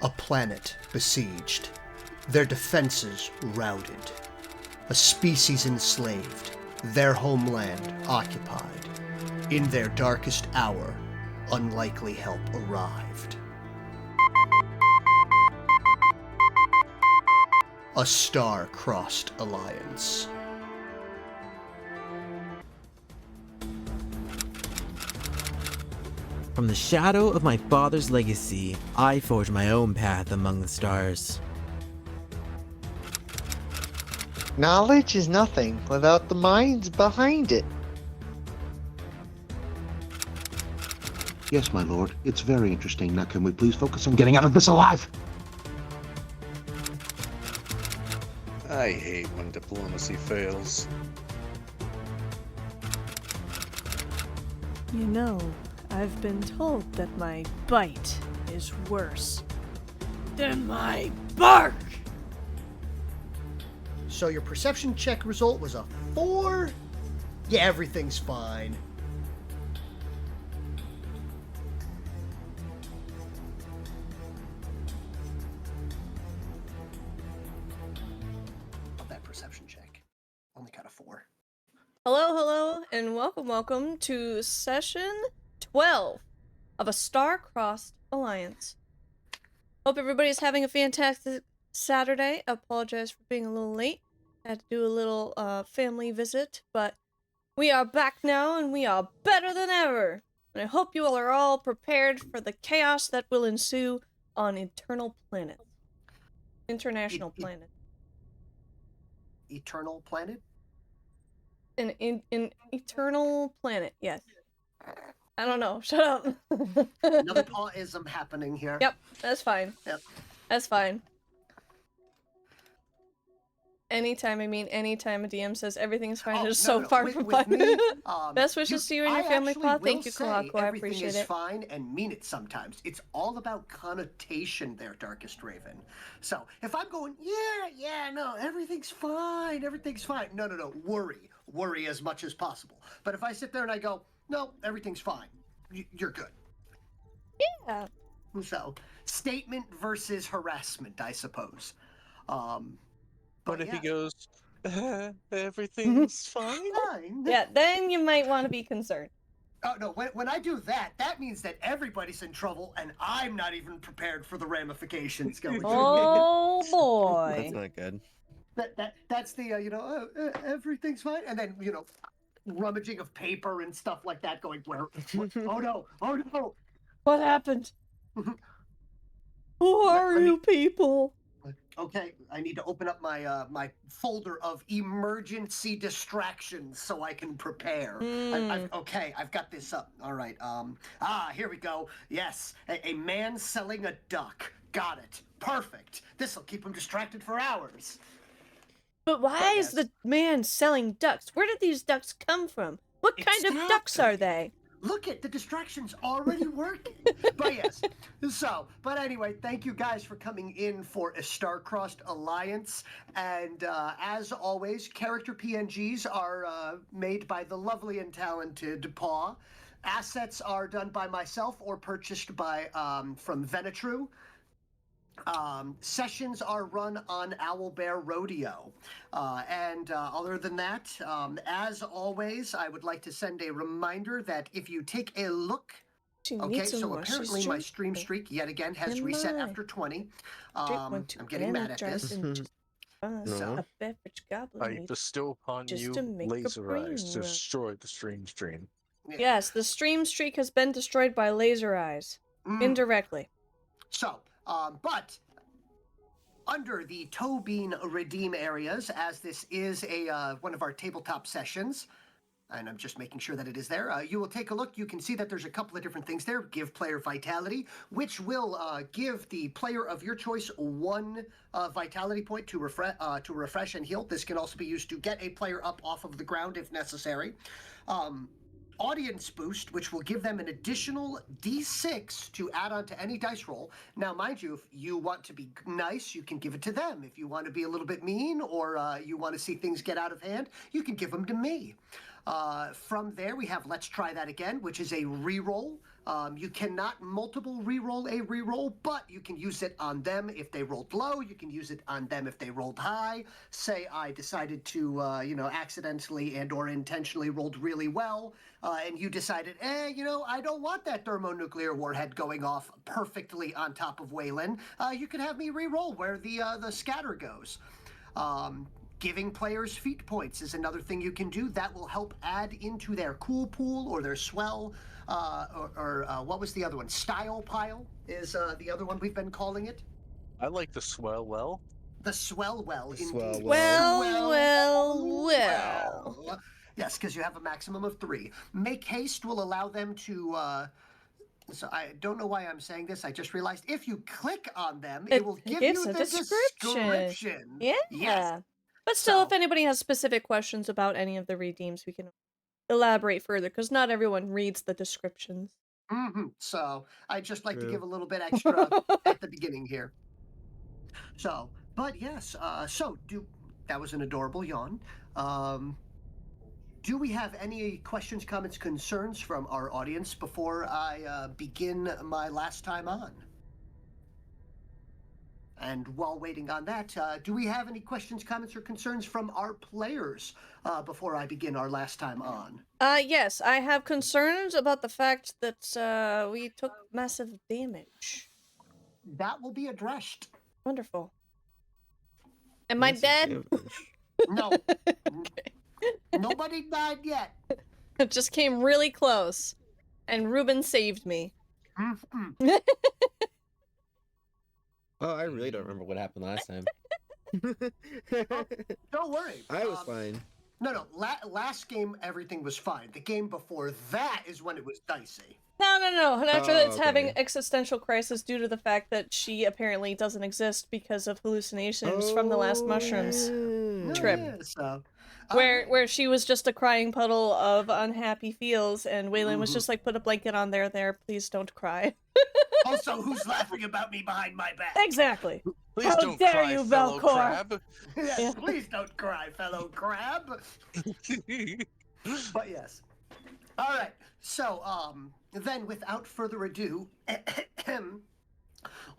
A planet besieged, their defenses routed, a species enslaved, their homeland occupied. In their darkest hour, unlikely help arrived. A star-crossed alliance. From the shadow of my father's legacy, I forge my own path among the stars. Knowledge is nothing without the minds behind it. Yes, my lord. It's very interesting. Now, can we please focus on getting out of this alive? I hate when diplomacy fails. You know, I've been told that my bite is worse than my bark. So your perception check result was a 4? Yeah, everything's fine. Of that perception check. Only got a 4. Hello, and welcome to session 12 of A Star-Crossed Alliance. Hope everybody's having a fantastic Saturday. I apologize for being a little late. I had to do a little family visit, but we are back now and we are better than ever. And I hope you all are all prepared for the chaos that will ensue on International Planet. Eternal planet? In Eternal Planet, yes. I don't know. Shut up. Another paw-ism happening here. Yep, that's fine. Yep. That's fine. Anytime a DM says everything's fine, it is so far from fine. Me, Best wishes to you and your family, Paul. Thank you, Kalako. I appreciate everything is it. fine and mean it sometimes. It's all about connotation there, Darkest Raven. So, if I'm going, no, everything's fine. No, worry as much as possible. But if I sit there and I go, no, everything's fine, you're good. Yeah. So, statement versus harassment, I suppose. But if he goes, everything's fine? Yeah, then you might want to be concerned. Oh, no, when I do that, that means that everybody's in trouble, and I'm not even prepared for the ramifications going Oh, boy. That's not good. That's the, everything's fine, and then, rummaging of paper and stuff like that going, where, oh no. What happened? Who are you people? Okay, I need to open up my my folder of emergency distractions so I can prepare. I've got this up. All right. Here we go. Yes, a man selling a duck. Got it. Perfect. This will keep him distracted for hours. But why is the man selling ducks? Where did these ducks come from? What kind of ducks are they? Look at the distractions already working. But yes, but anyway, thank you guys for coming in for a Star-Crossed Alliance. And as always, character PNGs are made by the lovely and talented Paw. Assets are done by myself or purchased by from Venatru. Sessions are run on Owlbear Rodeo. And other than that, as always, I would like to send a reminder that if you take a look... Okay, so apparently my stream streak yet again has reset after 20. I'm getting mad at this. A beverage goblin. I bestow upon you laser eyes to destroy the stream. Yeah. Yes, the stream streak has been destroyed by laser eyes. Indirectly. So, but under the Toe Bean Redeem areas, as this is a one of our tabletop sessions, and I'm just making sure that it is there, you will take a look. You can see that there's a couple of different things there. Give player vitality, which will give the player of your choice one vitality point to refresh and heal. This can also be used to get a player up off of the ground if necessary. Audience boost, which will give them an additional D6 to add on to any dice roll. Now, mind you, if you want to be nice, you can give it to them. If you want to be a little bit mean or you want to see things get out of hand, you can give them to me. From there, we have Let's Try That Again, which is a reroll. You cannot multiple reroll a reroll, but you can use it on them if they rolled low. You can use it on them if they rolled high. Say I decided to, accidentally and or intentionally rolled really well, and you decided, I don't want that thermonuclear warhead going off perfectly on top of Waylon. You can have me reroll where the scatter goes. Giving players feat points is another thing you can do that will help add into their cool pool or their swell, or what was the other one? Style pile is the other one we've been calling it. I like the swell well. The swell well, The indeed. swell Well. Yes, because you have a maximum of 3. Make haste will allow them to. So I don't know why I'm saying this. I just realized if you click on them, it will give you a the description. Yeah. Yes. But still, So- if anybody has specific questions about any of the redeems, we can elaborate further, because not everyone reads the descriptions. So I'd just like to True. give a little bit extra at the beginning here. So, but yes, that was an adorable yawn. Do we have any questions, comments, concerns from our audience before I begin my last time on? And while waiting on that, do we have any questions, comments, or concerns from our players before I begin our last time on? Yes, I have concerns about the fact that we took massive damage. That will be addressed. Wonderful. Am I dead? No. Nobody died yet. It just came really close. And Ruben saved me. Oh, I really don't remember what happened last time. Don't worry. I was fine. No. Last game, everything was fine. The game before that is when it was dicey. No. Naturally, it's having okay. existential crisis due to the fact that she apparently doesn't exist because of hallucinations from the last mushrooms trip. Yeah, so, Where she was just a crying puddle of unhappy feels, and Waylon was just like, put a blanket on there, please don't cry. Also, who's laughing about me behind my back? Exactly. Please How don't dare cry, you, fellow Velcor. crab. Yes, Yeah. please don't cry, fellow crab. But yes. All right. So, then without further ado,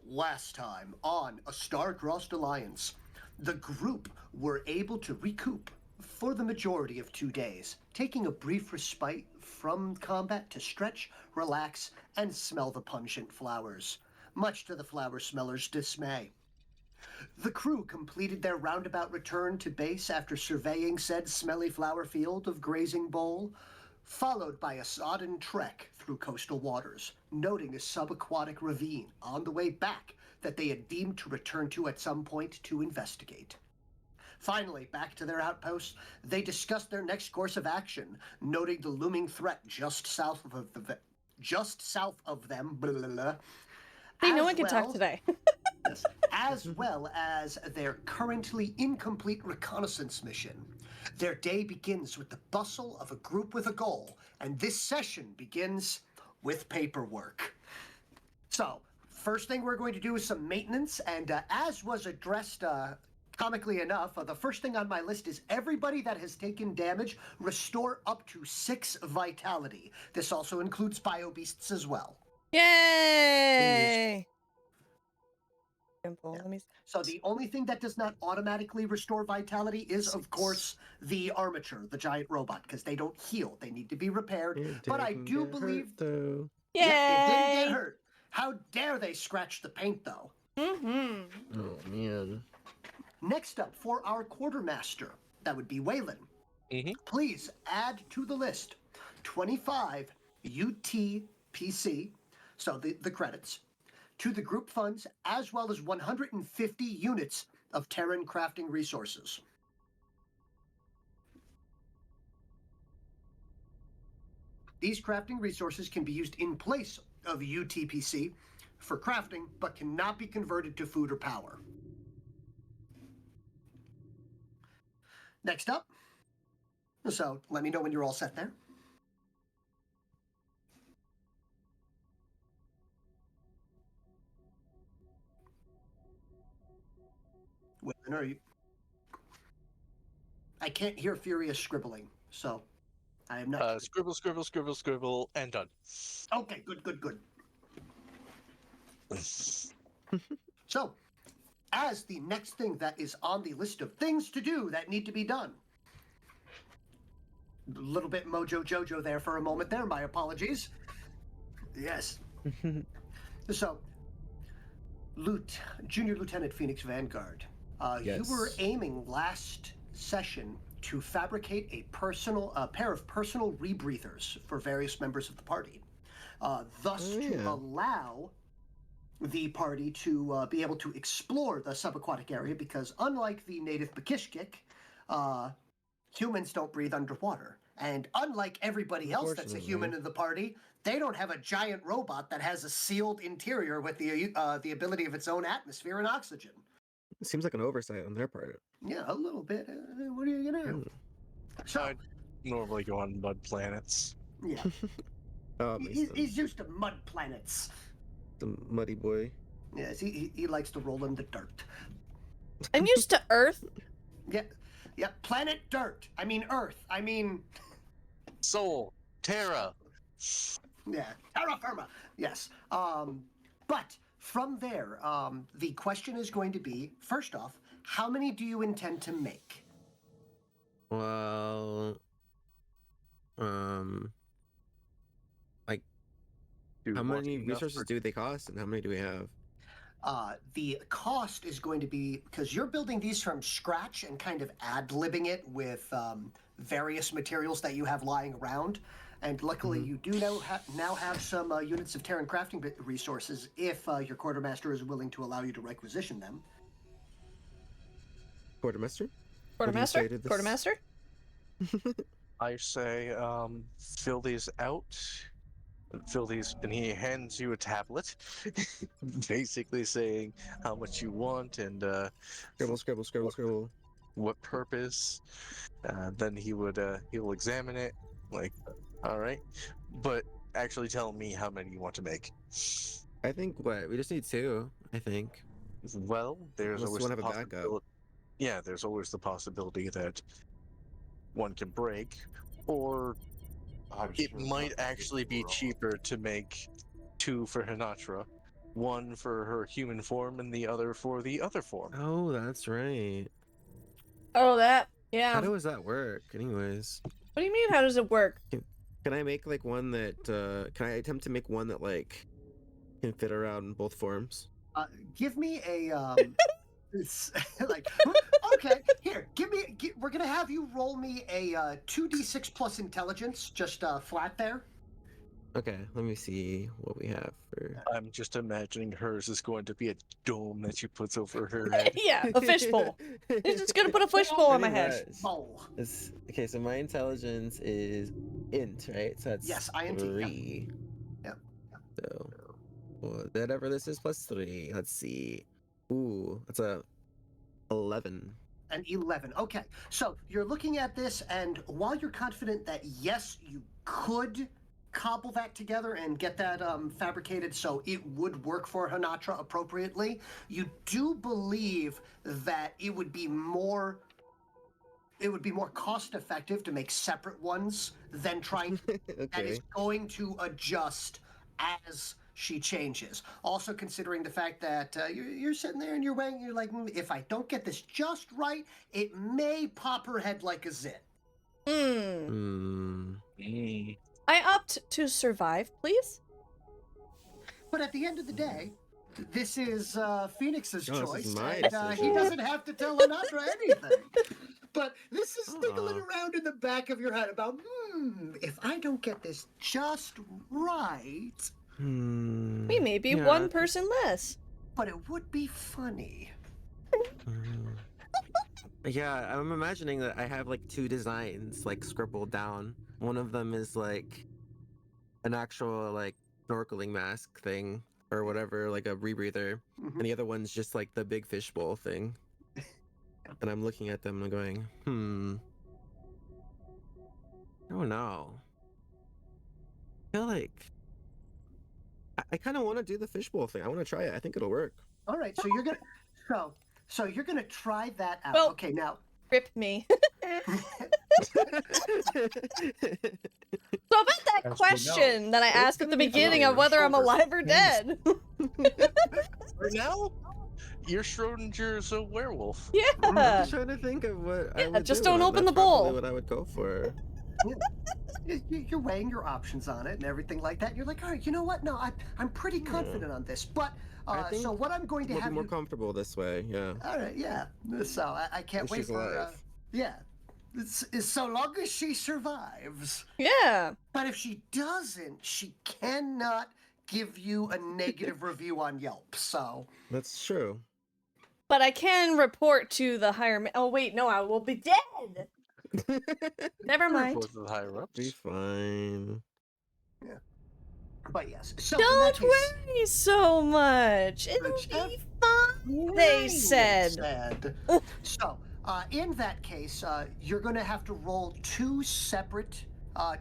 last time on A Star-Crossed Alliance, the group were able to recoup for the majority of 2 days, taking a brief respite from combat to stretch, relax, and smell the pungent flowers, much to the flower smellers' dismay. The crew completed their roundabout return to base after surveying said smelly flower field of grazing bowl, followed by a sodden trek through coastal waters, noting a subaquatic ravine on the way back that they had deemed to return to at some point to investigate. Finally, back to their outposts, they discussed their next course of action, noting the looming threat just south of them. Blah, blah, blah, Hey, no as one can talk well- today. Yes, as well as their currently incomplete reconnaissance mission. Their day begins with the bustle of a group with a goal, and this session begins with paperwork. So, first thing we're going to do is some maintenance, and as was addressed comically enough, the first thing on my list is everybody that has taken damage, restore up to 6 vitality. This also includes biobeasts as well. Yay! Simple. Let me. So the only thing that does not automatically restore vitality is, of course, the armature, the giant robot, because they don't heal. They need to be repaired. But I do believe... though. Yay! Yeah, it didn't get hurt. How dare they scratch the paint, though? Mm-hmm. Oh, man. Next up, for our quartermaster, that would be Waylon. Please add to the list 25 UTPC, so the credits, to the group funds, as well as 150 units of Terran crafting resources. These crafting resources can be used in place of UTPC for crafting, but cannot be converted to food or power. Next up, so let me know when you're all set there. When are you? I can't hear furious scribbling, so I am not. Scribble, scribble, scribble, scribble, and done. Okay, good. So, as the next thing that is on the list of things to do that need to be done. A little bit Mojo Jojo there for a moment there. My apologies. Yes. So, Junior Lieutenant Phoenix Vanguard, you were Yes. aiming last session to fabricate a pair of personal rebreathers for various members of the party, thus to allow the party to be able to explore the subaquatic area, because unlike the native Bakishkik, humans don't breathe underwater. And unlike everybody else that's a human in the party, they don't have a giant robot that has a sealed interior with the ability of its own atmosphere and oxygen. It seems like an oversight on their part. Yeah, a little bit. What are you gonna do? So, I'd normally go on mud planets. yeah, Oh, he's used to mud planets. the muddy boy. Yes, he likes to roll in the dirt. I'm used to Earth. Yeah, planet dirt. I mean Earth. I mean... Soul. Terra. Yeah, terra firma. Yes. But from there, the question is going to be, first off, how many do you intend to make? Well, like, how many resources do they cost, and how many do we have? The cost is going to be, because you're building these from scratch and kind of ad-libbing it with various materials that you have lying around. And luckily, you do now have some units of Terran crafting resources if your quartermaster is willing to allow you to requisition them. Quartermaster? Quartermaster? I say, fill these out. Fill these, and he hands you a tablet, basically saying how much you want and Scribble. what purpose. Then he'll examine it, like, all right, but actually tell me how many you want to make. I think we just need 2. I think. Well, there's Unless always you the wanna have a backup. possibility. Yeah, there's always the possibility that one can break, or it might actually be cheaper to make 2 for Hinatra, 1 for her human form and the other for the other form. Oh, that's right. Oh, yeah. How does that work, anyways? What do you mean, how does it work? Can I make like one that? Can I attempt to make one that like can fit around both forms? Give me a it's like, okay, here, we're gonna have you roll me a 2d6 plus intelligence, just flat there. Okay, let me see what we have for. I'm just imagining hers is going to be a dome that she puts over her head. Yeah, a fishbowl. He's just gonna put a fishbowl on my head. Bowl. Okay, so my intelligence is int, right? So that's Yes, INT. 3. Yep. So whatever this is plus 3. Let's see. Ooh, that's a 11. An 11. Okay, so you're looking at this, and while you're confident that yes, you could cobble that together and get that fabricated so it would work for Hinatra appropriately, you do believe that it would be more cost effective to make separate ones than trying Okay. that is going to adjust as she changes. Also considering the fact that you're sitting there and you're weighing, you're like, if I don't get this just right, it may pop her head like a zit. I opt to survive, please. But at the end of the day, this is Phoenix's Oh, this choice, is my and he decision. doesn't have to tell Hinatra anything. But this is niggling around in the back of your head about, if I don't get this just right... We may be one person less. But it would be funny. Yeah, I'm imagining that I have like 2 designs like scribbled down. One of them is like an actual like snorkeling mask thing or whatever, like a rebreather, and the other one's just like the big fishbowl thing. And I'm looking at them and going, I don't know. I feel like I kind of want to do the fishbowl thing. I want to try it. I think it'll work. All right, so you're gonna try that out. Well, okay, now Rip me. So about that As we know, question that I asked at the gonna be beginning of fine. whether I'm Over alive or dead. Right now, you're Schrodinger's a werewolf. I'm Yeah. just trying to think of what I Yeah, would just do. don't open That's the bowl. probably what I would go for. You're weighing your options on it and everything like that. And you're like, all right, you know what? No, I'm pretty confident on this. But I think so what I'm going to We'll be have more you. comfortable this way. Yeah. All right, yeah. So I can't If wait she's for. alive. Yeah, it's so long as she survives. Yeah. But if she doesn't, she cannot give you a negative review on Yelp. So That's true. But I can report to the higher. Oh wait, no, I will be dead. Never mind. Report to the higher ups. Be fine. but yes. So in that Don't case, worry so much. It'll Which- be fine. They Right, said. So, in that case, you're going to have to roll 2 separate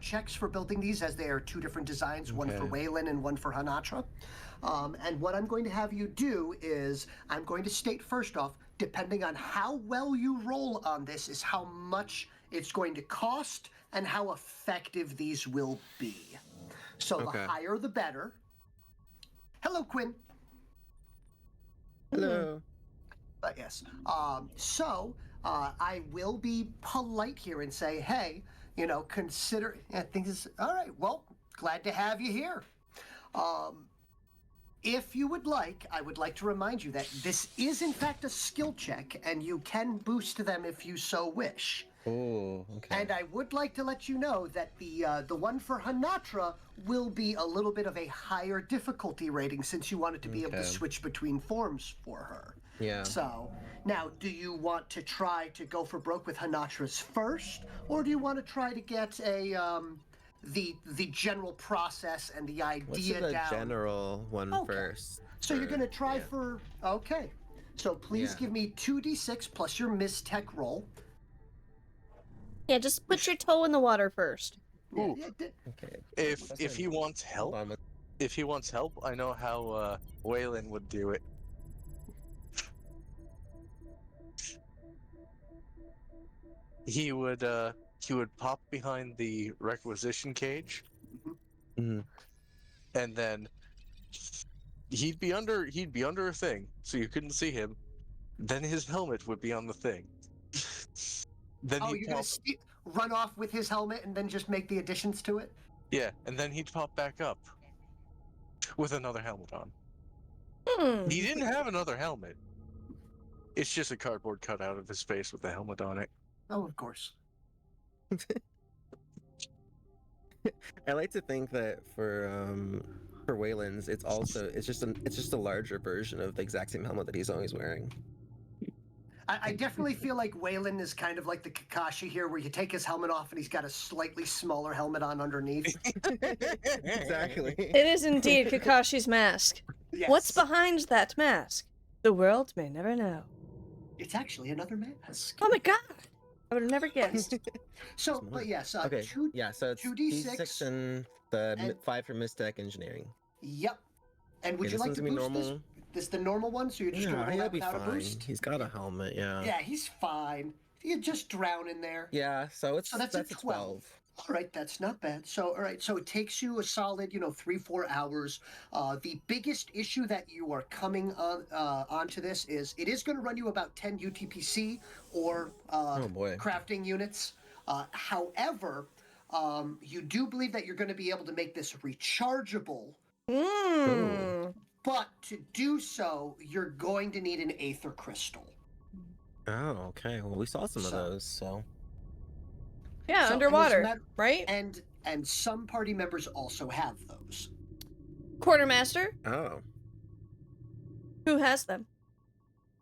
checks for building these, as they are 2 different designs, one for Okay. Waylon and one for Hanatra. And what I'm going to have you do is, I'm going to state first off, depending on how well you roll on this, is how much it's going to cost and how effective these will be. So Okay. the higher the better. Hello, Quinn. Hello. But yes. I will be polite here and say, hey, consider things. All right. Well, glad to have you here. If you would like, I would like to remind you that this is in fact a skill check, and you can boost them if you so wish. Oh, okay. And I would like to let you know that the one for Hanatra will be a little bit of a higher difficulty rating, since you wanted to be able to Okay. switch between forms for her. Yeah. So, now, do you want to try to go for broke with Hanatra's first, or do you want to try to get the general process and the Let's do idea the down? general one Okay. first. So you're for- going to try yeah. for okay. So please Yeah. give me 2d6 plus your mistech roll. Yeah, just put your toe in the water first. Ooh. Okay. If That's if he fine. wants help, Hold on, but- if he wants help, I know how Waylon would do it. He would pop behind the requisition cage, Mhm. and then he'd be under a thing, so you couldn't see him. Then his helmet would be on the thing. Then Oh, he'd you're going pop, to run off with his helmet and then just make the additions to it? yeah, and then he'd pop back up with another helmet on. Hmm. He didn't have another helmet. It's just a cardboard cutout of his face with the helmet on it. Oh, of course. I like to think that for Waylon's, it's just a larger version of the exact same helmet that he's always wearing. I definitely feel like Waylon is kind of like the Kakashi here, where you take his helmet off and he's got a slightly smaller helmet on underneath. Exactly. It is indeed Kakashi's mask. Yes. What's behind that mask? The world may never know. It's actually another mask. Oh my god! I would have never guessed. So, but yes, Okay. two. Yeah. So it's 2d6 D6 and the and- 5 for Mistech Engineering. Yep. And would Okay, you this like one's to gonna be boost normal. this? This is the normal one, so you're just Yeah, gonna roll he'll that be without a fine. boost. He's got a helmet. Yeah. Yeah, he's fine. You just drown in there. Yeah. So So that's a 12. All right, that's not bad. So, all right, so it takes you a solid, 3-4 hours. The biggest issue that you are coming on onto this is it is going to run you about 10 UTPC or Oh boy. crafting units. However, you do believe that you're going to be able to make this rechargeable, Mmm. but to do so, you're going to need an Aether Crystal. Oh, okay. Well, we saw some of So- those. So Yeah, So, and as a underwater, matter- right? And some party members also have those. Quartermaster, oh. who has them?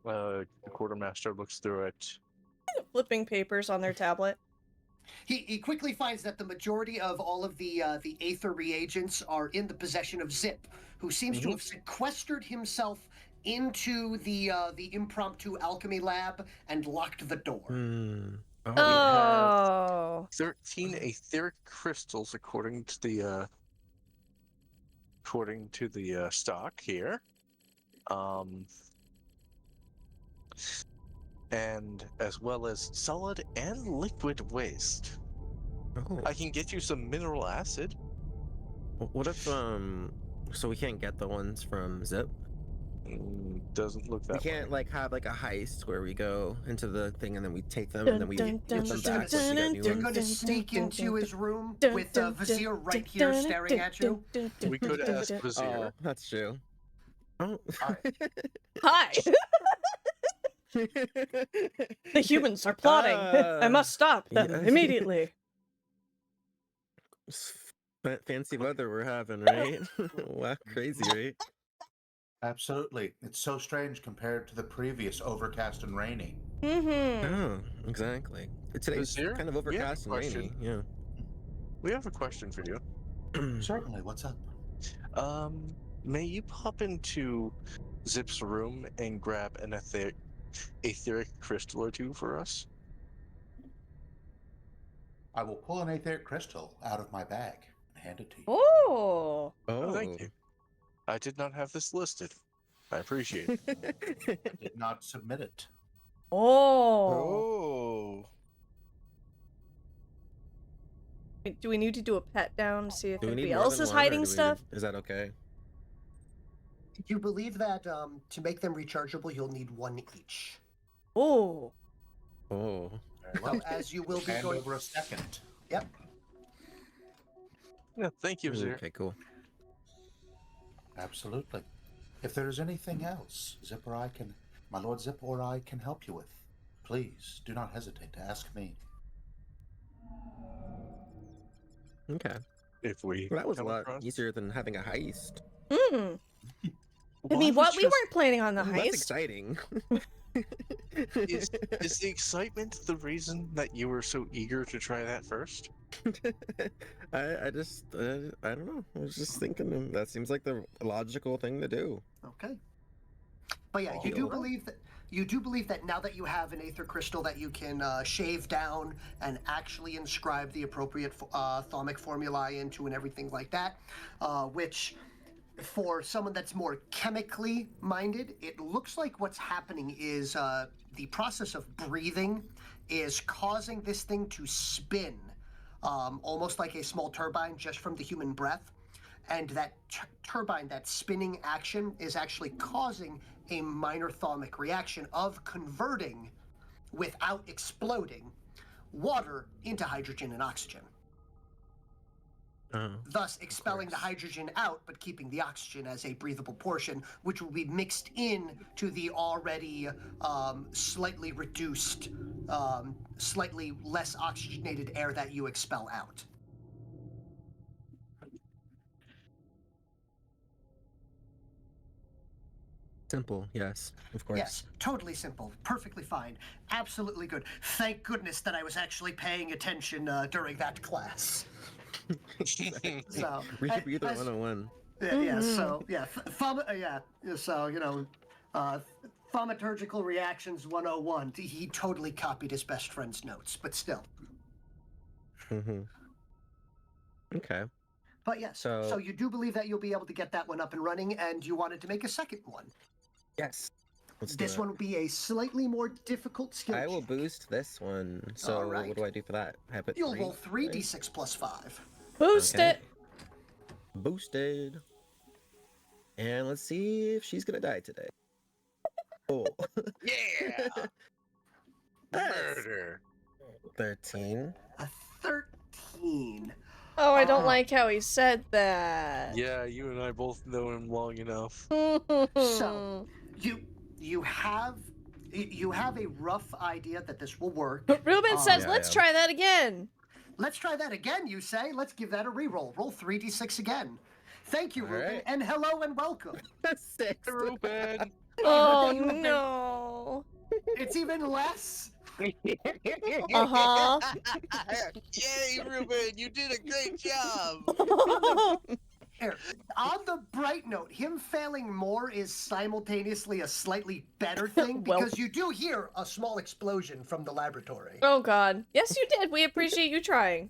The quartermaster looks through it. Flipping papers on their tablet. He quickly finds that the majority of all of the Aether reagents are in the possession of Zip, who seems to have sequestered himself into the impromptu alchemy lab and locked the door. Hmm. Oh. Oh. 13 etheric crystals, according to the stock here. and as well as solid and liquid waste. Oh. I can get you some mineral acid. What if so we can't get the ones from Zip? Doesn't look We that can't way. like have like a heist where we go into the thing and then we take them and then we Dun, give dun, them dun, back once we get new You're ones. going to sneak into his room with Vizier right here staring at you. We could ask Vizier. Oh, that's true. Oh. Hi. The humans are plotting. I must stop them yeah. immediately. Fancy weather we're having, right? Wow, crazy, right? Absolutely. It's so strange compared to the previous overcast and rainy. Mm-hmm. Oh, exactly. Today's Vizier, kind of we have a overcast and rainy. Yeah. We have a question for you. Certainly. What's up? May you pop into Zip's room and grab an etheric crystal or two for us? I will pull an etheric crystal out of my bag and hand it to you. Oh. Oh, thank you. I did not have this listed. I appreciate it. I did not submit it. Oh. Oh. Wait, do we need to do a pat down to see if Do we need anybody more else than is one, or hiding do we stuff? Is that okay? You believe that to make them rechargeable, you'll need one each. Oh. Oh. Very well. So as you will be Hand going. over a second. Yep. Yeah, thank you, Vizier. Okay, cool. Absolutely. If there is anything else Zip or I can, my Lord Zip or I can help you with, please do not hesitate to ask me. Okay. If we Well, that was a come lot across- easier than having a heist. Hmm. I Why mean, was what? We just- weren't planning on the Ooh, that's heist. exciting. Is the excitement the reason that you were so eager to try that first? I just I don't know. I was just thinking that seems like the logical thing to do. Okay. But yeah, you do believe that now that you have an aether crystal that you can shave down and actually inscribe the appropriate thaumic formulae into and everything like that, which for someone that's more chemically minded, it looks like what's happening is the process of breathing is causing this thing to spin, almost like a small turbine just from the human breath. And that turbine, that spinning action, is actually causing a minor thaumic reaction of converting, without exploding, water into hydrogen and oxygen. Thus expelling the hydrogen out, but keeping the oxygen as a breathable portion, which will be mixed in to the already slightly reduced, slightly less oxygenated air that you expel out. Simple, yes, of course. Yes, totally simple, perfectly fine, absolutely good. Thank goodness that I was actually paying attention during that class. So, Rebreather 101. Yeah, so, yeah, so, you know, thaumaturgical reactions 101. He totally copied his best friend's notes, but still. Okay. But yes, so you do believe that you'll be able to get that one up and running, and you wanted to make a second one. Yes. Let's do This it. one will be a slightly more difficult skill I will check. boost this one. So Alright. what do I do for that? I put You'll 3, roll 3 right? d6 plus 5. Boost Okay. it. Boosted. And let's see if she's gonna die today. Oh. Yeah! That's Murder! 13. A 13. Oh, I don't like how he said that. Yeah, you and I both know him long enough. So, you have a rough idea that this will work. Ruben says, Yeah, let's yeah. try that again. Let's try that again, you say? Let's give that a reroll. Roll 3d6 again. Thank you, All Ruben, right. and hello and welcome. 6. Ruben! Oh, no. It's even less. Uh-huh. Yay, Ruben! You did a great job! Here, on the bright note, him failing more is simultaneously a slightly better thing Well- because you do hear a small explosion from the laboratory. Oh, God. Yes, you did. We appreciate you trying.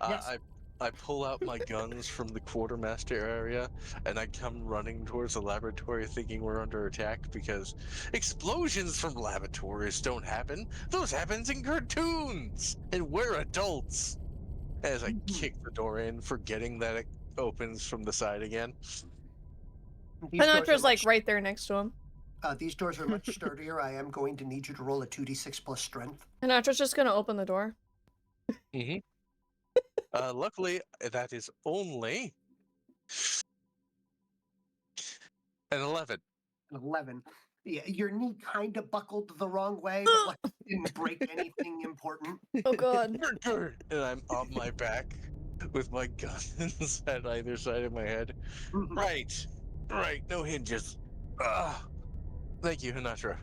Yes. I pull out my guns from the quartermaster area, and I come running towards the laboratory thinking we're under attack because explosions from laboratories don't happen. Those happens in cartoons, and we're adults. As I kick the door in, forgetting that it opens from the side again. These doors are Pinotra's like much, right there next to him. these doors are much sturdier. I am going to need you to roll a 2d6 plus strength. Pinotra's just gonna open the door. Mm-hmm. Luckily, that is only an 11. An 11. Yeah, your knee kind of buckled the wrong way, but like, didn't break anything important. Oh god. And I'm on my back with my guns at either side of my head. Mhm. Right, no hinges. Thank you, Hinatra.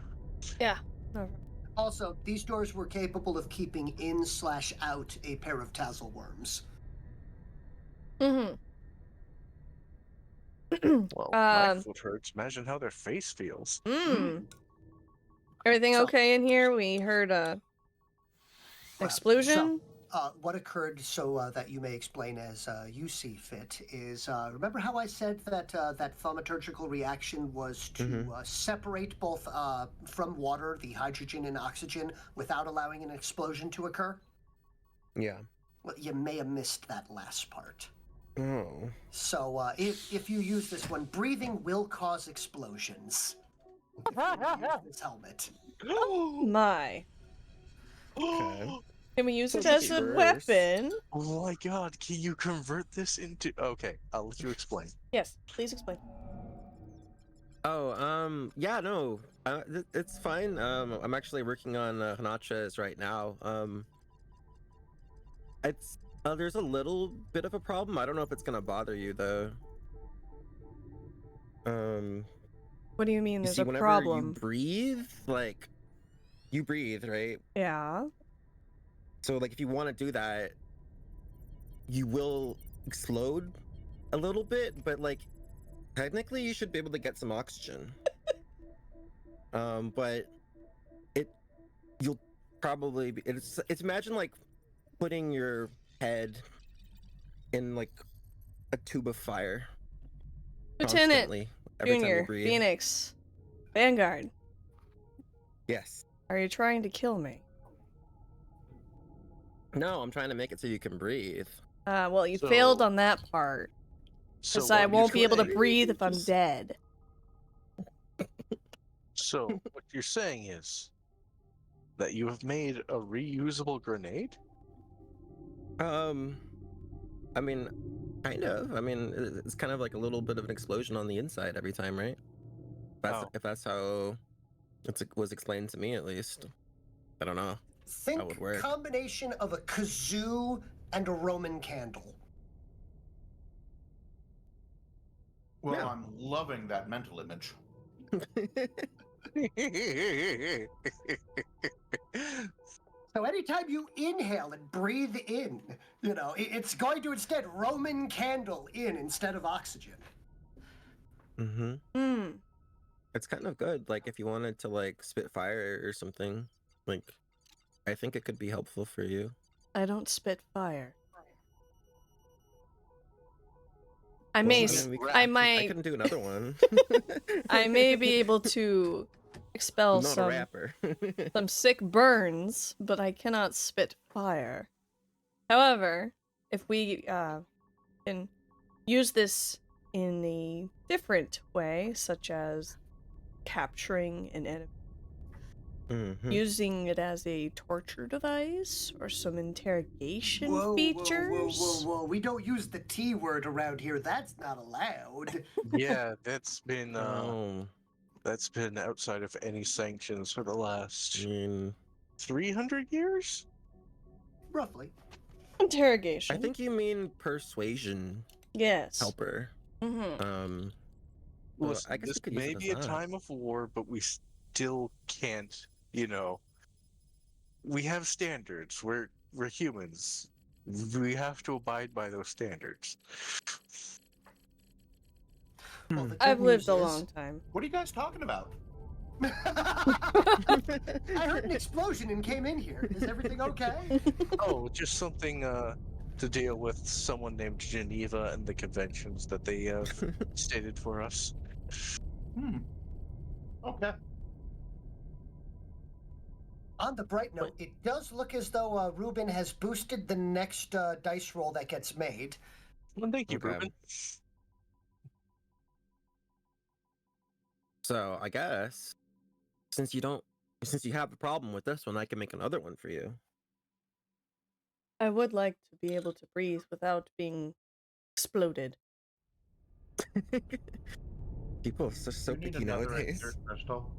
Yeah. No. Also, these doors were capable of keeping in/out a pair of tassel worms. Mm-hmm. Well, my foot hurts. Imagine how their face feels. Everything So- okay in here? We heard a explosion. What occurred, so that you may explain as you see fit, is remember how I said that that thaumaturgical reaction was to separate both from water the hydrogen and oxygen without allowing an explosion to occur? Yeah. Well, you may have missed that last part. Oh. So if you use this one, breathing will cause explosions. If you use this helmet. My. Okay. Can we use it So as a first- weapon? Oh my god, can you convert this into... Okay, I'll let you explain. Yes, please explain. Oh, yeah, no, it's fine. I'm actually working on Hanacha's right now. It's there's a little bit of a problem. I don't know if it's gonna bother you though. What do you mean You there's see, a whenever problem? you breathe, like, you breathe, right? Yeah. So, like, if you want to do that, you will explode a little bit, but, like, technically you should be able to get some oxygen. But you'll probably be, it's imagine, like, putting your head in, like, a tube of fire. Lieutenant Constantly, every time you Junior, breathe. Phoenix, Vanguard, Yes. are you trying to kill me? No, I'm trying to make it so you can breathe. Well, you So- failed on that part. So Because I what won't be you're able to saying- breathe if I'm Just- dead. So, what you're saying is that you have made a reusable grenade? I mean, kind of. I mean, it's kind of like a little bit of an explosion on the inside every time, right? If that's how it was explained to me, at least. I don't know. Think would work. combination of a kazoo and a Roman candle. Well, Yeah. I'm loving that mental image. So anytime you inhale and breathe in, you know, it's going to instead Roman candle in instead of oxygen. Mm-hmm. Hmm. It's kind of good. Like, if you wanted to, like, spit fire or something, like, I think it could be helpful for you. I don't spit fire. I Well, may, mean, I I might, couldn't do another one. I may be able to expel I'm not a some rapper. sick burns, but I cannot spit fire. However, if we can use this in a different way, such as capturing an enemy, Mhm. using it as a torture device or some interrogation Whoa, features. whoa. We don't use the T word around here. That's not allowed. Yeah, that's been Oh, outside of any sanctions for the I last mean, 300 years? Roughly. Interrogation. I think you mean persuasion yes. helper. Mm-hmm. Well, Listen, I guess this we could use may it be as a that. time of war, but we still can't, you know. We have standards. We're humans. We have to abide by those standards. Well, the I've good lived news a is- long time. What are you guys talking about? I heard an explosion and came in here. Is everything okay? Oh, just something to deal with someone named Geneva and the conventions that they have stated for us. Okay. On the bright note, it does look as though Ruben has boosted the next dice roll that gets made. Well, thank you, Okay. Ruben. So I guess since you have a problem with this one, I can make another one for you. I would like to be able to breathe without being exploded. People are so You need picky another nowadays. insert crystal.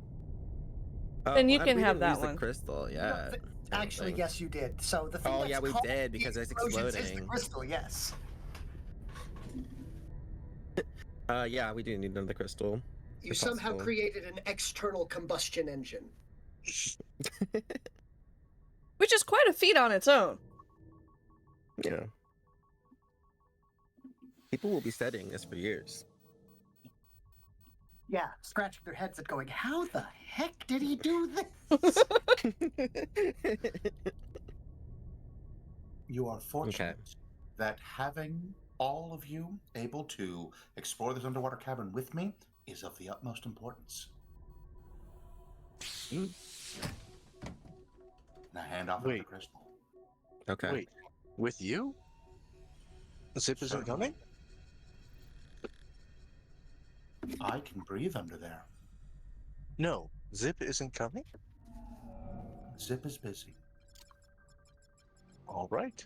Then you I- can we have didn't that use one. the crystal, yeah. No, actually, yes, you did. So the thing Oh, that's yeah, we causing did, the because it's explosions is the exploding. crystal. Yes. Yeah, we do need another crystal. You if somehow possible. created an external combustion engine. Which is quite a feat on its own. Yeah. People will be studying this for years. Yeah, scratching their heads and going, how the heck did he do this? You are fortunate that having all of you able to explore this underwater cavern with me is of the utmost importance. Now hand off another crystal. Okay. Wait, with you? Zip isn't coming? I can breathe under there. No, Zip isn't coming? Zip is busy. All right.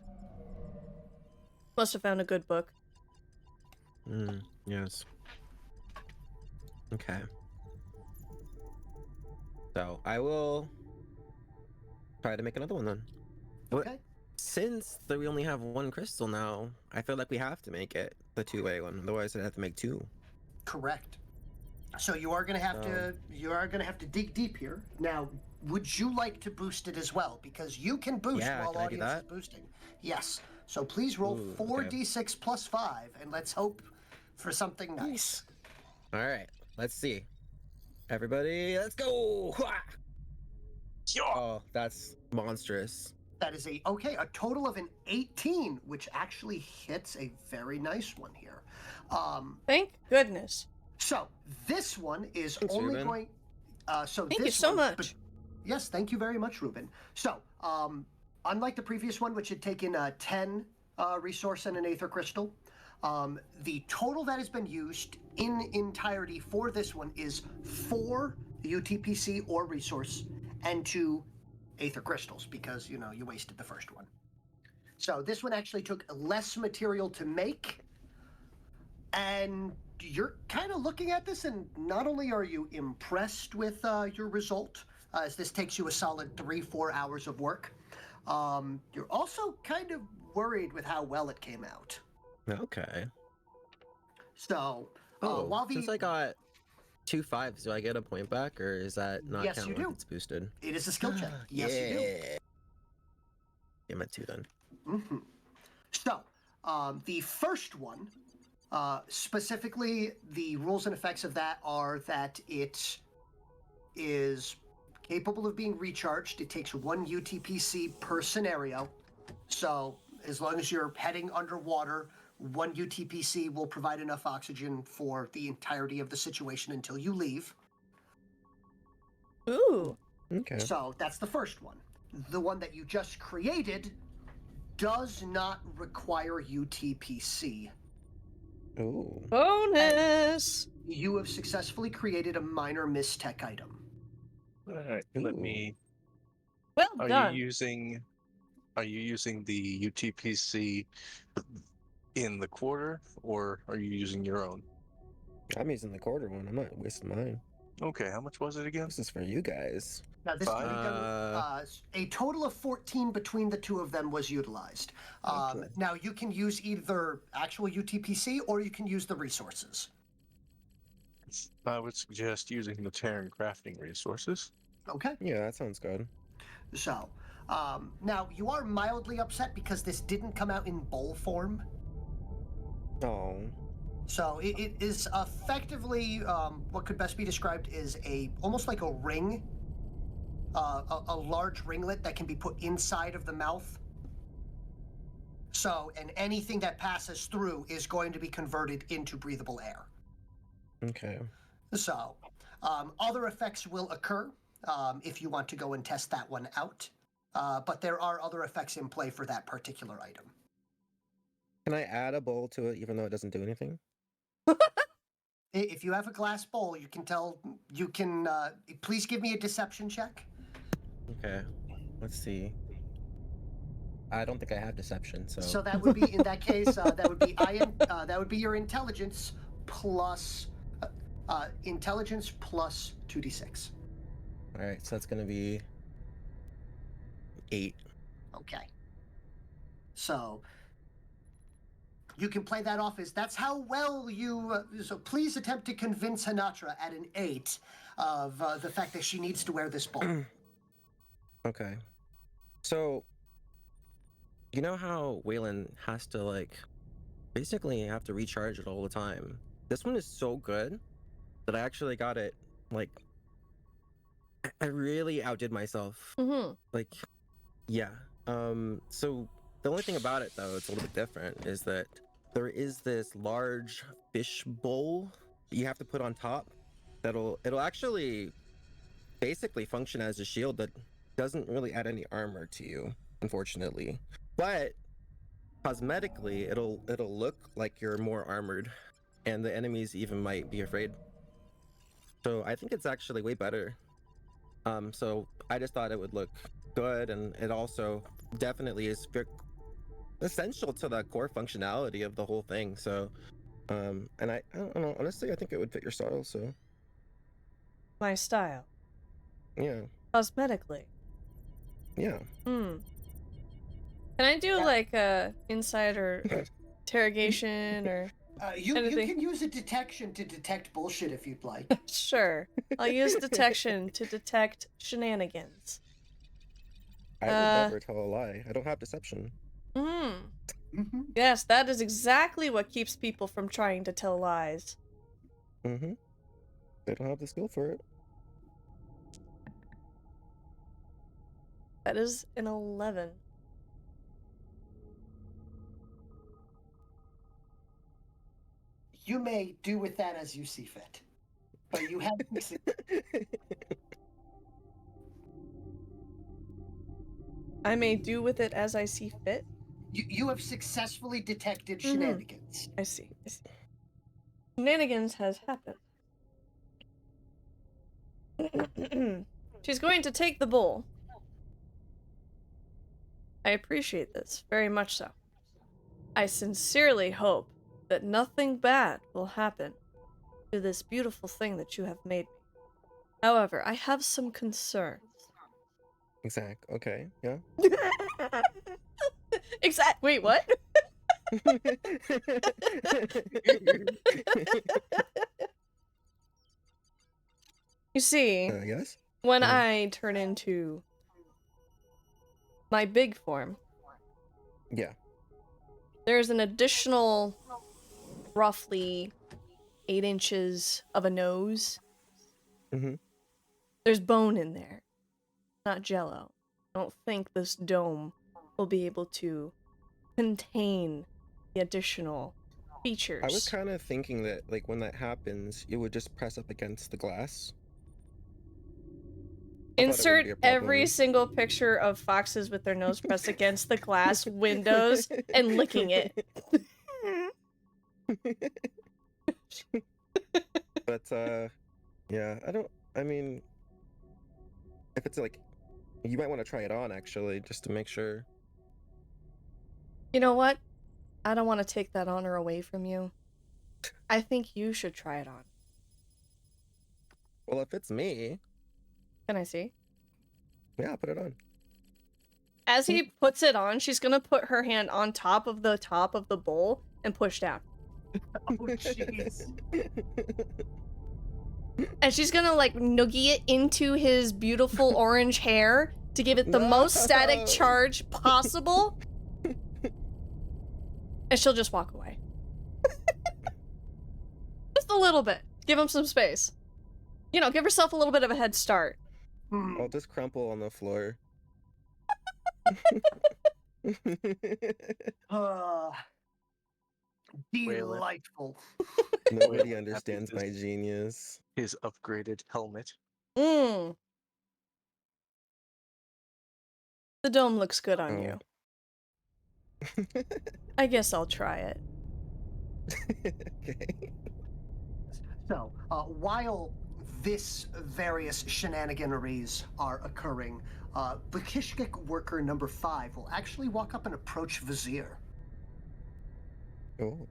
Must have found a good book. Yes. Okay. So I will try to make another one then. Okay. Since we only have one crystal now, I feel like we have to make it the two-way one. Otherwise, I'd have to make two. Correct. So you are going to have to dig deep here. Now, would you like to boost it as well? Because you can boost while can I do audience is that? boosting. Yes. So please roll Ooh, 4d6 plus 5, and let's hope for something nice. All right, let's see. Everybody, let's go! Hwah! Oh, that's monstrous. That is a total of an 18, which actually hits a very nice one here. Thank goodness. So this one is Thanks, only Ruben. going. Thank you this so one, much. Yes, thank you very much, Ruben. So, unlike the previous one, which had taken 10 resource and an aether crystal, the total that has been used in entirety for this one is 4 UTPC or resource and 2 aether crystals because, you wasted the first one. So this one actually took less material to make, and you're kind of looking at this, and not only are you impressed with your result, as this takes you a solid 3-4 hours of work, you're also kind of worried with how well it came out. Okay. So, Oh, since I got 2 5s, do I get a point back, or is that not Yes, count you if do. it's boosted? It is a skill check. Yes, you do. I'm at 2 then. Mm-hmm. So, the first one, specifically, the rules and effects of that are that it is capable of being recharged. It takes 1 UTPC per scenario. So, as long as you're heading underwater, 1 UTPC will provide enough oxygen for the entirety of the situation until you leave. Ooh. Okay. So, that's the first one. The one that you just created does not require UTPC. Ooh. Bonus. You have successfully created a minor mistech item. All right. Let me. Well Are done. you using the UTPC in the quarter, or are you using your own? I'm using the quarter one. I'm not wasting mine. Okay. How much was it again? This is for you guys. Now, this can be done, a total of 14 between the two of them was utilized. Okay. Now, you can use either actual UTPC or you can use the resources. I would suggest using the Terran crafting resources. Okay? Yeah, that sounds good. So, now, you are mildly upset because this didn't come out in bowl form. Oh. So it is effectively what could best be described as almost like a ring, a large ringlet that can be put inside of the mouth. So, and anything that passes through is going to be converted into breathable air. Okay. So, other effects will occur if you want to go and test that one out. But there are other effects in play for that particular item. Can I add a bowl to it even though it doesn't do anything? If you have a glass bowl, you can tell. You can. Please give me a deception check. Okay. Let's see. I don't think I have deception, so. So that would be in that case. That would be that would be your intelligence plus 2d6. All right, so that's gonna be 8. Okay. So you can play that off as that's how well you. So please attempt to convince Hinatra at an 8 of the fact that she needs to wear this bowl. Okay. So, you know how Waylon has to, like, basically have to recharge it all the time? This one is so good that I actually got it, like, I really outdid myself. Mm-hmm. Like, yeah. So the only thing about it, though, it's a little bit different, is that there is this large fish bowl that you have to put on top it'll actually basically function as a shield that doesn't really add any armor to you, unfortunately. But cosmetically, it'll look like you're more armored, and the enemies even might be afraid. So I think it's actually way better. So I just thought it would look good, and it also definitely is essential to the core functionality of the whole thing. So, and I don't know, honestly, I think it would fit your style. So My style. yeah, Cosmetically. yeah. Hmm. Can I do like a insider interrogation or You anything? can use a detection to detect bullshit if you'd like. Sure. I'll use detection to detect shenanigans. I would never tell a lie. I don't have deception. Mm-hmm. Yes, that is exactly what keeps people from trying to tell lies. Mm-hmm. They don't have the skill for it. That is an 11. You may do with that as you see fit, but you have. I may do with it as I see fit. You have successfully detected shenanigans. I see. Shenanigans has happened. She's going to take the bowl. I appreciate this, very much so. I sincerely hope that nothing bad will happen to this beautiful thing that you have made me. However, I have some concerns. Exact. Okay. Yeah. Wait, what? You see, Yes. when I turn into my big form, Yeah. there's an additional roughly 8 inches of a nose. Mm-hmm. There's bone in there, not jello. I don't think this dome will be able to contain the additional features. I was kind of thinking that, like, when that happens, you would just press up against the glass. Insert every single picture of foxes with their nose pressed against the glass windows and licking it. But, yeah, I mean, if it's like, you might want to try it on, actually, just to make sure. You know what? I don't want to take that honor away from you. I think you should try it on. Well, if it's me, Can I see? yeah, put it on. As he puts it on, she's gonna put her hand on top of the bowl and push down. Oh, jeez. And she's gonna, like, noogie it into his beautiful orange hair to give it the most static charge possible. And she'll just walk away. Just a little bit. Give him some space. You know, give herself a little bit of a head start. I'll just crumple on the floor. Uh, Wayland. delightful. Nobody Wayland understands happy my genius. his upgraded helmet. Mmm. The dome looks good on Oh. you. I guess I'll try it. Okay. So, while this various shenaniganeries are occurring, Bakishkik worker number 5 will actually walk up and approach Vizier. Oh.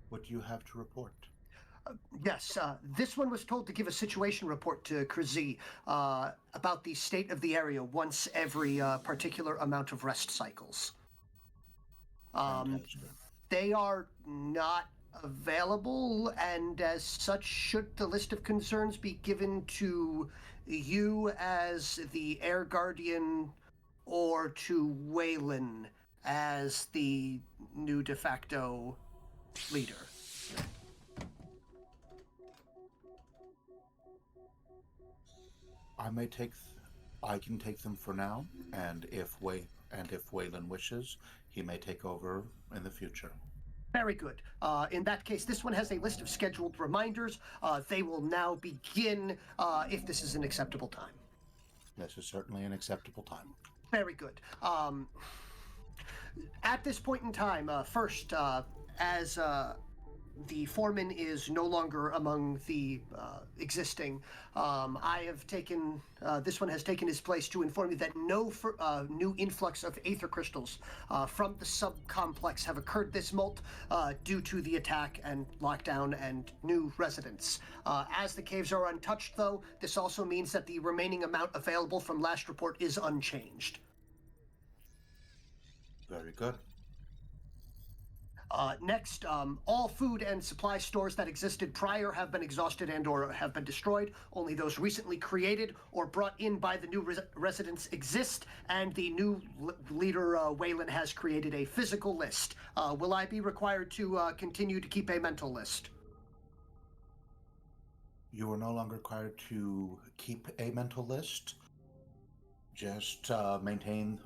What do you have to report? Yes, this one was told to give a situation report to Krazy about the state of the area once every particular amount of rest cycles. Fantastic. They are not available, and as such, should the list of concerns be given to you as the Air Guardian or to Waylon as the new de facto leader? I can take them for now, and if Waylon wishes, he may take over in the future. Very good. In that case, this one has a list of scheduled reminders. They will now begin if this is an acceptable time. This is certainly an acceptable time. Very good. At this point in time, first, as the foreman is no longer among the existing, I have taken, this one has taken his place to inform you that no new influx of aether crystals from the sub-complex have occurred this molt due to the attack and lockdown and new residents. As the caves are untouched, though, this also means that the remaining amount available from last report is unchanged. Very good. Next, all food and supply stores that existed prior have been exhausted and or have been destroyed. Only those recently created or brought in by the new residents exist, and the new leader, Waylon, has created a physical list. Will I be required to continue to keep a mental list? You are no longer required to keep a mental list. Just maintain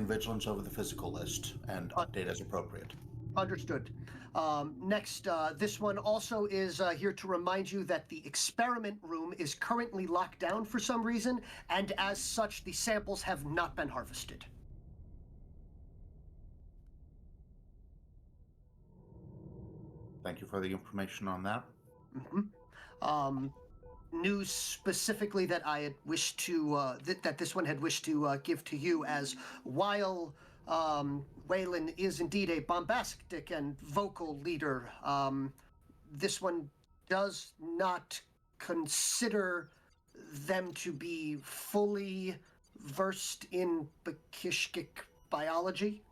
vigilance over the physical list and update as appropriate. Understood. Next, this one also is here to remind you that the experiment room is currently locked down for some reason, and as such, the samples have not been harvested. Thank you for the information on that. News specifically that I had wished to, that this one had wished to give to you, as while Waylon is indeed a bombastic and vocal leader, this one does not consider them to be fully versed in Bakishkik biology.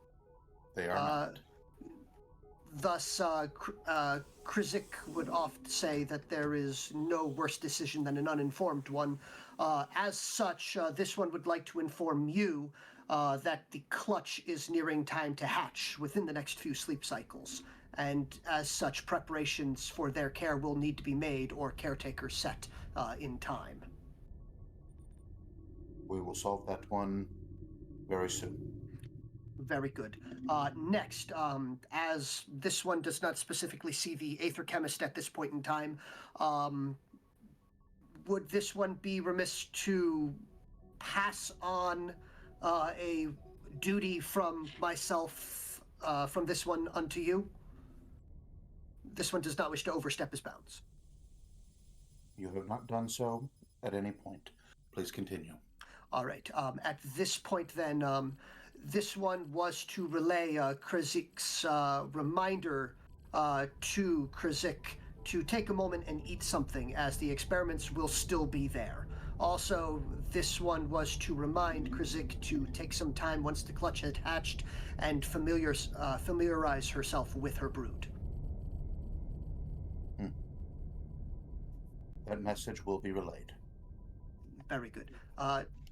They are not. Thus, Krizik would oft say that there is no worse decision than an uninformed one. As such, this one would like to inform you that the clutch is nearing time to hatch within the next few sleep cycles. And as such, preparations for their care will need to be made or caretakers set in time. We will solve that one very soon. Very good. Next, as this one does not specifically see the Aether Chemist at this point in time, would this one be remiss to pass on a duty from myself, from this one unto you? This one does not wish to overstep his bounds. You have not done so at any point. Please continue. All right. At this point, then, this one was to relay Krizik's reminder to Krizik to take a moment and eat something, as the experiments will still be there. Also, this one was to remind Krizik to take some time once the clutch had hatched and familiarize herself with her brood. That message will be relayed. Very good.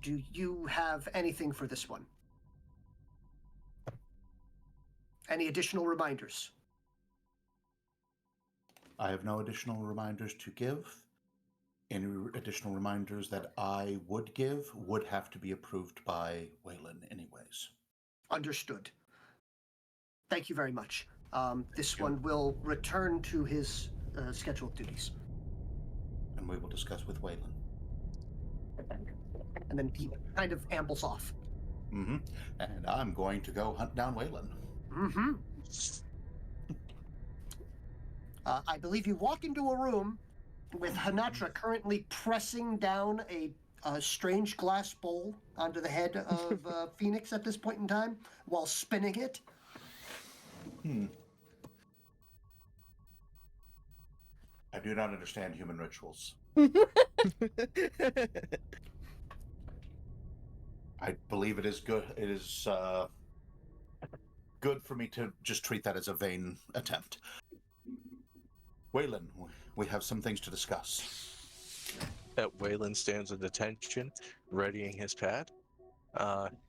Do you have anything for this one? Any additional reminders? I have no additional reminders to give. Any additional reminders that I would give would have to be approved by Waylon anyways. Understood. Thank you very much. This you. one will return to his scheduled duties. And we will discuss with Waylon. And then he kind of ambles off. Mm-hmm. And I'm going to go hunt down Waylon. Mm-hmm. I believe you walk into a room with Hanatra currently pressing down a strange glass bowl onto the head of Phoenix at this point in time while spinning it. I do not understand human rituals. I believe it is good. It is good for me to just treat that as a vain attempt. Waylon, we have some things to discuss. That Waylon stands at attention, readying his pad.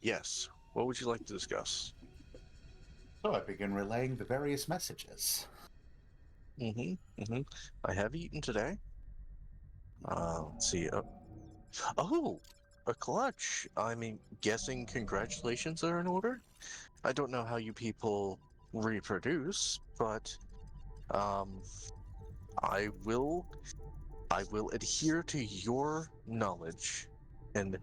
Yes. What would you like to discuss? So I begin relaying the various messages. I have eaten today. Let's see. Oh, a clutch. I mean, guessing congratulations are in order? I don't know how you people reproduce, but I will adhere to your knowledge and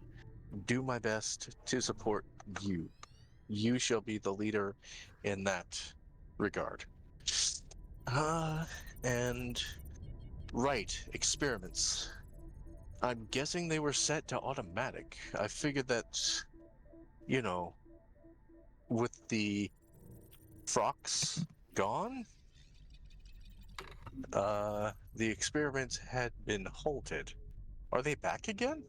do my best to support you. You shall be the leader in that regard. And right, experiments. I'm guessing they were set to automatic. I figured that, you know, with the frocks gone, the experiments had been halted. Are they back again?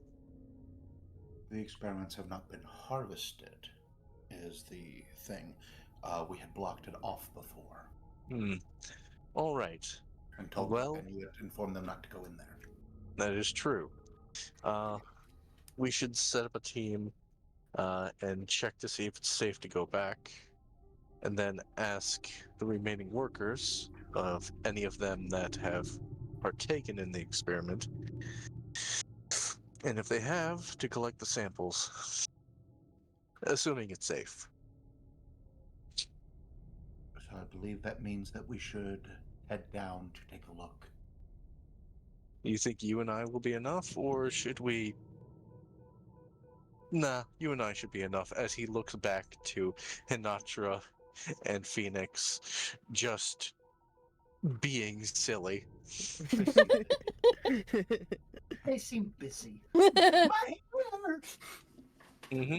The experiments have not been harvested, is the thing. We had blocked it off before. All right. And told Well, and you had informed them not to go in there. that is true. We should set up a team and check to see if it's safe to go back, and then ask the remaining workers of any of them that have partaken in the experiment, and if they have, to collect the samples, assuming it's safe. So I believe that means that we should head down to take a look. You think you and I will be enough, or should we? Nah, you and I should be enough, as he looks back to Hinatra and Phoenix, just being silly. They seem busy. My hair! Mm-hmm.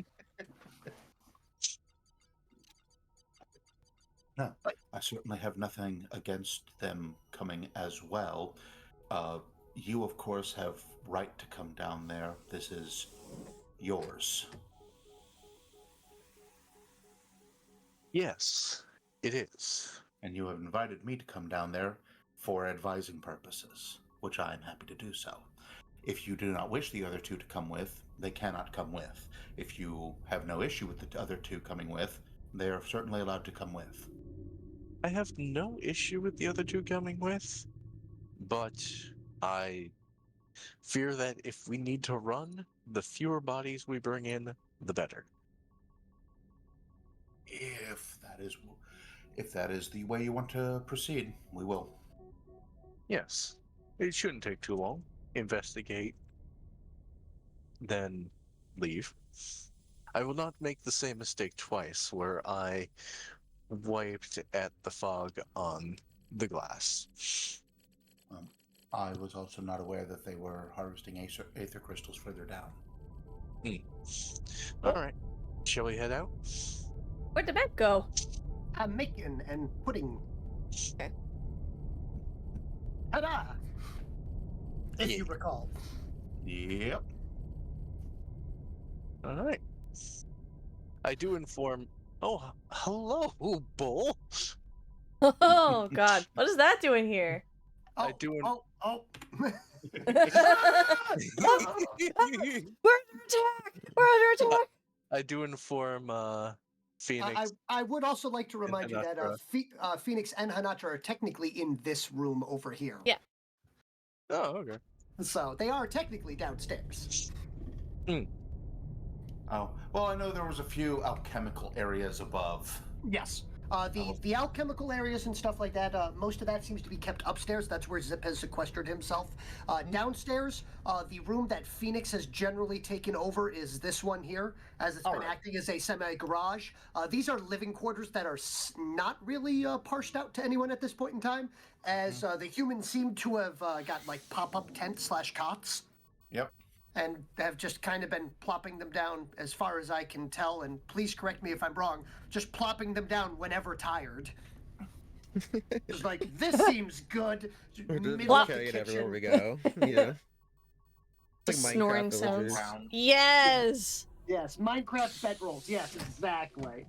No, I certainly have nothing against them coming as well. You, of course, have right to come down there. This is yours. Yes, it is. And you have invited me to come down there for advising purposes, which I am happy to do so. If you do not wish the other two to come with, they cannot come with. If you have no issue with the other two coming with, they are certainly allowed to come with. I have no issue with the other two coming with, but I fear that if we need to run, the fewer bodies we bring in, the better. If that is the way you want to proceed, we will. Yes, it shouldn't take too long. Investigate, then leave. I will not make the same mistake twice, where I wiped at the fog on the glass. I was also not aware that they were harvesting aether crystals further down. All right, shall we head out? Where'd the bed go? Making and pudding. Okay. Ta-da! If Yeah. you recall. Yep. All right. I do inform. Oh, hello, Bull. Oh God, what is that doing here? I do. Oh. We're under attack! We're under attack! I do inform Phoenix. I would also like to remind you that Hanatra. Phoenix and Hanatra are technically in this room over here. Yeah. Oh, okay. So they are technically downstairs. Oh, well, I know there was a few alchemical areas above. Yes. The Oh. the alchemical areas and stuff like that, most of that seems to be kept upstairs. That's where Zip has sequestered himself. Downstairs, the room that Phoenix has generally taken over is this one here, as it's been Alright. acting as a semi-garage. These are living quarters that are not really parsed out to anyone at this point in time, as the humans seem to have got like pop-up tents / cots. Yep. And have just kind of been plopping them down as far as I can tell, and please correct me if I'm wrong, just plopping them down whenever tired. Just like, this seems good. Middle of the Carry it everywhere we kitchen. go. Yeah. The It's like snoring Minecraft sounds. villagers. Yes. Yes, Minecraft bedrolls. Yes, exactly.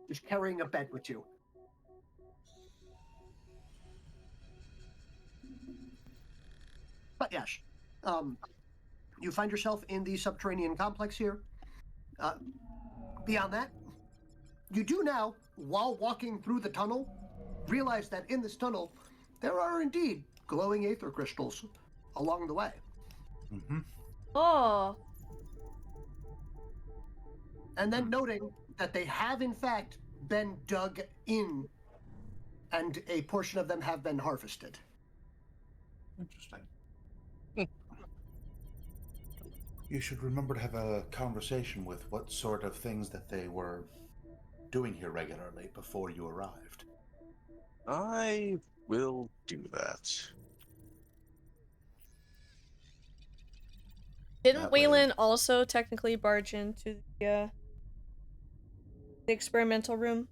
Just carrying a bed with you. But yes, you find yourself in the subterranean complex here. Beyond that, you do now, while walking through the tunnel, realize that in this tunnel, there are indeed glowing aether crystals along the way. Mm-hmm. Oh. And then noting that they have in fact been dug in, and a portion of them have been harvested. Interesting. You should remember to have a conversation with what sort of things that they were doing here regularly before you arrived. I will do that. Didn't That way- Waylon also technically barge into the experimental room?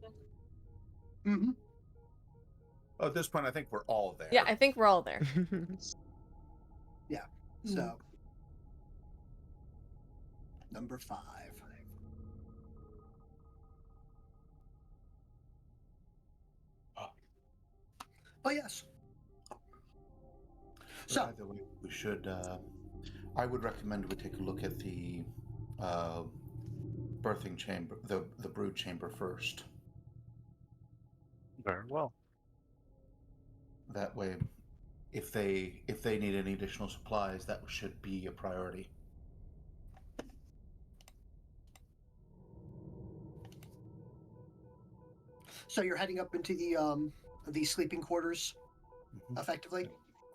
Mm-hmm. Oh, at this point, I think we're all there. Yeah, I think we're all there. So, number 5. But yes. So, Either way, we should. I would recommend we take a look at the birthing chamber, the brood chamber first. Very well. That way, if they need any additional supplies, that should be a priority. so you're heading up into the sleeping quarters, Mhm. effectively.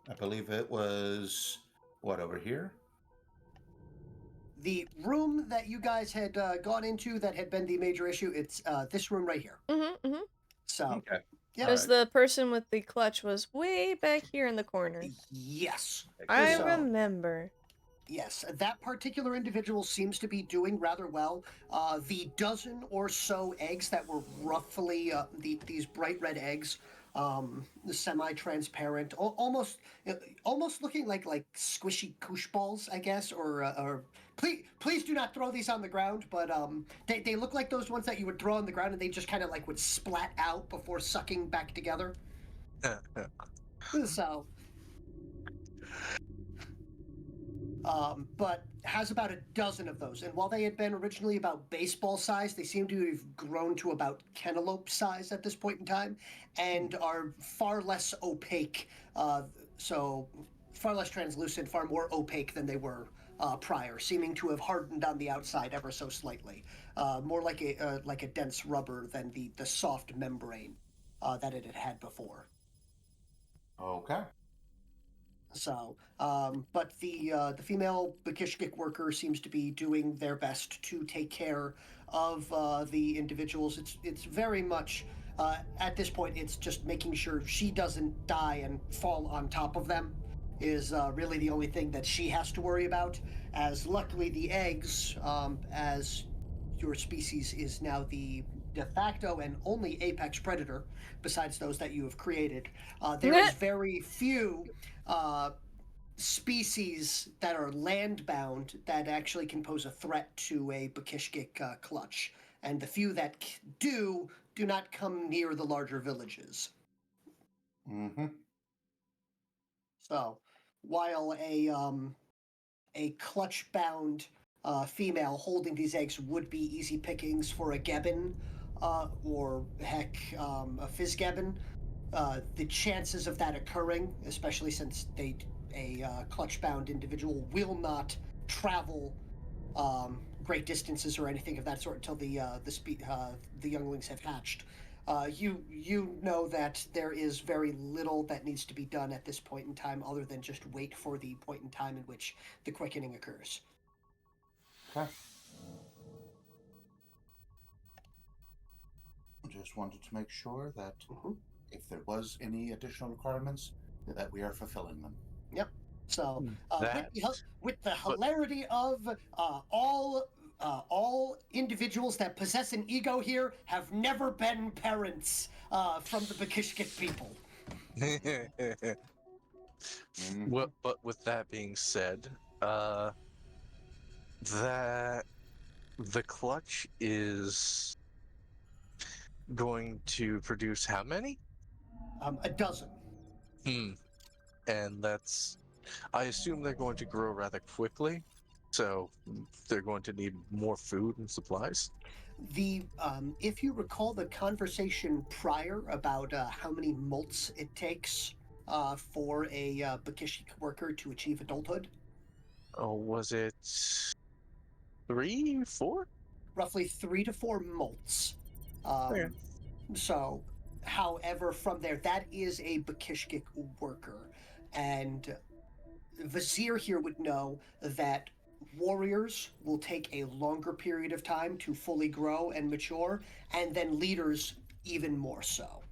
I believe it was what over here. The room that you guys had gone into that had been the major issue, it's this room right here. Mm-hmm, mm-hmm. So, Okay. yeah. Because the person with the clutch was way back here in the corner. Yes. I So- remember. Yes, that particular individual seems to be doing rather well. The dozen or so eggs that were roughly these bright red eggs, semi-transparent, almost looking like squishy koosh balls, I guess. Or please do not throw these on the ground. But they look like those ones that you would throw on the ground and they just kind of like would splat out before sucking back together. So. But has about a dozen of those. And while they had been originally about baseball size, they seem to have grown to about cantaloupe size at this point in time and are far less opaque. So far less translucent, far more opaque than they were prior, seeming to have hardened on the outside ever so slightly. More like a dense rubber than the soft membrane that it had before. Okay. So, but the female Bakishkik worker seems to be doing their best to take care of the individuals. It's very much at this point. It's just making sure she doesn't die and fall on top of them is really the only thing that she has to worry about. As luckily the eggs, as your species is now the de facto and only apex predator, besides those that you have created, there is very few species that are land-bound that actually can pose a threat to a Bakishkik clutch. And the few that do not come near the larger villages. Mm-hmm. So, while a clutch-bound female holding these eggs would be easy pickings for a Gebbin, or heck, a Fizzgebbin, the chances of that occurring, especially since they a clutch-bound individual will not travel great distances or anything of that sort until the younglings have hatched. You know that there is very little that needs to be done at this point in time, other than just wait for the point in time in which the quickening occurs. Okay. Just wanted to make sure that if there was any additional requirements, that we are fulfilling them. Yep. So That- with the hilarity of all individuals that possess an ego here have never been parents from the Bakishkit people. Well, but with that being said, that the clutch is going to produce how many? A dozen. And I assume they're going to grow rather quickly, so they're going to need more food and supplies. If you recall the conversation prior about how many molts it takes for a Bakishik worker to achieve adulthood. Oh, was it 3, 4? Roughly 3 to 4 molts. Okay. So, however, from there, that is a Bakishkik worker. And Vizier here would know that warriors will take a longer period of time to fully grow and mature, and then leaders even more so.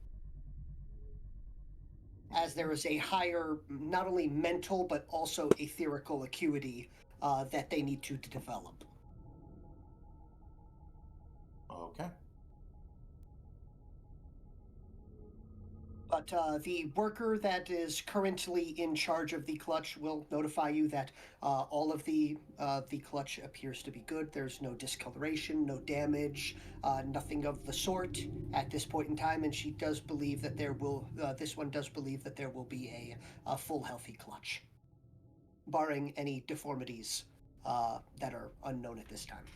As there is a higher, not only mental, but also etherical acuity that they need to develop. Okay. But the worker that is currently in charge of the clutch will notify you that all of the clutch appears to be good. There's no discoloration, no damage, nothing of the sort at this point in time. And she does believe that this one does believe that there will be a full healthy clutch, barring any deformities that are unknown at this time.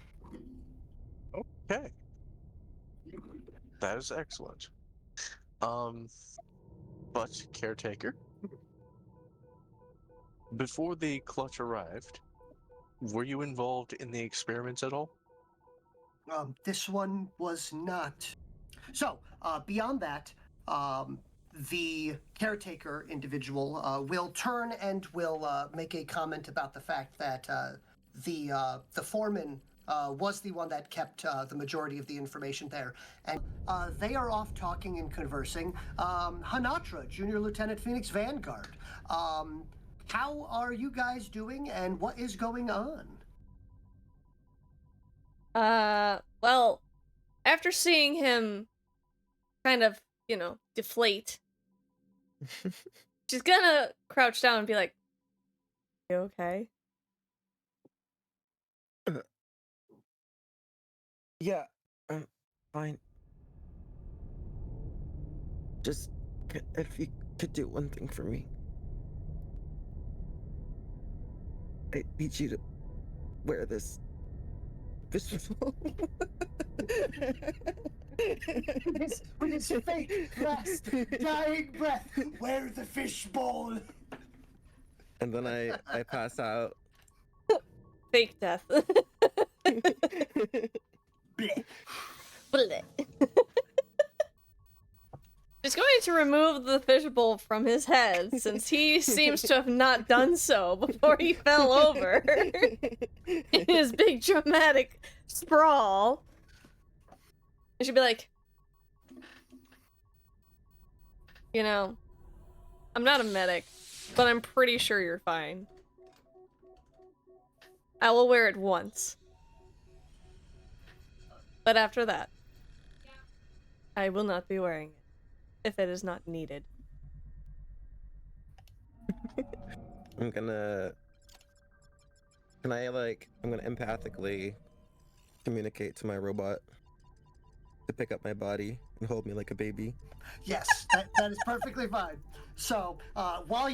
Okay. That is excellent. But caretaker, before the clutch arrived, were you involved in the experiments at all? This one was not. So, beyond that, the caretaker individual will turn and will make a comment about the fact that the foreman was the one that kept the majority of the information there. And they are off talking and conversing. Hanatra, Junior Lieutenant Phoenix Vanguard. How are you guys doing, and what is going on? Well, after seeing him kind of, deflate, she's gonna crouch down and be like, "You okay?" Yeah, I'm fine. Just if you could do one thing for me. I need you to wear this fishbowl. With his fake last dying breath, wear the fishbowl. And then I pass out. Fake death. Blech. Blech. She's going to remove the fishbowl from his head, since he seems to have not done so before he fell over in his big dramatic sprawl. And she'd be like, I'm not a medic, but I'm pretty sure you're fine. I will wear it once. But after that, I will not be wearing it if it is not needed. I'm gonna empathically communicate to my robot to pick up my body and hold me like a baby. Yes, that is perfectly fine. So while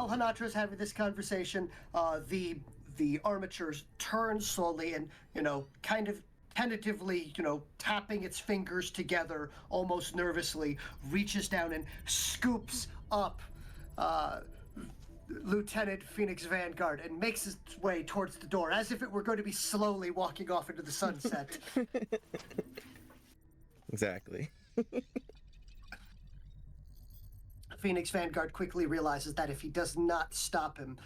Hanatra is having this conversation, the armatures turn slowly and kind of tentatively, tapping its fingers together almost nervously, reaches down and scoops up Lieutenant Phoenix Vanguard and makes his way towards the door as if it were going to be slowly walking off into the sunset. Exactly. Phoenix Vanguard quickly realizes that if he does not stop him,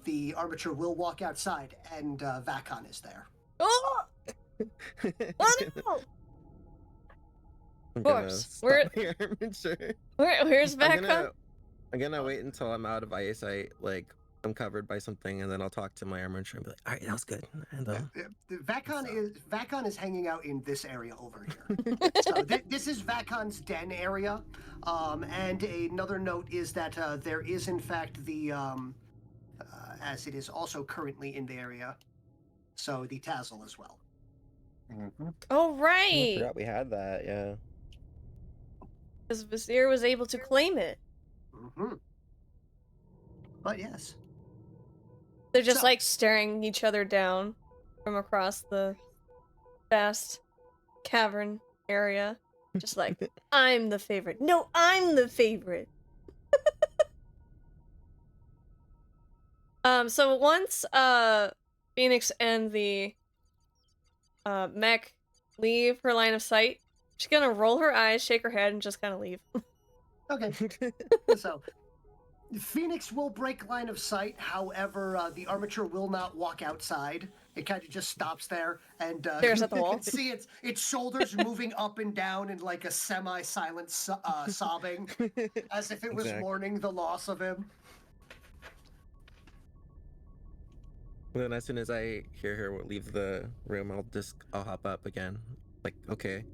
the armature will walk outside, and Vakon is there. Oh! Oh no! I'm course, stop we're- my armature. Where's I'm Vakon? gonna wait until I'm out of eyesight, like I'm covered by something, and then I'll talk to my armature and be like, "All right, that was good." And Vakon is hanging out in this area over here. So this is Vakon's den area, and another note is that there is in fact the as it is also currently in the area, so the Tassel as well. Oh I right, forgot we had that. Yeah. because Vizier was able to claim it. But yes. They're just So- like staring each other down from across the vast cavern area. Just like, I'm the favorite. No, I'm the favorite. So once Phoenix and the mech leave her line of sight, she's gonna roll her eyes, shake her head, and just kind of leave. Okay. So Phoenix will break line of sight. However, the armature will not walk outside. It kind of just stops there, and Stares at the you wall. can see its shoulders moving up and down in like a semi-silent sobbing, as if it was Exactly. mourning the loss of him. And then as soon as I hear her leave the room, I'll hop up again. Like, okay.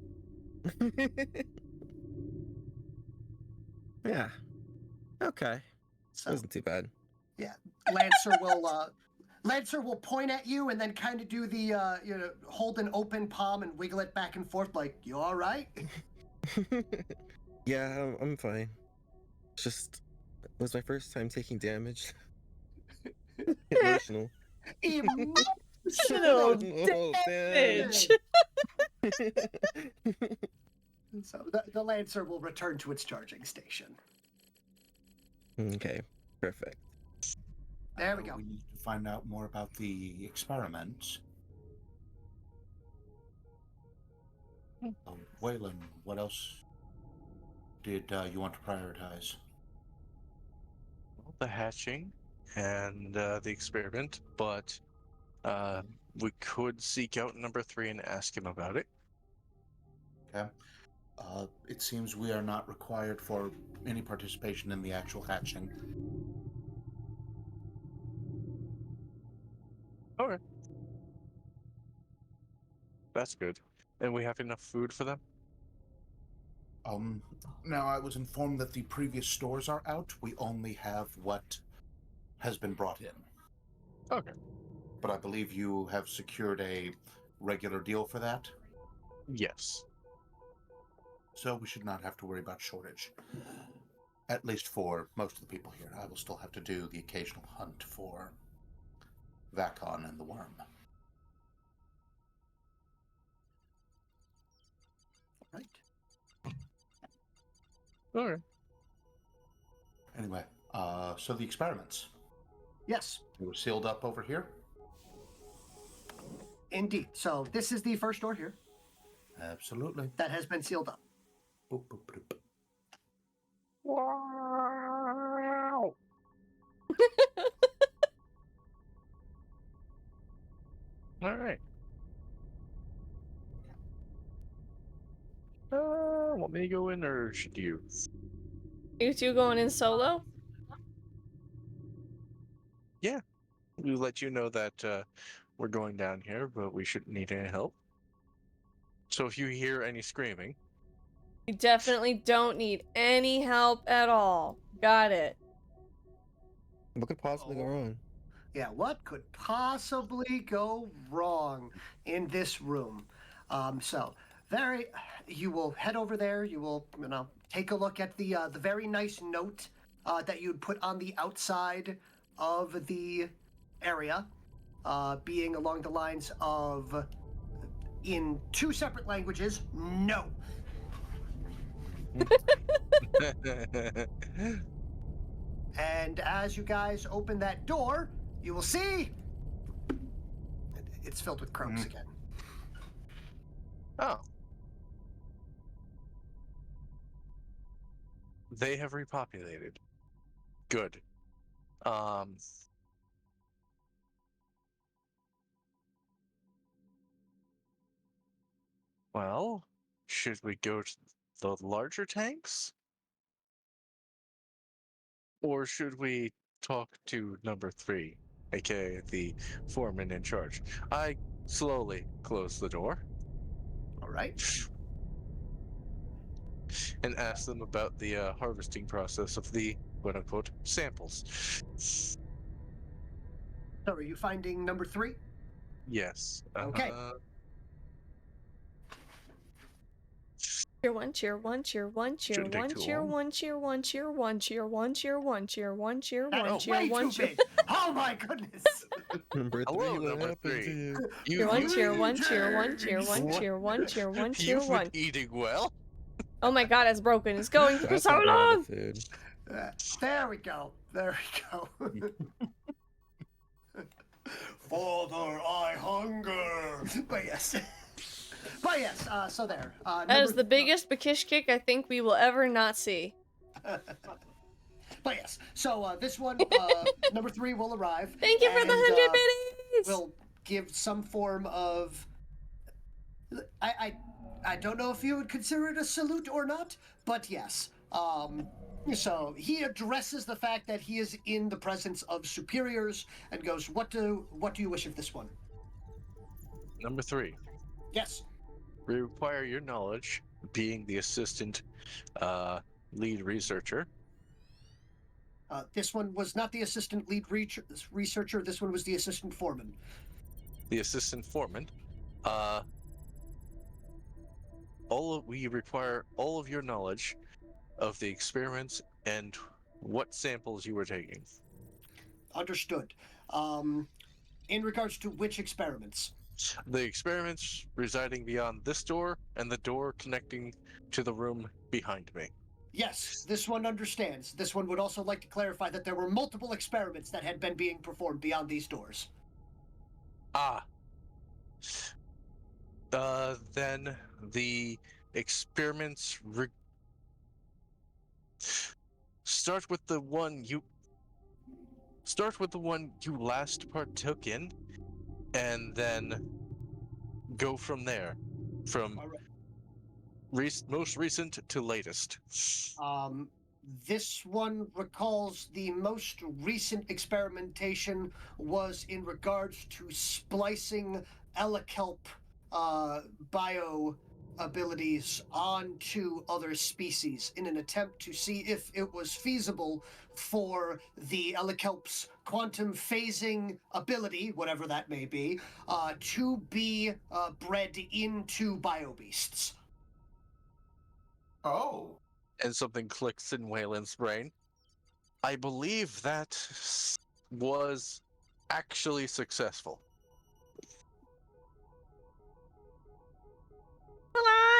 Yeah. Okay. So Wasn't too bad. yeah, Lancer will point at you and then kind of do the hold an open palm and wiggle it back and forth like, you all right? Yeah, I'm fine. It's just, it was my first time taking damage. Emotional. Emotional damage. So the Lancer will return to its charging station. Okay, perfect. There we go. We need to find out more about the experiments. Waylon, what else did you want to prioritize? The hatching and the experiment, but we could seek out number 3 and ask him about it. Okay. It seems we are not required for any participation in the actual hatching. Okay. That's good. And we have enough food for them? Now I was informed that the previous stores are out. We only have what has been brought in. Okay. But I believe you have secured a regular deal for that, Yes. so we should not have to worry about shortage. At least for most of the people here. I will still have to do the occasional hunt for Vakon and the worm. Right. Alright. Anyway, so the experiments. Yes, They were sealed up over here. indeed. So this is the first door here Absolutely. that has been sealed up. Boop, boop, boop. Wow. Alright. Want me to go in or should you? You two going in solo? We'll let you know that we're going down here, but we shouldn't need any help. So if you hear any screaming, You definitely don't need any help at all. Got it. What could possibly go wrong? Yeah, what could possibly go wrong in this room? You will head over there. You will, take a look at the very nice note that you'd put on the outside of the area, being along the lines of, in 2 separate languages, no. And as you guys open that door, you will see it's filled with croaks again. Oh. They have repopulated. Good. Well, should we go to the larger tanks? Or should we talk to number 3, aka the foreman in charge? I slowly close the door All right. and ask them about the harvesting process of the quote-unquote samples. So are you finding number 3? Yes. Okay. Cheer one, cheer one, cheer one, cheer Shouldn't take one, too cheer long. one, cheer one, cheer one, cheer one, cheer one, cheer one, cheer one, That's cheer way one, too cheer. big. Oh my goodness. Number Hello, 3, what number happened 3. to you? Cheer one, You cheer one, cheer one, cheer one, What? cheer one, cheer one, cheer You've one. been eating well. Oh my god, it's broken. It's going for That's so a lot long. of food. There we go. There we go. Father, I hunger. But yes. But yes, so there. That is the biggest Bakish kick I think we will ever not see. But yes, so this one, number 3 will arrive. Thank you for the 100 biddies! Will give some form of. I don't know if you would consider it a salute or not, but yes. So he addresses the fact that he is in the presence of superiors and goes, "What do you wish of this one?" Number 3. Yes. We require your knowledge, being the assistant lead researcher. This one was not the assistant lead researcher. This one was the assistant foreman. The assistant foreman. We require all of your knowledge of the experiments and what samples you were taking. Understood. In regards to which experiments? The experiments residing beyond this door and the door connecting to the room behind me. Yes, this one understands. This one would also like to clarify that there were multiple experiments that had been being performed beyond these doors. Then the experiments start with the one you last partook in, and then go from there, from most recent to latest. This one recalls the most recent experimentation was in regards to splicing Elekelp bio abilities onto other species in an attempt to see if it was feasible for the Elekelp's quantum phasing ability, whatever that may be, to be bred into biobeasts. Oh. And something clicks in Waylon's brain. I believe that was actually successful.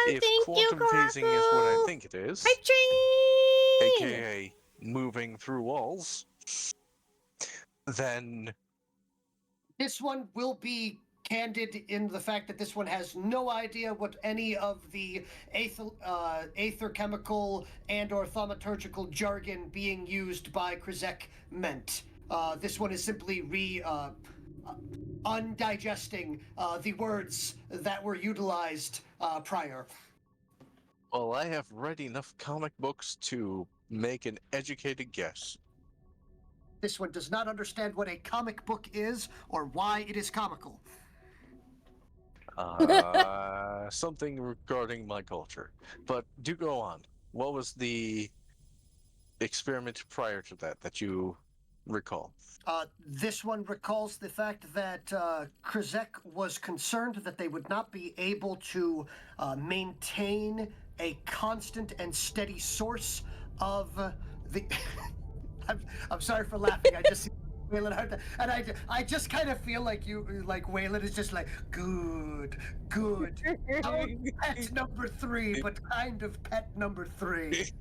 If quantum phasing is what I think it is, aka moving through walls, then this one will be candid in the fact that this one has no idea what any of the aether chemical and or thaumaturgical jargon being used by Krizek meant. This one is simply undigesting the words that were utilized prior. Well, I have read enough comic books to make an educated guess. This one does not understand what a comic book is or why it is comical. Something regarding my culture. But do go on. What was the experiment prior to that you recall? This one recalls the fact that Krizek was concerned that they would not be able to maintain a constant and steady source of the... I'm sorry for laughing. I just see Waylon, and I just kind of feel like Waylon is just like, good. Don't pet number 3, but kind of pet number 3.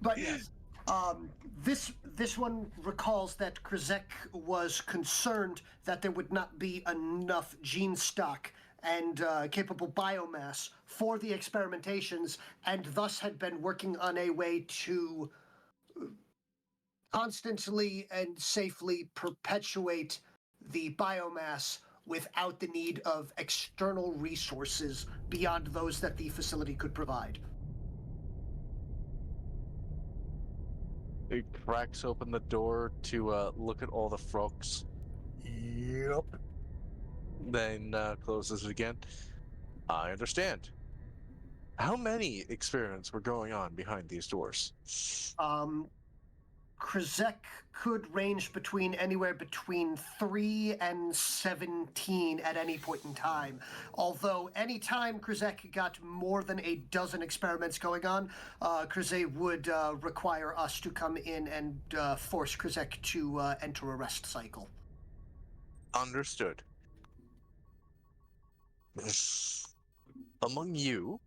But yes. This one recalls that Krizek was concerned that there would not be enough gene stock and capable biomass for the experimentations, and thus had been working on a way to constantly and safely perpetuate the biomass without the need of external resources beyond those that the facility could provide. It cracks open the door to look at all the frogs, Yep. then closes it again. I understand. How many experiments were going on behind these doors? Krizek could range between anywhere between 3 and 17 at any point in time. Although anytime Krizek got more than a dozen experiments going on, Krizek would require us to come in and force Krizek to enter a rest cycle. Understood. Among you,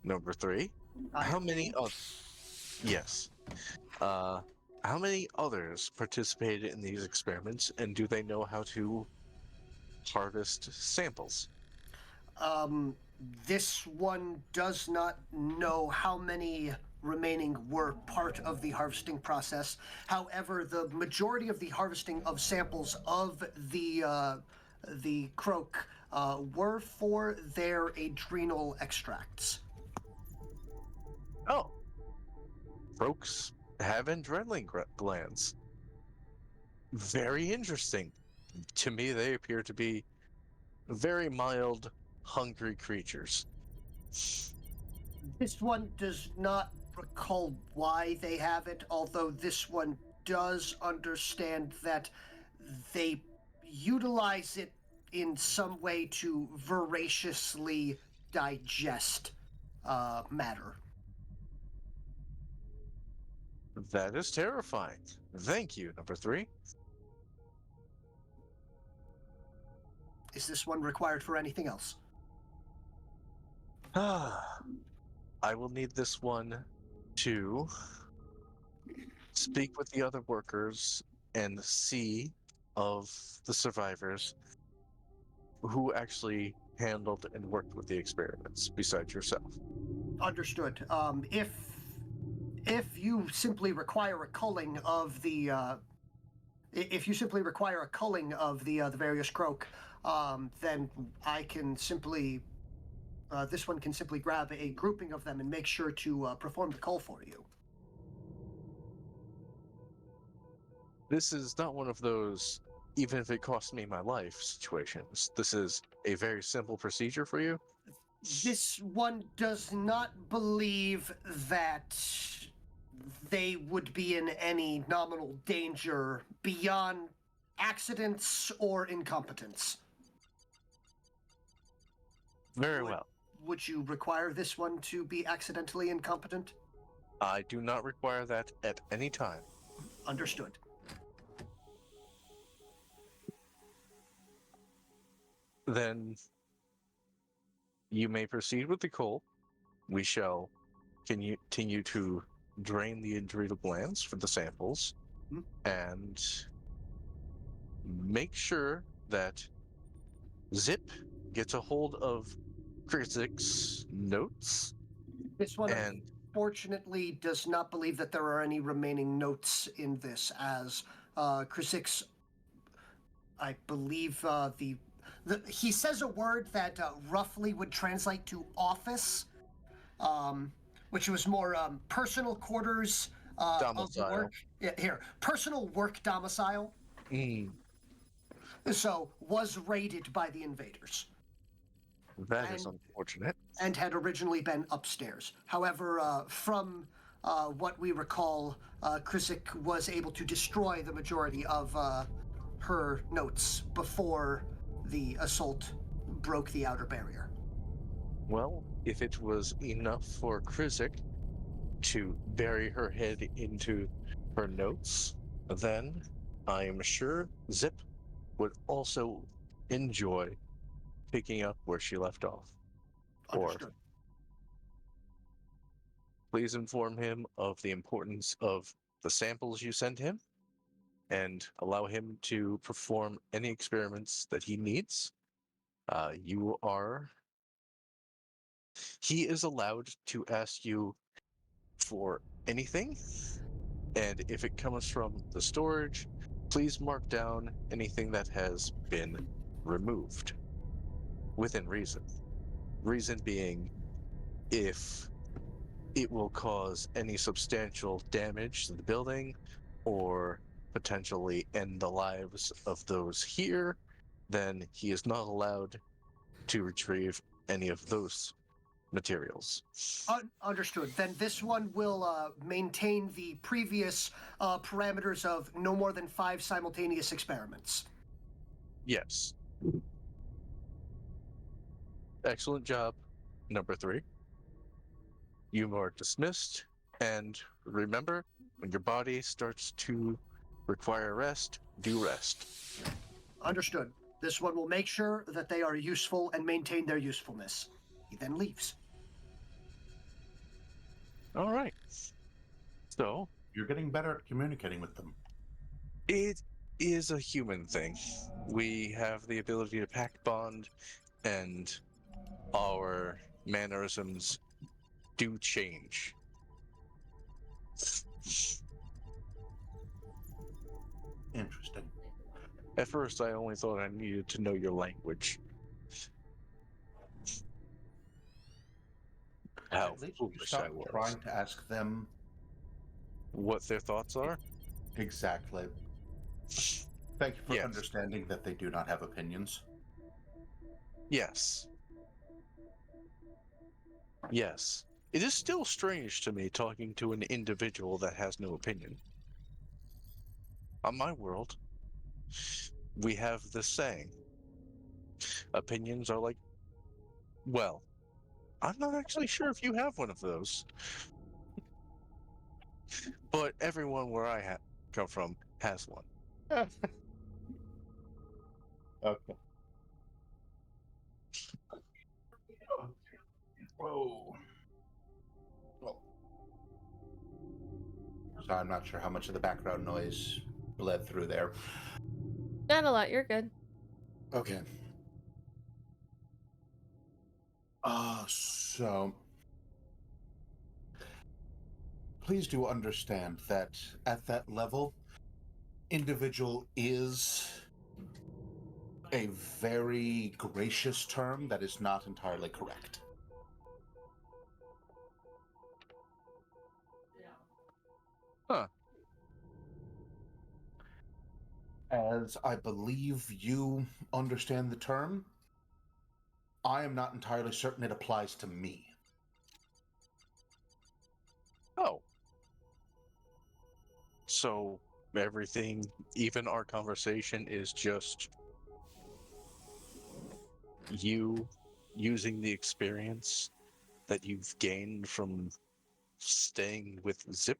number 3, how many Yes. How many others participated in these experiments, and do they know how to harvest samples? This one does not know how many remaining were part of the harvesting process. However, the majority of the harvesting of samples of the croak were for their adrenal extracts. Oh, croaks have adrenaline glands. Very interesting. To me, they appear to be very mild, hungry creatures. This one does not recall why they have it, although this one does understand that they utilize it in some way to voraciously digest matter. That is terrifying. Thank you, number 3. Is this one required for anything else? I will need this one to speak with the other workers and see of the survivors who actually handled and worked with the experiments besides yourself. Understood. If you simply require a culling of the the various croak, then I can simply this one can simply grab a grouping of them and make sure to perform the cull for you. This is not one of those, even if it costs me my life situations. This is a very simple procedure for you. This one does not believe that they would be in any nominal danger beyond accidents or incompetence. Very well. Would you require this one to be accidentally incompetent? I do not require that at any time. Understood. Then you may proceed with the cull. We shall continue to drain the adrenal glands for the samples and make sure that Zip gets a hold of Krizik's notes. This one, unfortunately, does not believe that there are any remaining notes in this, as Krizik's, I believe, he says a word that roughly would translate to office, which was more personal quarters of work. Yeah, here, personal work domicile. So was raided by the invaders. That is unfortunate. And had originally been upstairs. However, from what we recall, Krizik was able to destroy the majority of her notes before the assault broke the outer barrier. Well, if it was enough for Krizik to bury her head into her notes, then I am sure Zip would also enjoy picking up where she left off. Understood. Or please inform him of the importance of the samples you send him and allow him to perform any experiments that he needs. He is allowed to ask you for anything, and if it comes from the storage, please mark down anything that has been removed within reason. Reason being, if it will cause any substantial damage to the building or potentially end the lives of those here, then he is not allowed to retrieve any of those materials. Understood. Then this one will maintain the previous parameters of no more than 5 simultaneous experiments. Yes. Excellent job. Number 3. You are dismissed. And remember, when your body starts to require rest, do rest. Understood. This one will make sure that they are useful and maintain their usefulness. He then leaves. All right. So, You're getting better at communicating with them. it is a human thing. We have the ability to pact bond, and our mannerisms do change. Interesting. At first, I only thought I needed to know your language. How At least you foolish I stopped was. trying to ask them What their thoughts are? exactly. Thank you for Yes. understanding that they do not have opinions. Yes. Yes. It is still strange to me talking to an individual that has no opinion. On my world, we have this saying. Opinions are like, well, I'm not actually sure if you have one of those. But everyone where I come from has one. Okay. Whoa. Well, so I'm not sure how much of the background noise bled through there. Not a lot. You're good. Okay. So please do understand that at that level, individual is a very gracious term that is not entirely correct. Huh. As I believe you understand the term, I am not entirely certain it applies to me. Oh. So everything, even our conversation, is just you using the experience that you've gained from staying with Zip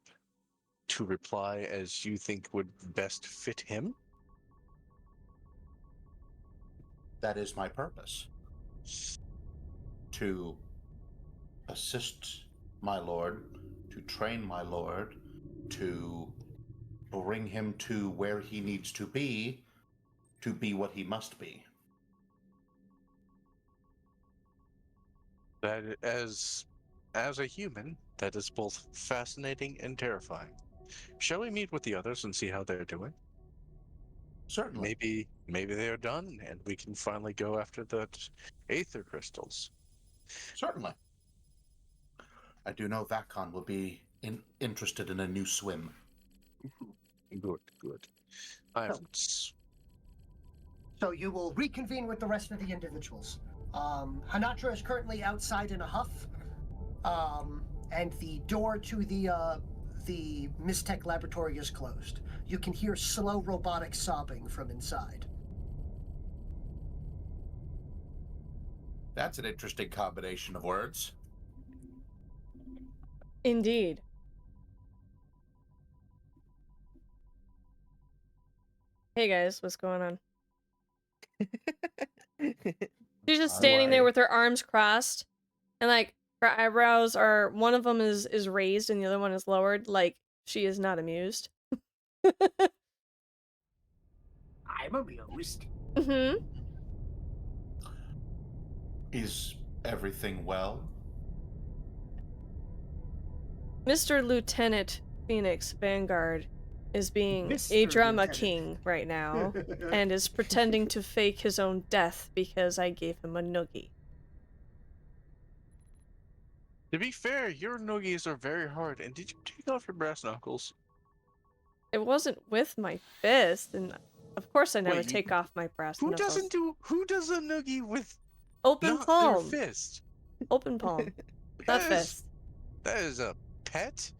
to reply as you think would best fit him? That is my purpose. To assist my lord, to train my lord, to bring him to where he needs to be what he must be. That as a human, that is both fascinating and terrifying. Shall we meet with the others and see how they're doing? Certainly. Maybe they are done and we can finally go after the aether crystals. Certainly. I do know Vakon will be interested in a new swim. Good. I haven't. So you will reconvene with the rest of the individuals. Hanatra is currently outside in a huff, and the door to the Mistech laboratory is closed. You can hear slow robotic sobbing from inside. That's an interesting combination of words. Indeed. Hey guys, what's going on? She's just standing there with her arms crossed, and like her eyebrows are, one of them is raised and the other one is lowered, like she is not amused. I'm amused. Mm-hmm. Is everything well? Mr. Lieutenant Phoenix Vanguard is being a Mr. drama Lieutenant. king right now and is pretending to fake his own death because I gave him a noogie. To be fair, your noogies are very hard. And did you take off your brass knuckles? It wasn't with my fist, and of course I never Wait, you- take off my brass Who knuckles. Who does a noogie with Open not palm. their fist? Open palm. Not That is- fist. That is a pet.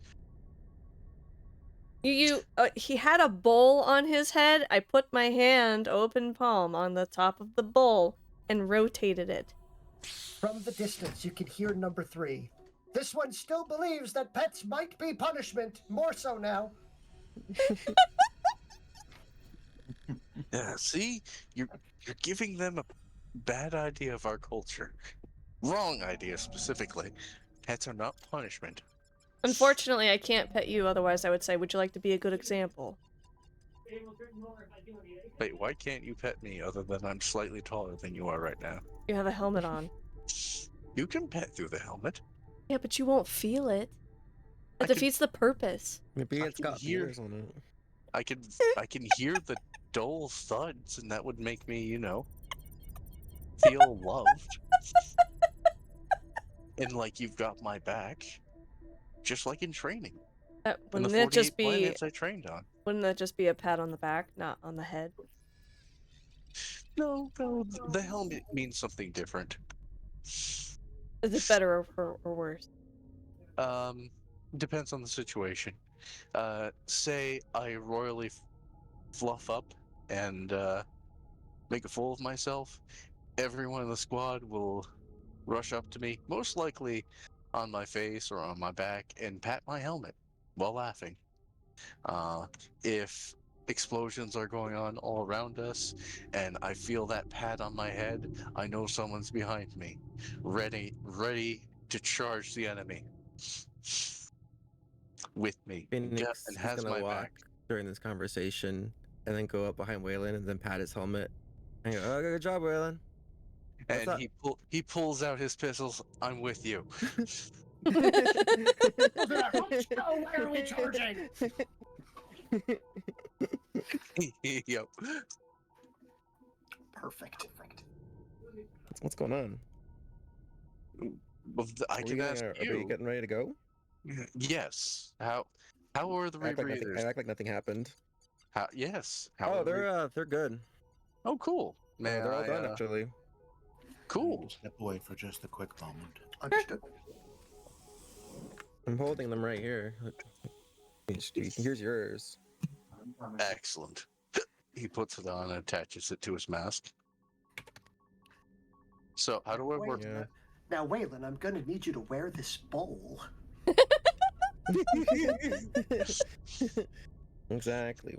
He had a bowl on his head. I put my hand, open palm, on the top of the bowl and rotated it. From the distance, you can hear number 3. This one still believes that pets might be punishment, more so now. Yeah, see, you're giving them a bad idea of our culture. Wrong idea specifically. Pets are not punishment. Unfortunately, I can't pet you, otherwise I would say, would you like to be a good example? Wait, why can't you pet me other than I'm slightly taller than you are right now? You have a helmet on. You can pet through the helmet. Yeah, but you won't feel it. I That can- defeats the purpose. Maybe I it's can got hear- feelers on it. I can hear the dull thuds, and that would make me, feel loved. And like you've got my back. Just like in training. In the Wouldn't it 48 just be planets I trained on. wouldn't that just be a pat on the back, not on the head? No, the helmet means something different. Is it better or worse? Depends on the situation. Say I royally fluff up and make a fool of myself. Everyone in the squad will rush up to me, most likely on my face or on my back, and pat my helmet while laughing. If explosions are going on all around us and I feel that pat on my head, I know someone's behind me, ready to charge the enemy with me Phoenix and is has gonna my walk back. during this conversation and then go up behind Waylon and then pat his helmet. And go, oh, good job, Waylon. What's And up? he pulls out his pistols. I'm with you. Let's go, where are we charging? Yep. Perfect. What's going on? I can ask Are we you. getting ready to go? Yes. How are the rebreathers? Act like nothing happened. Yes. Oh, they're good. Oh, cool. Man, They're all done actually. Cool. Step away for just a quick moment. Understood. I'm holding them right here. Here's yours. Excellent. He puts it on and attaches it to his mask. So, how do I work? Yeah. Now, Waylon, I'm gonna need you to wear this bowl. Exactly,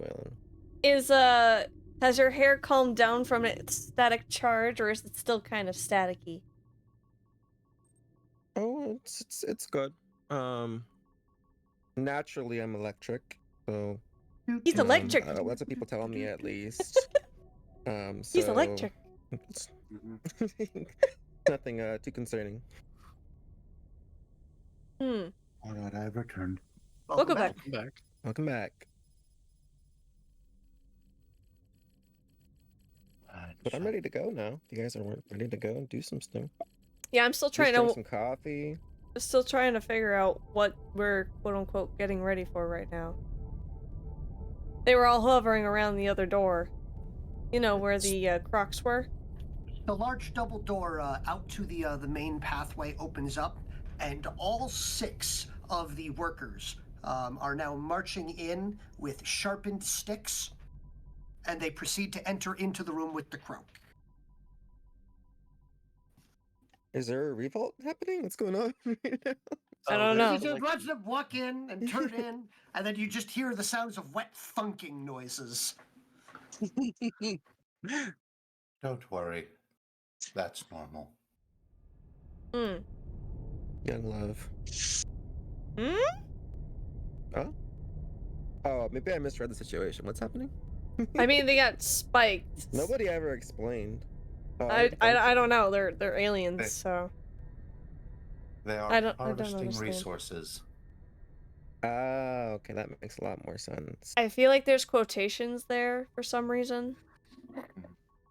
Waylon. Has your hair calmed down from its static charge, or is it still kind of staticky? Oh, it's good. Naturally I'm electric, so He's electric. that's what people tell me at least. He's so electric. it's nothing too concerning. Hmm. All right, I've returned. Welcome back. Welcome back. But I'm ready to go now. You guys are ready to go and do some stuff. Yeah, I'm still Just trying drink to some coffee. figure out what we're quote unquote getting ready for right now. They were all hovering around the other door. You know, where the crocs were? The large double door out to the main pathway opens up, and all 6 of the workers are now marching in with sharpened sticks, and they proceed to enter into the room with the crow. Is there a revolt happening? What's going on right now? I don't know. You just watch them walk in and turn in, and then you just hear the sounds of wet thunking noises. Don't worry. That's normal. Hmm. Young love. Hmm? Oh? Oh, maybe I misread the situation. What's happening? I mean, they got spiked. Nobody ever explained. Oh, I don't know. They're aliens, They- so They are I don't harvesting understand. resources. Okay, that makes a lot more sense. I feel like there's quotations there for some reason. They're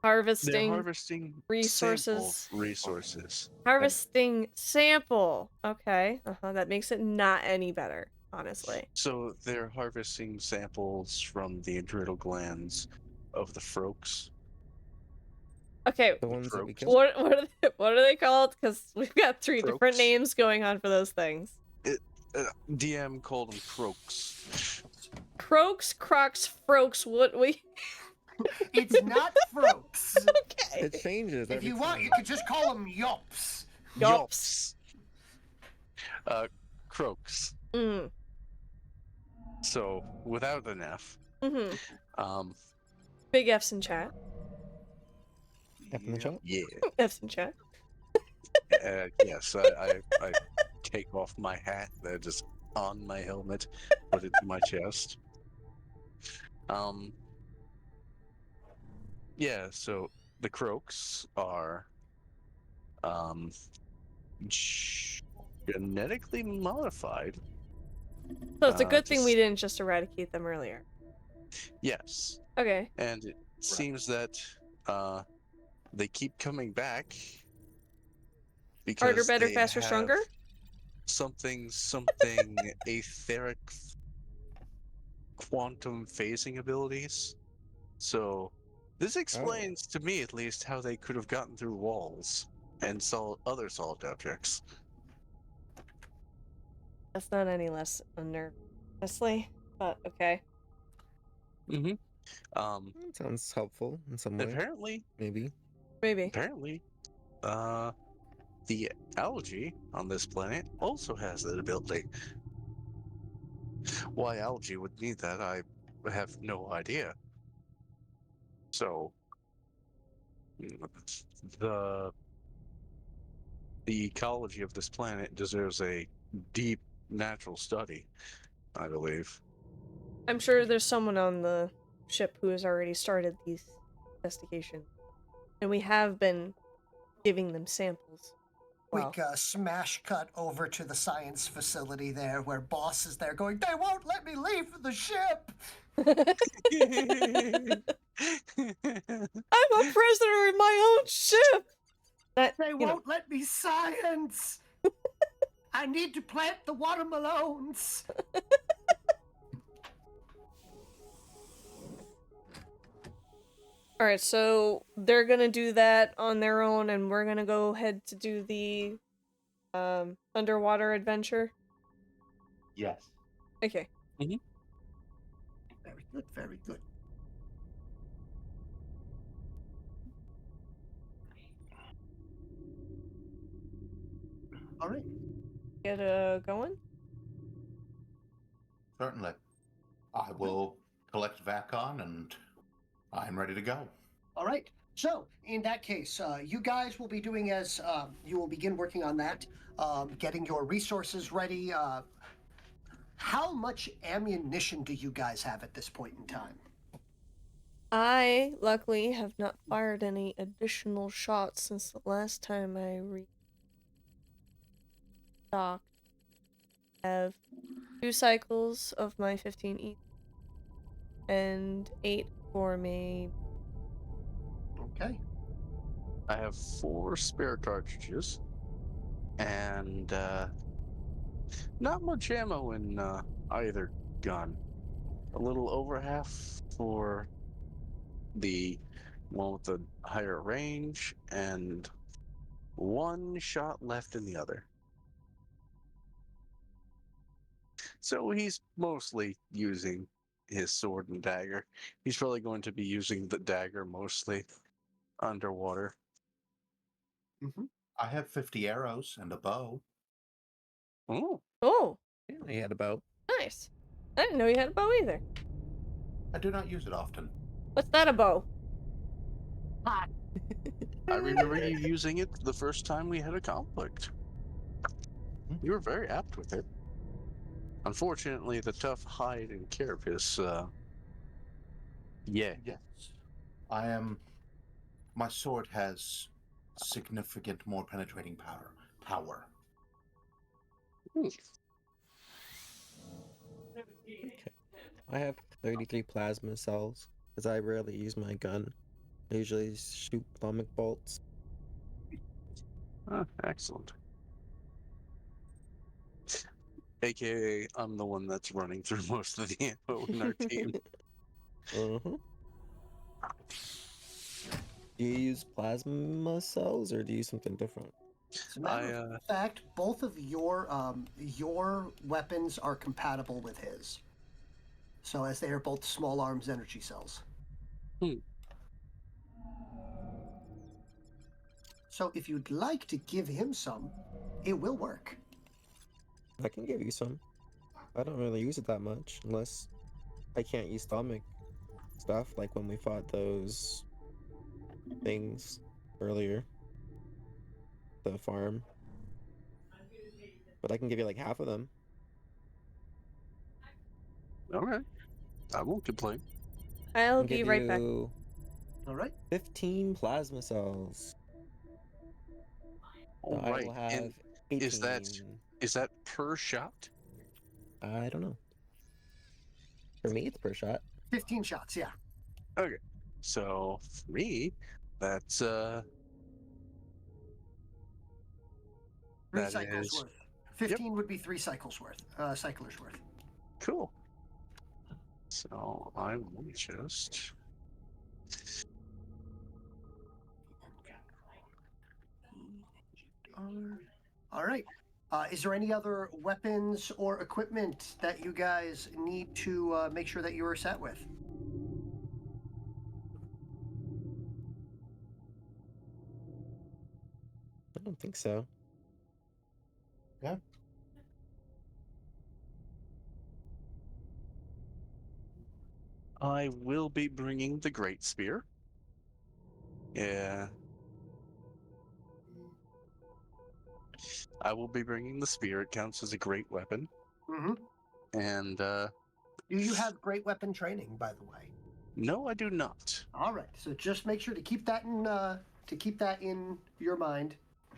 Harvesting harvesting resources. sample resources. Harvesting sample. Okay. That makes it not any better, honestly. So they're harvesting samples from the adrenal glands of the froaks. Okay. The ones that we Froaks. killed. What are they called? Because we've got 3 different Croaks. names going on for those things. DM called them croaks. Croaks, crocs, froaks. What we? It's not froaks. Okay. It changes. If every you want, time. you could just call them yops. Yops. Croaks. Mm. So without an F. Mm-hmm. Big F's in chat. F in the chat? Yeah. F's in chat. Yes, I take off my hat that is on my helmet, put it to my chest. Yeah, so the croaks are genetically modified. So it's a good thing we just- didn't just eradicate them earlier. Yes, Okay. and it seems that they keep coming back because Harder, better, they faster, have stronger? something etheric quantum phasing abilities. So this explains to me at least how they could have gotten through walls and saw other solid objects. That's not any less unnerving, honestly. But okay. Mm-hmm. That sounds helpful in some way. Apparently, Maybe. the algae on this planet also has that ability. Why algae would need that, I have no idea. So, the ecology of this planet deserves a deep natural study, I believe. I'm sure there's someone on the ship who has already started these investigations. And we have been giving them samples. Well, Quick smash cut over to the science facility there, where Boss is there going, "They won't let me leave the ship." I'm a prisoner in my own ship. They won't let me science. I need to plant the watermelons. Alright, so they're gonna do that on their own, and we're gonna go ahead to do the underwater adventure. Yes. Okay. Very good, very good. All right. Get going? Certainly. I will collect Vacon and I'm ready to go. All right. So, in that case, you guys will be doing as you will begin working on that, getting your resources ready. How much ammunition do you guys have at this point in time? I, luckily, have not fired any additional shots since the last time I restocked. I have 2 cycles of my 15 each, and 8 for me. Okay. I have 4 spare cartridges, and not much ammo in either gun. A little over half for the one with the higher range, and 1 shot left in the other. So he's mostly using his sword and dagger. He's probably going to be using the dagger mostly underwater. Mm-hmm. I have 50 arrows and a bow. Oh, Oh, Yeah, he had a bow. nice. I didn't know you had a bow either. I do not use it often. What's that a bow? I remember you using it the first time we had a conflict. You were very apt with it. Unfortunately, the tough hide and carapace, yeah. Yes. I am. My sword has significant more penetrating power. Hmm. Okay. I have 33 plasma cells because I rarely use my gun. I usually shoot atomic bolts. Excellent. AKA, I'm the one that's running through most of the ammo in our team. Uh-huh. Do you use plasma cells or do you use something different? As a matter of fact, both of your weapons are compatible with his. So as they are both small arms energy cells. Hmm. So if you'd like to give him some, it will work. I can give you some. I don't really use it that much unless I can't use stomach stuff like when we fought those things earlier. The farm. But I can give you like half of them. Okay. I won't complain. I'll I'll be give right back. you All right. 15 plasma cells. So All I right. will have And 18. is that per shot? I don't know. For me, it's per shot. 15 shots, yeah. Okay. So for me, that's 3 that cycles is worth. 15 would be 3 cycles worth. Cyclers worth. cool. So I will just All right. Is there any other weapons or equipment that you guys need to make sure that you are set with? I don't think so. Yeah. I will be bringing the great spear. Yeah. I will be bringing the spear. It counts as a great weapon. Mm-hmm. And Do you have great weapon training, by the way? no, I do not. All right. So just make sure to keep that in your mind.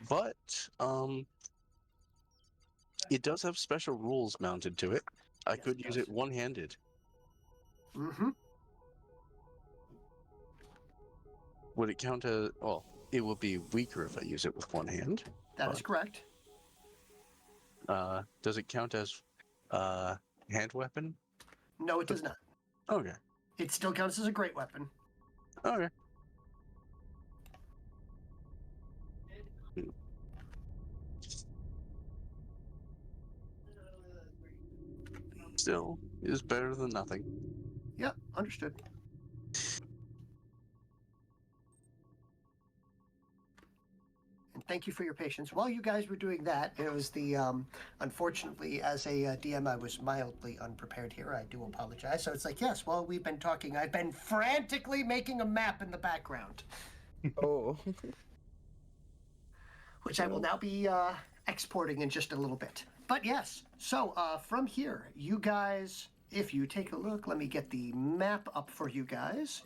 But it does have special rules mounted to it. I Yes, could it use does. it one-handed. Mm-hmm. Would it count as well? It will be weaker if I use it with one hand. That is correct. Does it count as hand weapon? No, it does not. Okay. It still counts as a great weapon. Okay. Still is better than nothing. Yep, understood. And thank you for your patience. While you guys were doing that, it was the, unfortunately, as a DM, I was mildly unprepared here. I do apologize. So it's like, yes, while we've been talking, I've been frantically making a map in the background, Oh. which I will now be exporting in just a little bit. But yes, so from here, you guys, if you take a look, let me get the map up for you guys.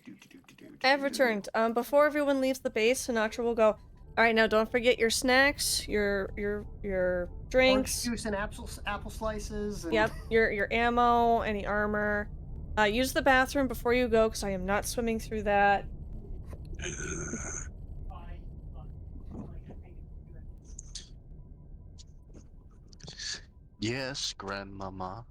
I have returned. Before everyone leaves the base, Sinatra will go, all right, now don't forget your snacks, your Orange drinks. juice and apple slices. And... Yep, your ammo, any armor. Use the bathroom before you go, because I am not swimming through that. Yes, grandmama.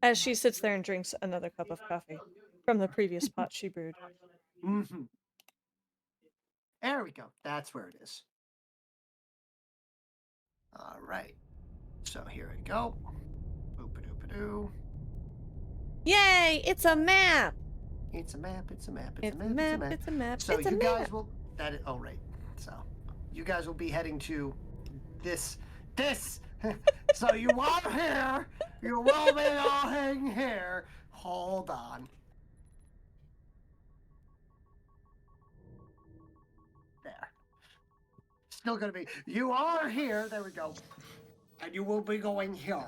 As she sits there and drinks another cup of coffee from the previous pot she brewed. Mm-hmm. There we go. That's where it is. All right. So here we go. Boop-a-doop-a-doo. Yay! It's a map! It's a map, it's a map, It's a map, it's a map, So it's a you guys map. will oh right. So you guys will be heading to this so you are here. You will be all hang here. Hold on. still going to be. You are here. There we go. And you will be going here.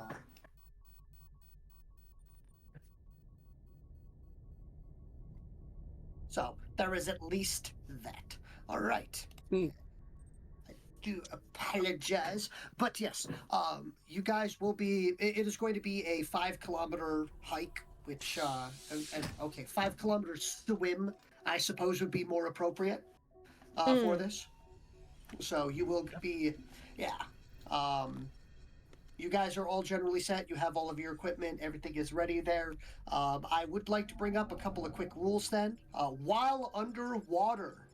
So there is at least that. All right. Hmm. I do apologize, but yes, you guys will be. It is going to be a 5-kilometer hike, which okay, 5-kilometer swim, I suppose, would be more appropriate for this. So you will be, yeah. You guys are all generally set. You have all of your equipment. Everything is ready there. I would like to bring up a couple of quick rules then. While underwater,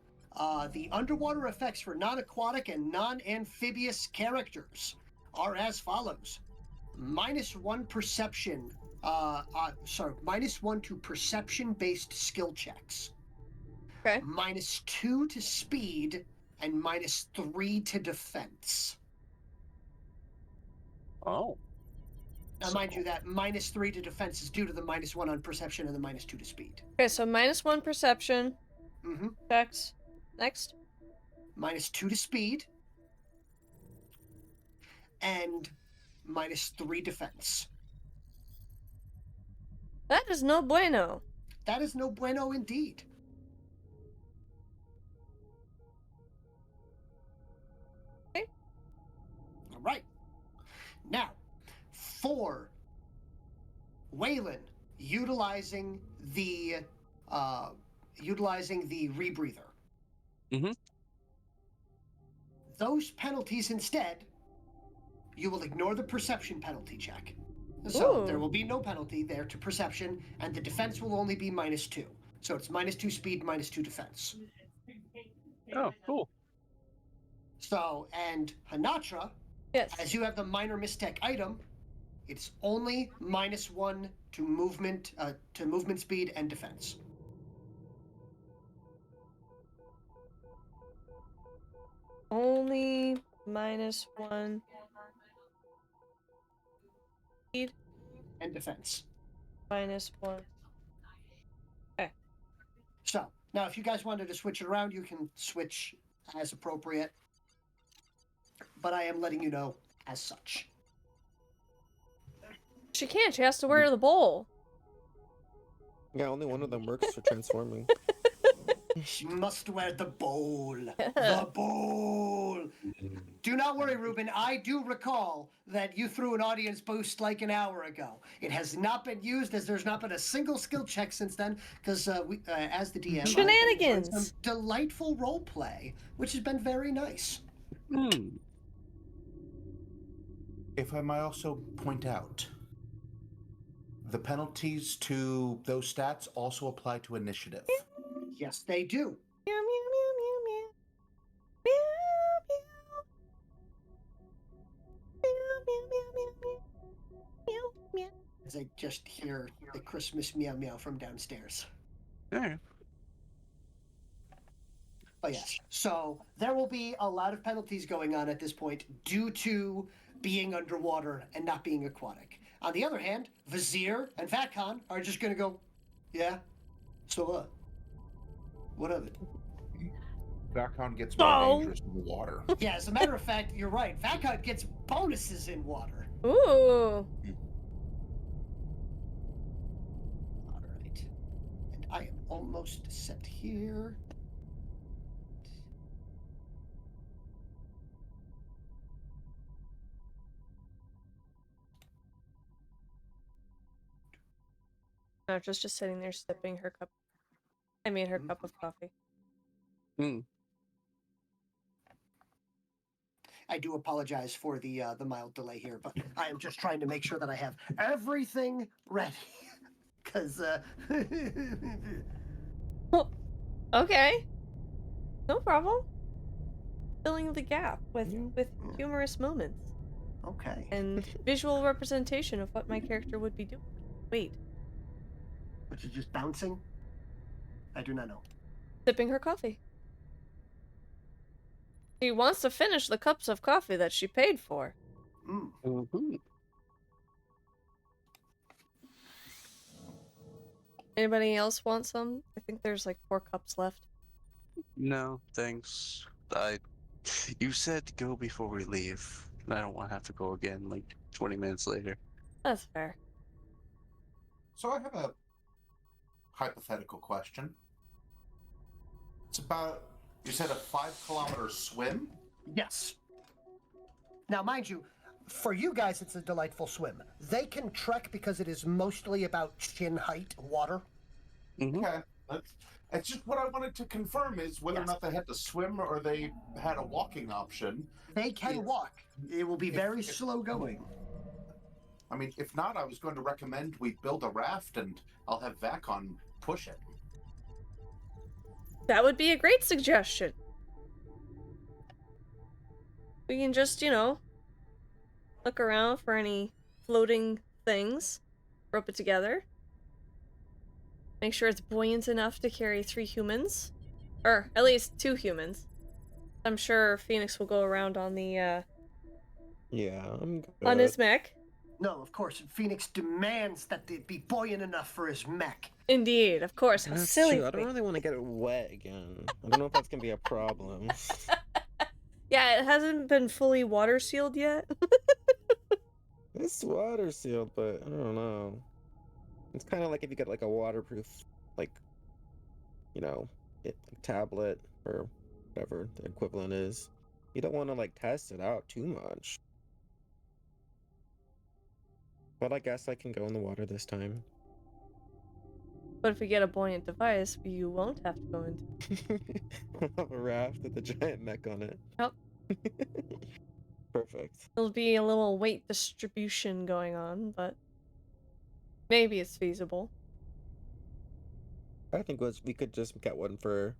the underwater effects for non-aquatic and non-amphibious characters are as follows. -1 perception. -1 to perception-based skill checks. Okay. -2 to speed and -3 to defense. Oh. Now, mind you, that -3 to defense is due to the -1 on perception and the -2 to speed. Okay, so -1 perception. Mm-hmm. Checks. Next. -2 to speed. And -3 defense. That is no bueno. That is no bueno indeed. Okay. All right. Now, for Waylon, utilizing the rebreather. Mhm. Those penalties instead, you will ignore the perception penalty check. So Ooh. there will be no penalty there to perception, and the defense will only be -2. So it's -2 speed, -2 defense. Oh, cool. So, and Hanatra, Yes. as you have the minor mistake item, it's only -1 to movement speed and defense. Only -1 speed And defense. -1. So, now if you guys wanted to switch it around, you can switch as appropriate. But I am letting you know as such. She can't. She has to wear the bowl. Yeah, only one of them works for transforming. She must wear the bowl. The bowl. Do not worry, Ruben. I do recall that you threw an audience boost like an hour ago. It has not been used, as there's not been a single skill check since then, because as the DM, I've been enjoying Shenanigans. some delightful role play, which has been very nice. Hmm. If I might also point out, the penalties to those stats also apply to initiative. Yes, they do. Meow, meow, meow, meow, meow. Meow, meow. Meow, meow, meow, meow, meow. Meow, meow. As I just hear the Christmas meow meow from downstairs. Yeah. But yes, so there will be a lot of penalties going on at this point due to being underwater and not being aquatic. On the other hand, Vizier and Vatcon are just going to go, yeah, so what? What of it? Vakon gets more dangerous in the water. Yeah, as a matter of fact, you're right. Vatcon gets bonuses in water. Ooh. All right. And I am almost set here. No, just sitting there sipping her cup. I mean, her cup of coffee. Hmm. I do apologize for the mild delay here, but I am just trying to make sure that I have everything ready. Because, Okay. No problem. Filling the gap with humorous moments okay. and visual representation of what my character would be doing. Wait. Which is just bouncing? I do not know. Sipping her coffee. She wants to finish the cups of coffee that she paid for. Mm. Mhm. Anybody else want some? I think there's like 4 cups left. No, thanks. I You said go before we leave. And I don't want to have to go again like 20 minutes later. That's fair. So I have a hypothetical question. It's about, you said a 5-kilometer swim? Yes. Now, mind you, for you guys, it's a delightful swim. They can trek because it is mostly about chin height water. Mm-hmm. Okay. It's just what I wanted to confirm is whether or not they had to swim or they had a walking option. They can walk. It will be very slow going. I mean, if not, I was going to recommend we build a raft and I'll have Vacon push it. That would be a great suggestion. We can just, look around for any floating things, rope it together. Make sure it's buoyant enough to carry 3 humans. Or at least 2 humans. I'm sure Phoenix will go around on the, Yeah, I'm good. on his mech. No, of course, Phoenix demands that it be buoyant enough for his mech. Indeed, of course. How That's silly. true. I don't really want to get it wet again. I don't know if that's gonna be a problem. Yeah, it hasn't been fully water sealed yet. It's water sealed, but I don't know. It's kind of like if you get like a waterproof, like, tablet or whatever the equivalent is. You don't want to like test it out too much. But I guess I can go in the water this time. But if we get a buoyant device, you won't have to go into. We'll have a raft with a giant mech on it. Yep. Perfect. There'll be a little weight distribution going on, but maybe it's feasible. I think we could just get one for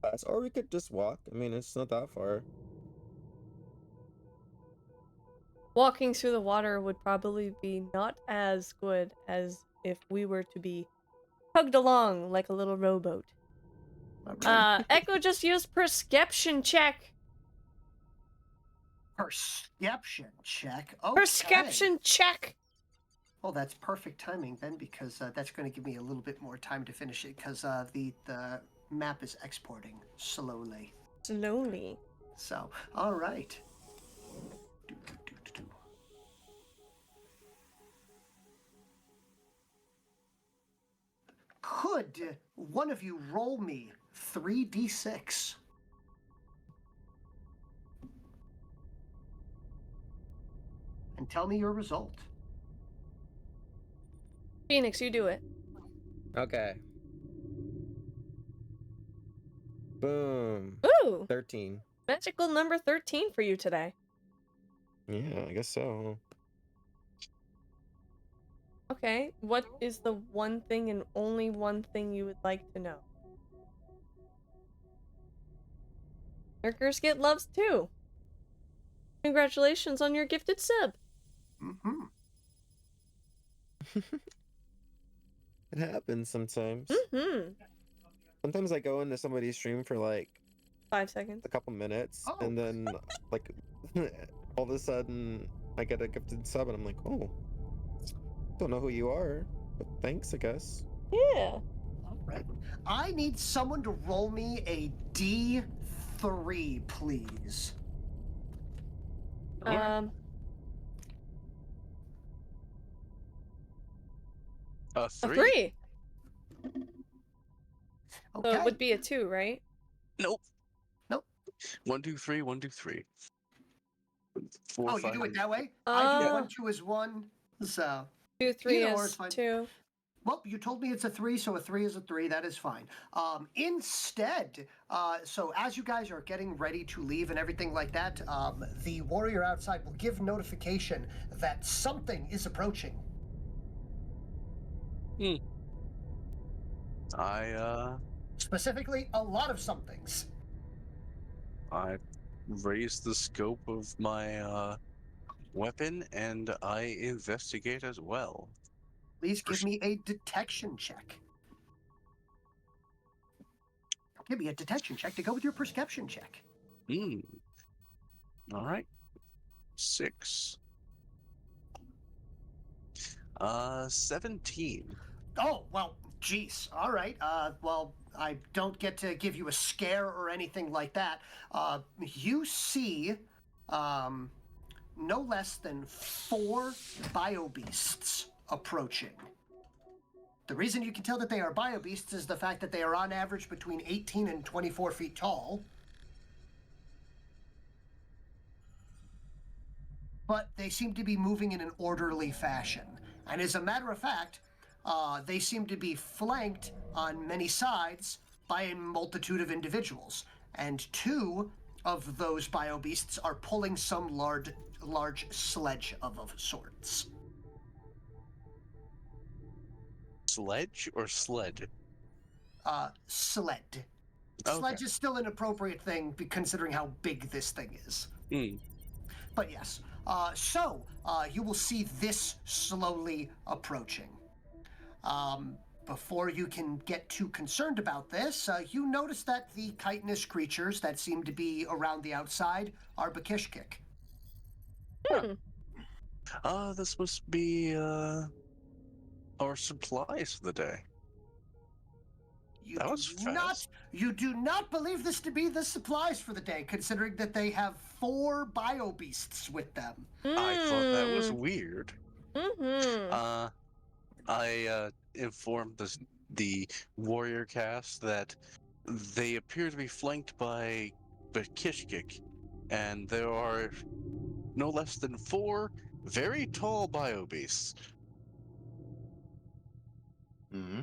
us, or we could just walk. I mean, it's not that far. Walking through the water would probably be not as good as if we were to be tugged along like a little rowboat. Echo just used perception check. Perception check? Okay. Perception check! Well, that's perfect timing then, because that's going to give me a little bit more time to finish it, because the map is exporting slowly. Slowly. So, all right. Could one of you roll me 3d6? And tell me your result. Phoenix, you do it. Okay. Boom. Ooh! 13. Magical number 13 for you today. Yeah, I guess so. Okay, what is the one thing and only one thing you would like to know? Lurkers get loves too. Congratulations on your gifted sub. Mm-hmm. It happens sometimes. Mm-hmm. Sometimes I go into somebody's stream for like 5 seconds. a couple minutes, Oh. and then like all of a sudden I get a gifted sub, and I'm like, oh, don't know who you are, but thanks, I guess. Yeah. All right. I need someone to roll me a D3, please. A A 3? 3. Okay. So it would be a 2, right? Nope. Nope. 1, 2, 3, 1, 2, 3. 4, Oh, you 5, do it that way? I do Oh. 1, 2 as 1. So, 2, 3 Either or is is fine. 2. well, you told me it's a 3, so a 3 is a 3. That is fine. Instead, so as you guys are getting ready to leave and everything like that, the warrior outside will give notification that something is approaching. Specifically, a lot of somethings. I raise the scope of my weapon and I investigate as well. Please give me a detection check. Give me a detection check to go with your perception check. All right. 6. 17. Oh, well, Jeez. All right. Well, I don't get to give you a scare or anything like that. You see, no less than 4 biobeasts approaching. The reason you can tell that they are biobeasts is the fact that they are on average between 18 and 24 feet tall. But they seem to be moving in an orderly fashion. And as a matter of fact, they seem to be flanked on many sides by a multitude of individuals. And 2 of those biobeasts are pulling some large sledge of sorts. Sledge or sled? Sled. Okay. Sledge is still an appropriate thing, considering how big this thing is. But yes. So you will see this slowly approaching. Before you can get too concerned about this, you notice that the chitinous creatures that seem to be around the outside are Bakishkik. This must be our supplies for the day. That was fast. You do not believe this to be the supplies for the day, considering that they have 4 biobeasts with them. I thought that was weird. Mm-hmm. I informed the warrior cast that they appear to be flanked by Bakishkik, and there are no less than 4 very tall biobeasts. Mm-hmm.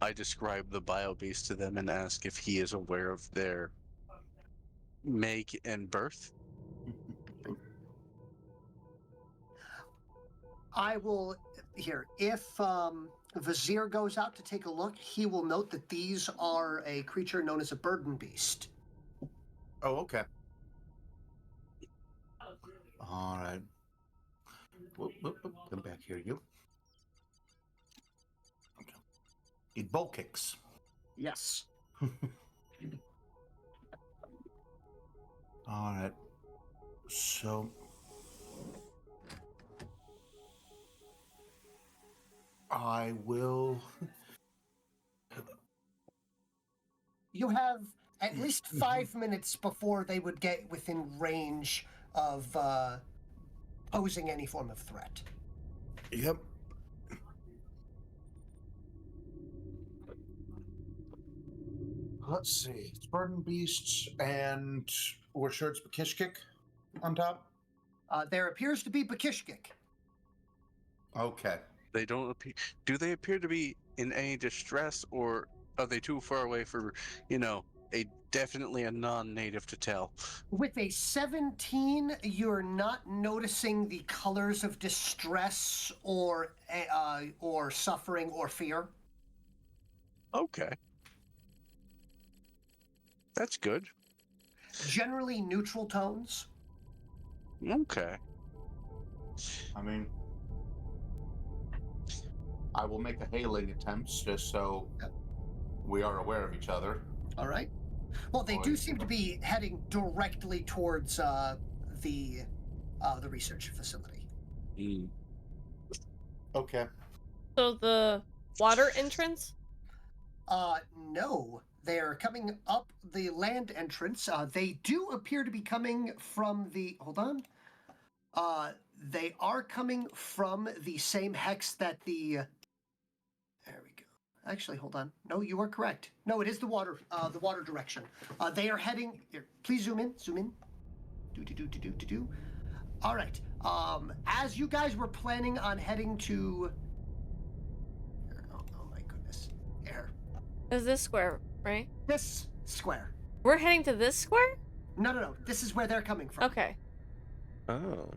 I describe the biobeast to them and ask if he is aware of their make and birth. I will here. If Vizier goes out to take a look, he will note that these are a creature known as a burden beast. Oh, okay. All right. Whoop. Come back here, you. Okay. Eat bowl kicks. Yes. All right. So I will. You have at least 5 minutes before they would get within range of posing any form of threat. Yep. Let's see. It's burden beasts, and we're sure it's Bakishkik on top. There appears to be Bakishkik. Okay. They don't appear. Do they appear to be in any distress, or are they too far away for, definitely a non-native to tell? With a 17, you're not noticing the colors of distress or suffering or fear. Okay. That's good. Generally neutral tones. Okay. I mean, I will make a hailing attempt just so we are aware of each other. All right. Well, they do seem to be heading directly towards the research facility. Okay. So the water entrance? No. They're coming up the land entrance. They do appear to be coming from the... Hold on. They are coming from the same hex that the... There we go. Actually, hold on. No, you are correct. No, it is the water direction. They are heading... Here, please zoom in. Zoom in. Do. All right. As you guys were planning on heading to... Oh my goodness. Here. Is this square, right? This square. We're heading to this square? No. This is where they're coming from. Okay. Oh.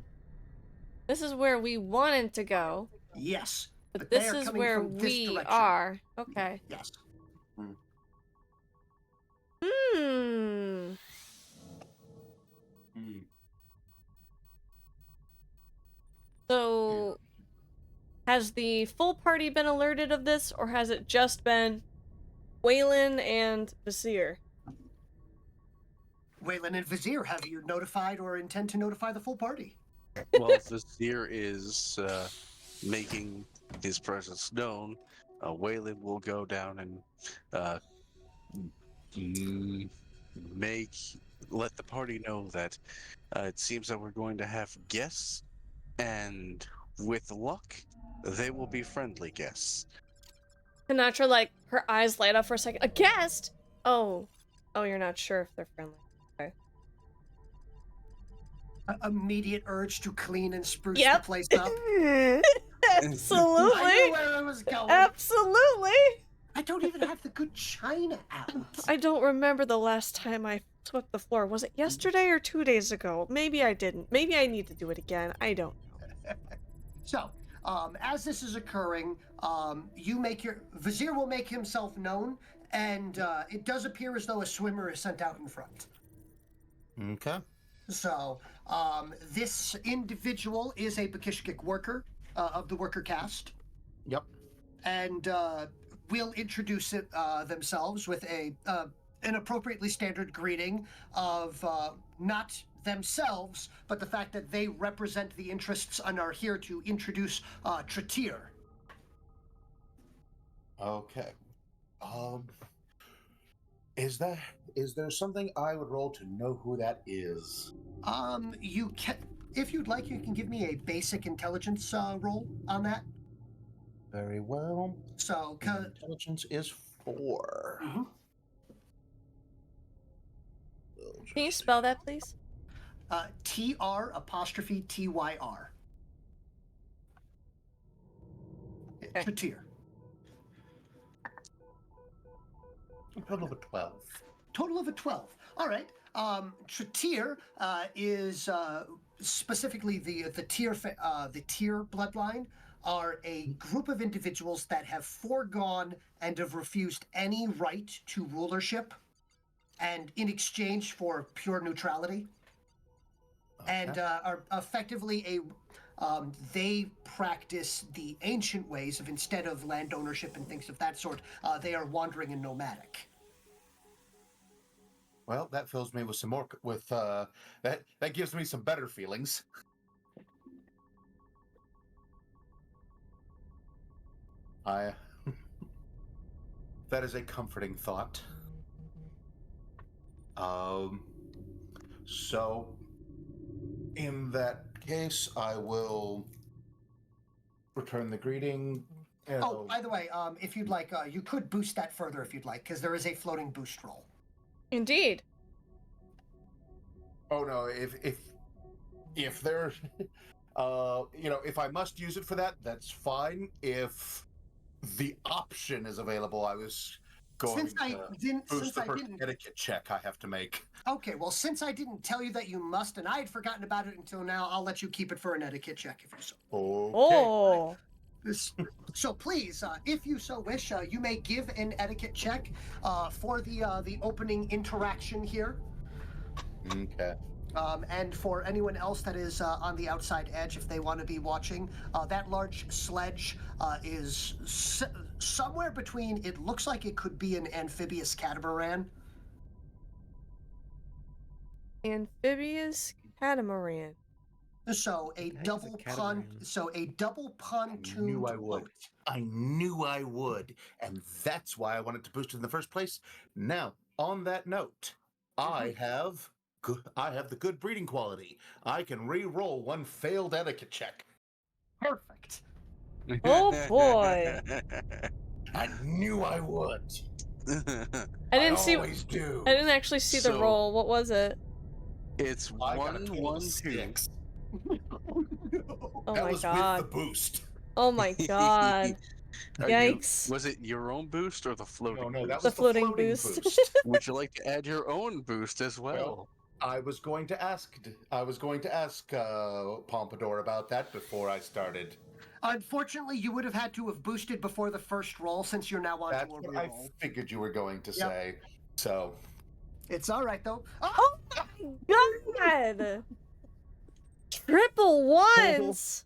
This is where we wanted to go. Yes. But they this are is coming where from this we direction. are. Okay. Yes. So, has the full party been alerted of this, or has it just been Waylon and Vizier? Waylon and Vizier, have you notified or intend to notify the full party? While Vizier is making his presence known, Waylon will go down and uh, mm, make let the party know that it seems that we're going to have guests, and with luck, they will be friendly guests. Sinatra, like, her eyes light up for a second. A guest? Oh. Oh, you're not sure if they're friendly. Okay. Immediate urge to clean and spruce Yep. the place up. Absolutely. I knew where I was going. Absolutely. I don't even have the good china out. I don't remember the last time I swept the floor. Was it yesterday or 2 days ago? Maybe I didn't. Maybe I need to do it again. I don't know. So, as this is occurring, Vizier will make himself known, and it does appear as though a swimmer is sent out in front. Okay. So, this individual is a Bakishkik worker of the worker caste. Yep. And will introduce themselves with an appropriately standard greeting of not themselves, but the fact that they represent the interests and are here to introduce Tratir. Okay. Is there something I would roll to know who that is? You can, if you'd like, you can give me a basic intelligence roll on that. Very well. So, Intelligence is 4. Mhm. Can you spell that, please? TR''TYR. Okay. Tratir. Total of a 12. Total of a 12. All right. Tratir is specifically the Tyr bloodline are a group of individuals that have foregone and have refused any right to rulership, and in exchange for pure neutrality, and are effectively they practice the ancient ways of, instead of land ownership and things of that sort, they are wandering and nomadic. Well, that fills me with some more. That gives me some better feelings. That is a comforting thought. So, in that case, I will return the greeting. Oh, by the way, if you'd like, you could boost that further if you'd like, because there is a floating boost roll. Indeed. Oh no! If there, if I must use it for that, that's fine. If the option is available, I was going to boost the first etiquette check I have to make. Okay, well, since I didn't tell you that you must, and I had forgotten about it until now, I'll let you keep it for an etiquette check if you so. Okay. Oh. So please, if you so wish, you may give an etiquette check for the opening interaction here. Okay. And for anyone else that is on the outside edge, if they want to be watching, that large sledge is somewhere between, it looks like it could be an amphibious catamaran. Amphibious catamaran. So a double pontoon. Knew I would. I knew I would, and that's why I wanted to boost it in the first place. Now, on that note, I have the good breeding quality. I can re-roll one failed etiquette check. Perfect. Oh boy. I knew I would. I always do. I didn't actually see the So- roll. What was it? It's I got a total of 1-1-2. 6. Oh That my was god. with the boost. Oh my god. Yikes. Was it your own boost or the floating No, that boost? was The floating boost. Would you like to add your own boost as well? Well, I was going to ask Pompador about that before I started. Unfortunately, you would have had to have boosted before the first roll, since you're now on That's to a what I reroll. figured you were going to say. So, It's all right though. Oh my god! Triple ones!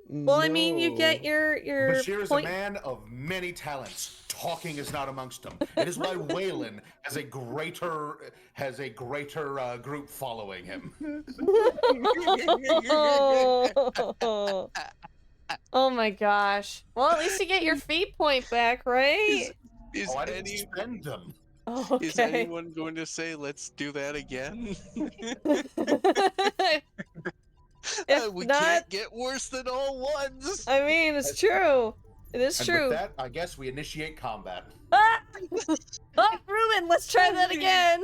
Well, I mean, you get your Bashir is a point. man of many talents. Talking is not amongst them. It is why Waylon has a greater group following him. Oh my gosh. Well, at least you get your feet point back, right? Is I didn't any spend them. Oh, is okay. anyone going to say let's do that again? If We not, can't get worse than all ones. I mean, it's true. It is And true. with that, I guess we initiate combat. Ah! Oh, Ruben, let's try that again.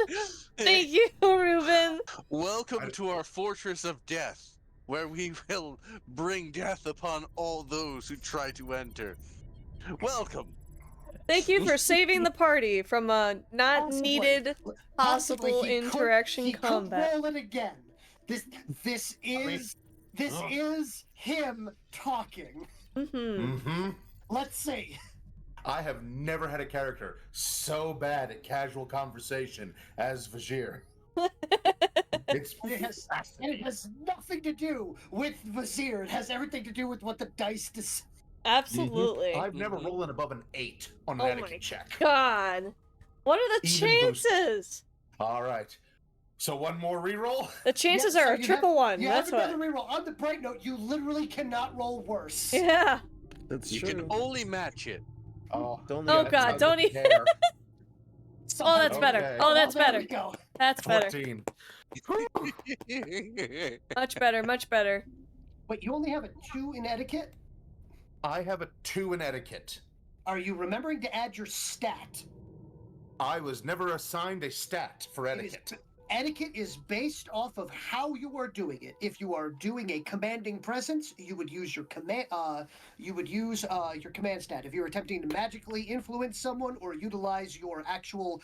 Thank you, Ruben. Welcome to our fortress of death, where we will bring death upon all those who try to enter. Welcome. Thank you for saving the party from a not Possibly. needed Possibly possible he interaction he combat. could roll it again. This is him talking. Mm-hmm. Let's see. I have never had a character so bad at casual conversation as Vajir. It's It has nothing to do with Vizier. It has everything to do with what the dice decide. Absolutely. I've never rolled above an 8 on an Oh etiquette my check. God. What are the Even boosted. chances? All right. So one more reroll. The chances Yeah, so are a you triple have- one. You That's have what. another reroll. On the bright note, you literally cannot roll worse. Yeah. That's You true. can only match it. Oh, Don't Oh, get God, excited. don't even- care. Oh, that's better. Okay. Oh, that's there better. we go. That's better. 14. Much better. Much better. Wait, you only have a 2 in etiquette? I have a 2 in etiquette. Are you remembering to add your stat? I was never assigned a stat for etiquette. Etiquette is based off of how you are doing it. If you are doing a commanding presence, you would use your command. Your command stat. If you're attempting to magically influence someone or utilize your actual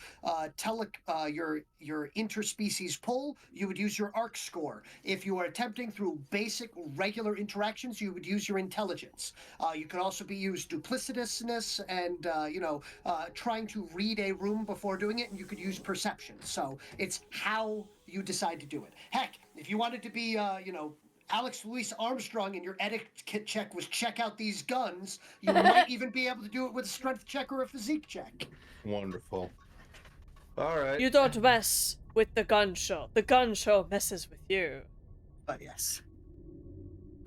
your interspecies pull, you would use your arc score. If you are attempting through basic regular interactions, you would use your intelligence. You could also be used duplicitousness and trying to read a room before doing it, and you could use perception. So it's how you decide to do it. Heck, if you wanted to be, Alex Louis Armstrong and your etiquette check was check out these guns, you might even be able to do it with a strength check or a physique check. Wonderful. All right. You don't mess with the gun show. The gun show messes with you. But yes.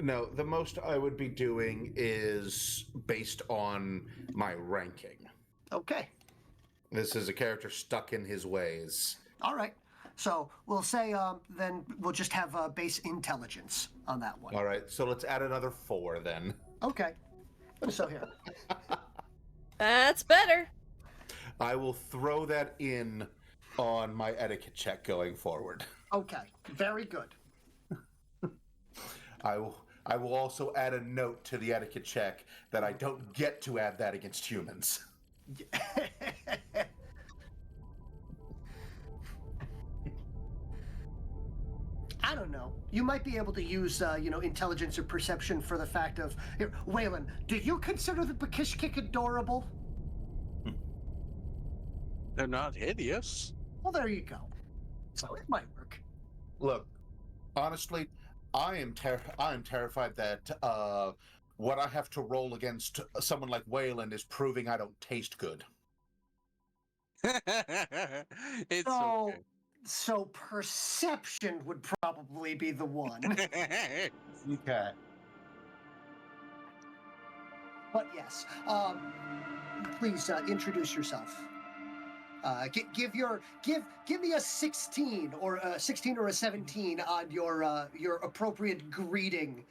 No, the most I would be doing is based on my ranking. Okay. This is a character stuck in his ways. All right. So we'll say then we'll just have base intelligence on that one. All right, so let's add another 4 then. Okay. So here. That's better. I will throw that in on my etiquette check going forward. Okay. Very good. I will also add a note to the etiquette check that I don't get to add that against humans. I don't know. You might be able to use, intelligence or perception for the fact of... Here, Waylon, do you consider the Bakishkik adorable? They're not hideous. Well, there you go. So it might work. Look, honestly, I am terrified that what I have to roll against someone like Waylon is proving I don't taste good. It's So, okay. so perception would probably be the one. Okay. But yes, please introduce yourself. Give me a 16 or a 17 on your appropriate greeting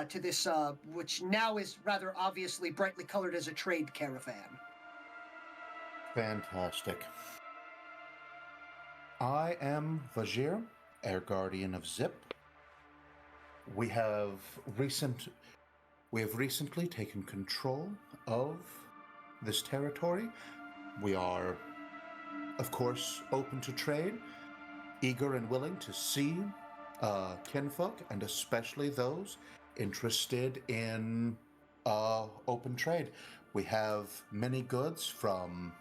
to this which now is rather obviously brightly colored as a trade caravan. Fantastic. I am Vajir, Air Guardian of Zip. We have recently taken control of this territory. We are, of course, open to trade, eager and willing to see kinfolk, and especially those interested in open trade. We have many goods from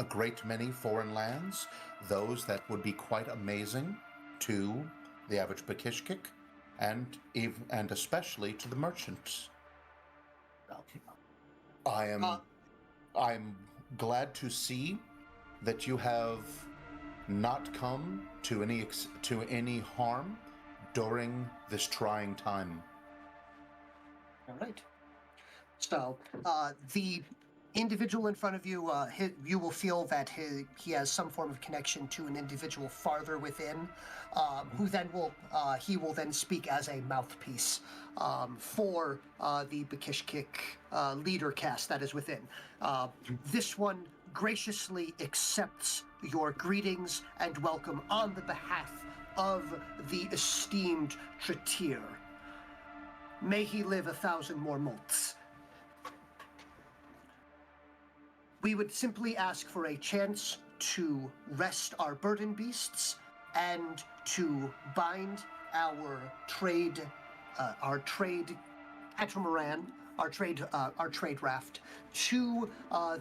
a great many foreign lands, those that would be quite amazing to the average Bakishkik, and especially to the merchants. I'm glad to see that you have not come to any harm during this trying time. All right. So the individual in front of you, you will feel that he has some form of connection to an individual farther within, who then will then speak as a mouthpiece for the Bakishkik leader caste that is within. This one graciously accepts your greetings and welcome on the behalf of the esteemed Tratir. May he live 1,000 more molts. We would simply ask for a chance to rest our burden beasts and to bind our trade catamaran, our trade raft, to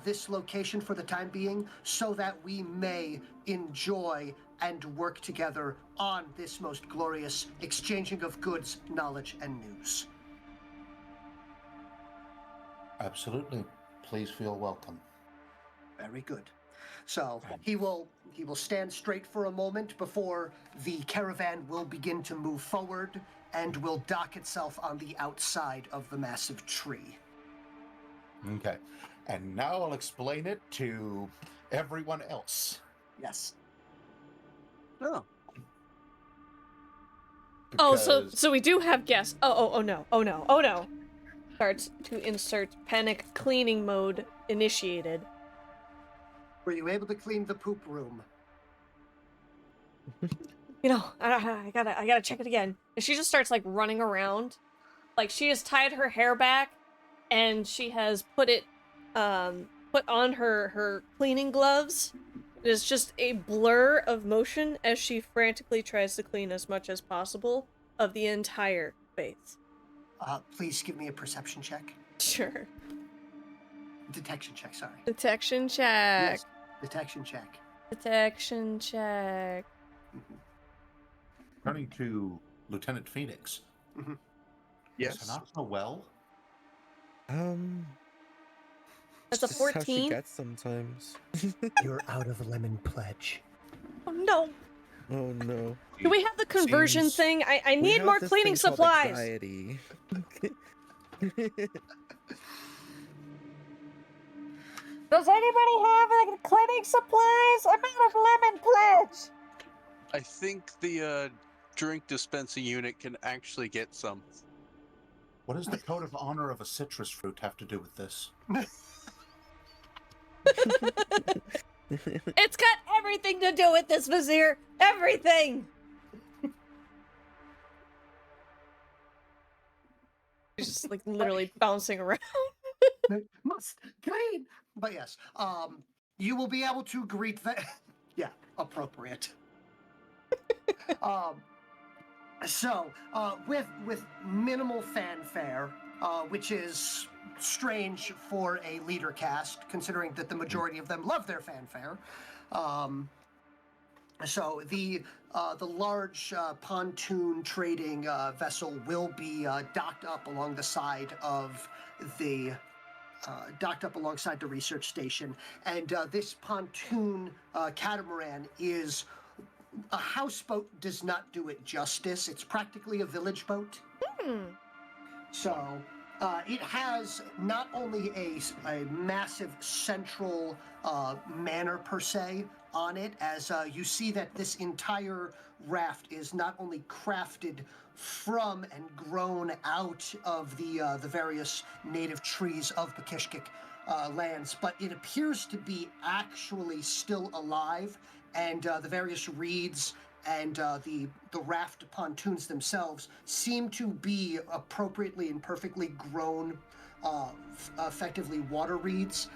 this location for the time being, so that we may enjoy and work together on this most glorious exchanging of goods, knowledge, and news. Absolutely. Please feel welcome. Very good. So he will stand straight for a moment before the caravan will begin to move forward and will dock itself on the outside of the massive tree. Okay. And now I'll explain it to everyone else. Yes. Oh. So we do have guests. Oh no. Starts to insert panic cleaning mode initiated. Were you able to clean the poop room? You know, I gotta check it again. And she just starts like running around, like she has tied her hair back, and she has put on her cleaning gloves. It is just a blur of motion as she frantically tries to clean as much as possible of the entire base. Please give me a perception check. Sure. Detection check, sorry. Detection check. Yes. Detection check. Detection check. Turning to Lieutenant Phoenix. Mm-hmm. Yes. Is Hanatra well? That's a just how she 14. gets sometimes. You're out of lemon pledge. Oh no. Oh no. Do we have the conversion Seems- thing? I We need have more this cleaning thing called supplies. anxiety. Does anybody have like cleaning supplies? I'm out of lemon pledge. I think the drink dispensing unit can actually get some. What does the code of honor of a citrus fruit have to do with this? It's got everything to do with this, Vizier. Everything. She's just like literally bouncing around. Must clean. But yes, you will be able to greet the. Yeah, appropriate. So with minimal fanfare, which is strange for a leader cast, considering that the majority of them love their fanfare. So the large pontoon trading vessel will be docked up along the side of the. Docked up alongside the research station, and this pontoon catamaran is a houseboat. Does not do it justice. It's practically a village boat. So it has not only a massive central manor per se on it, as you see that this entire raft is not only crafted from and grown out of the various native trees of Bakishkik lands, but it appears to be actually still alive, and the various reeds and the raft pontoons themselves seem to be appropriately and perfectly grown, effectively water reeds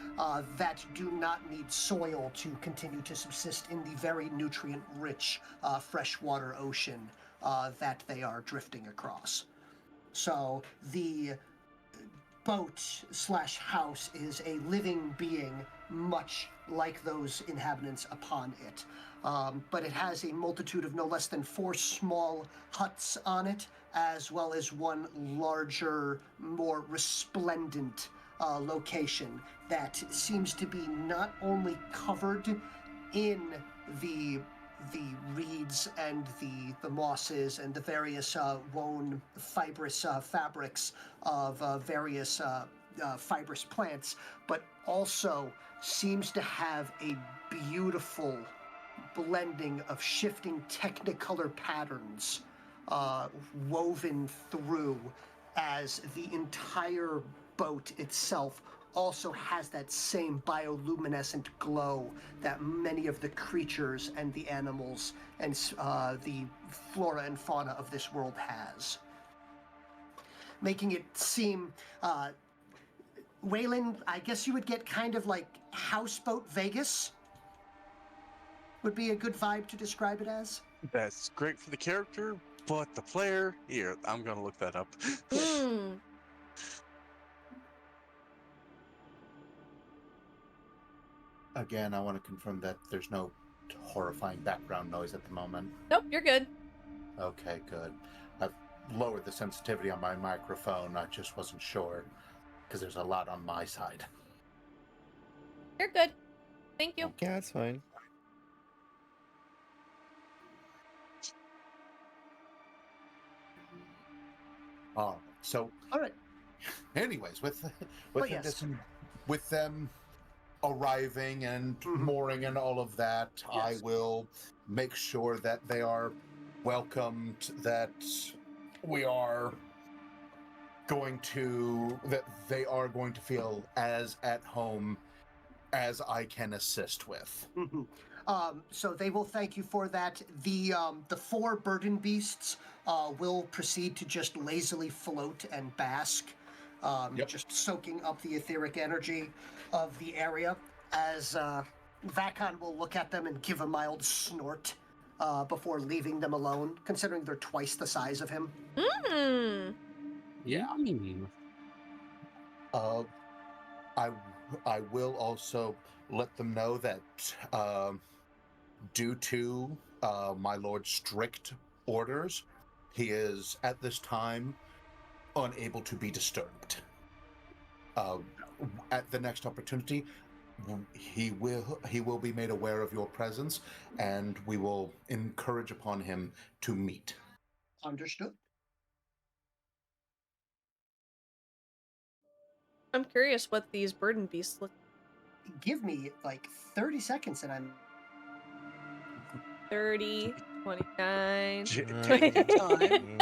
that do not need soil to continue to subsist in the very nutrient-rich freshwater ocean that they are drifting across. So the boat/house is a living being, much like those inhabitants upon it. But it has a multitude of no less than 4 small huts on it as well as one larger, more resplendent location that seems to be not only covered in the reeds and the mosses and the various woven fibrous fabrics of various fibrous plants, but also seems to have a beautiful blending of shifting technicolor patterns woven through, as the entire boat itself also has that same bioluminescent glow that many of the creatures and the animals and the flora and fauna of this world has. Making it seem, Waylon, I guess you would get kind of like Houseboat Vegas would be a good vibe to describe it as. That's great for the character, but the player, here, I'm gonna look that up. Hmm. Again, I want to confirm that there's no horrifying background noise at the moment. Nope, you're good. Okay, good. I've lowered the sensitivity on my microphone. I just wasn't sure because there's a lot on my side. You're good. Thank you. Yeah, that's fine. All right. So, All right. anyways, with yes. this, with them arriving and mooring and all of that, Yes. I will make sure that they are welcomed, that we are going to, that they are going to feel as at home as I can assist with. So they will thank you for that. The 4 burden beasts will proceed to just lazily float and bask, just soaking up the etheric energy of the area, as Vakon will look at them and give a mild snort before leaving them alone, considering they're twice the size of him. Yeah. I will also let them know that due to my lord's strict orders, he is at this time unable to be disturbed. At the next opportunity, he will be made aware of your presence, and we will encourage upon him to meet. Understood. I'm curious what these burden beasts look like. Give me like 30 seconds and I'm 30, 29. Take your time.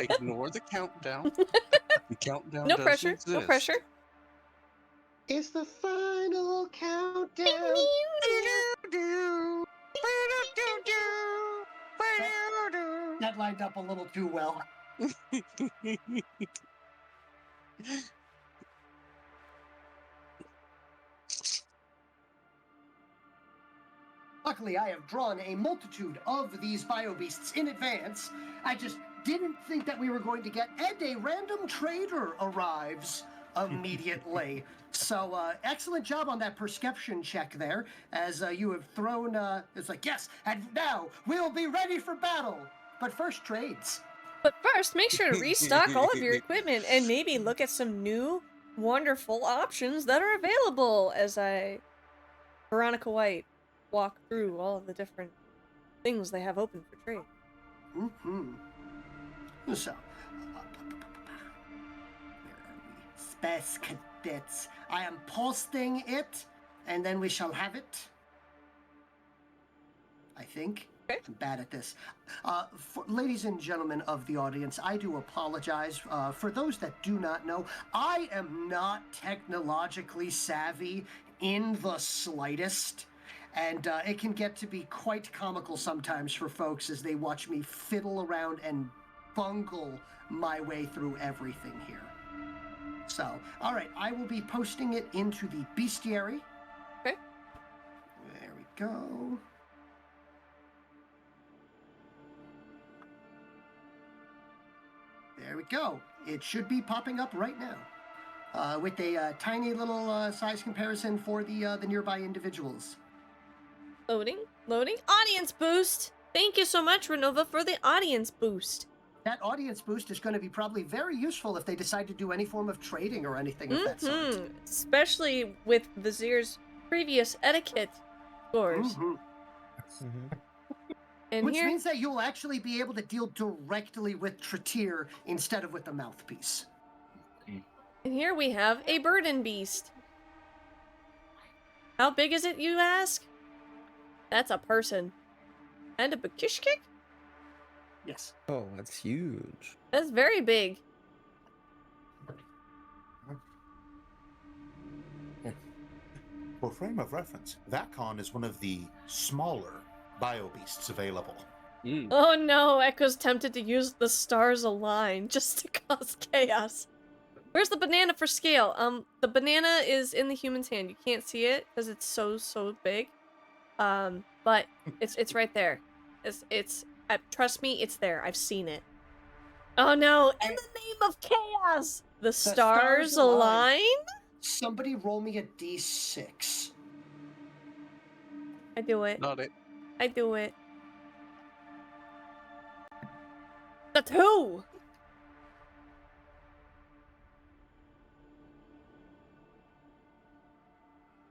Ignore the countdown. The countdown No doesn't pressure. exist. No pressure. It's the final countdown. that lined up a little too well. Luckily, I have drawn a multitude of these biobeasts in advance. I just didn't think that we were going to get, and a random trader arrives immediately. So, excellent job on that perception check there, as you have thrown, it's like, yes, and now we'll be ready for battle. But first, trades. But first, make sure to restock all of your equipment and maybe look at some new, wonderful options that are available as Veronica White, walk through all of the different things they have open for trade. So, where are we? Space cadets. I am posting it, and then we shall have it. I think. Okay. I'm bad at this. Ladies and gentlemen of the audience, I do apologize. For those that do not know, I am not technologically savvy in the slightest. And it can get to be quite comical sometimes for folks as they watch me fiddle around and bungle my way through everything here. So, all right, I will be posting it into the bestiary. Okay. There we go. There we go. It should be popping up right now, with a tiny little size comparison for the nearby individuals. Loading. Audience boost! Thank you so much, Renova, for the audience boost. That audience boost is going to be probably very useful if they decide to do any form of trading or anything of that sort. Especially with Vizier's previous etiquette scores. And Which here, means that you'll actually be able to deal directly with Tratir instead of with the mouthpiece. and here we have a burden beast. How big is it, you ask? That's a person. And a Bakishkik? Yes. Oh, that's huge. That's very big. For frame of reference, that con is one of the smaller bio beasts available. Oh no, Echo's tempted to use the stars align just to cause chaos. Where's the banana for scale? The banana is in the human's hand. You can't see it because it's so big. But it's right there. Trust me, it's there. I've seen it. Oh no! In the name of chaos, the stars align. Somebody roll me a d6. I do it. Not it. I do it. The 2.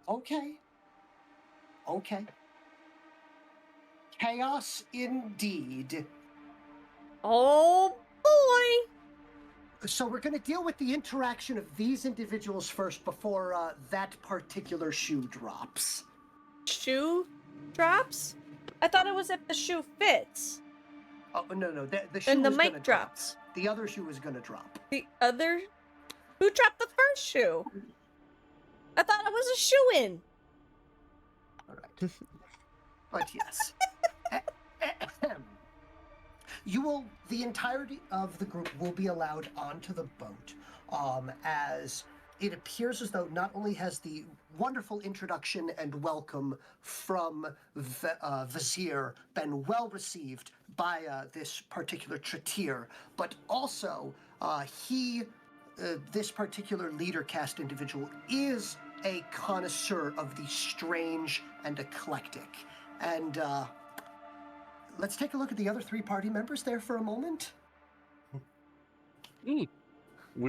Okay. Chaos indeed. Oh boy! So we're going to deal with the interaction of these individuals first before that particular shoe drops. Shoe drops? I thought it was if the shoe fits. Oh, no. The shoe And the is gonna mic drop. drops. The other shoe is going to drop. The other... Who dropped the first shoe? I thought it was a shoe-in. All right. But yes. The entirety of the group will be allowed onto the boat, as it appears as though not only has the wonderful introduction and welcome from Vizier been well received by this particular Tratir, but also this particular leader cast individual is a connoisseur of the strange and eclectic. And let's take a look at the other 3 party members there for a moment. We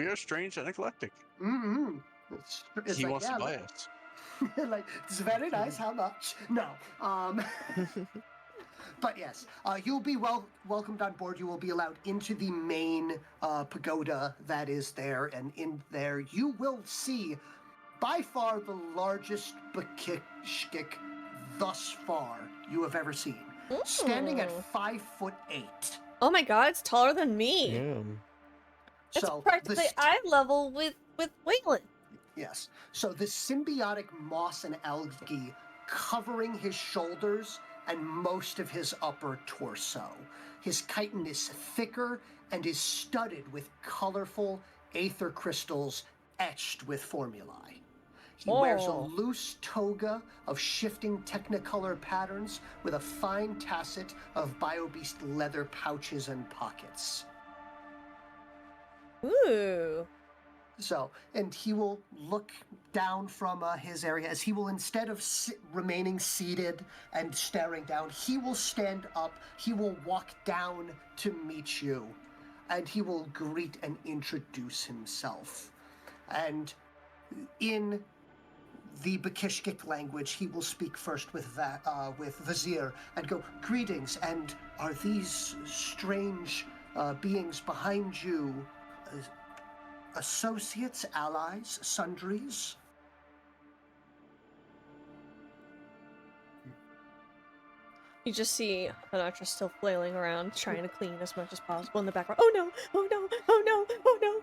are strange and eclectic. Mm-hmm. He wants to buy us. Like, it's very nice. How much? No. But yes, you'll be welcomed on board. You will be allowed into the main pagoda that is there, and in there you will see by far the largest Bakishkik thus far you have ever seen. Standing at 5'8". Oh my god, it's taller than me. Damn. It's So practically eye level with Waylon. Yes. So the symbiotic moss and algae covering his shoulders and most of his upper torso. His chitin is thicker and is studded with colorful aether crystals etched with formulae. He wears a loose toga of shifting technicolor patterns with a fine tasset of BioBeast leather pouches and pockets. Ooh. So, and he will look down from his area as he will, instead of remaining seated and staring down, he will stand up, he will walk down to meet you, and he will greet and introduce himself. And in the Bakishkik language, he will speak first with Vizier and go, "Greetings, and are these strange beings behind you associates, allies, sundries?" You just see Hanatra still flailing around, trying to clean as much as possible in the background. Oh no! Oh no! Oh no! Oh no!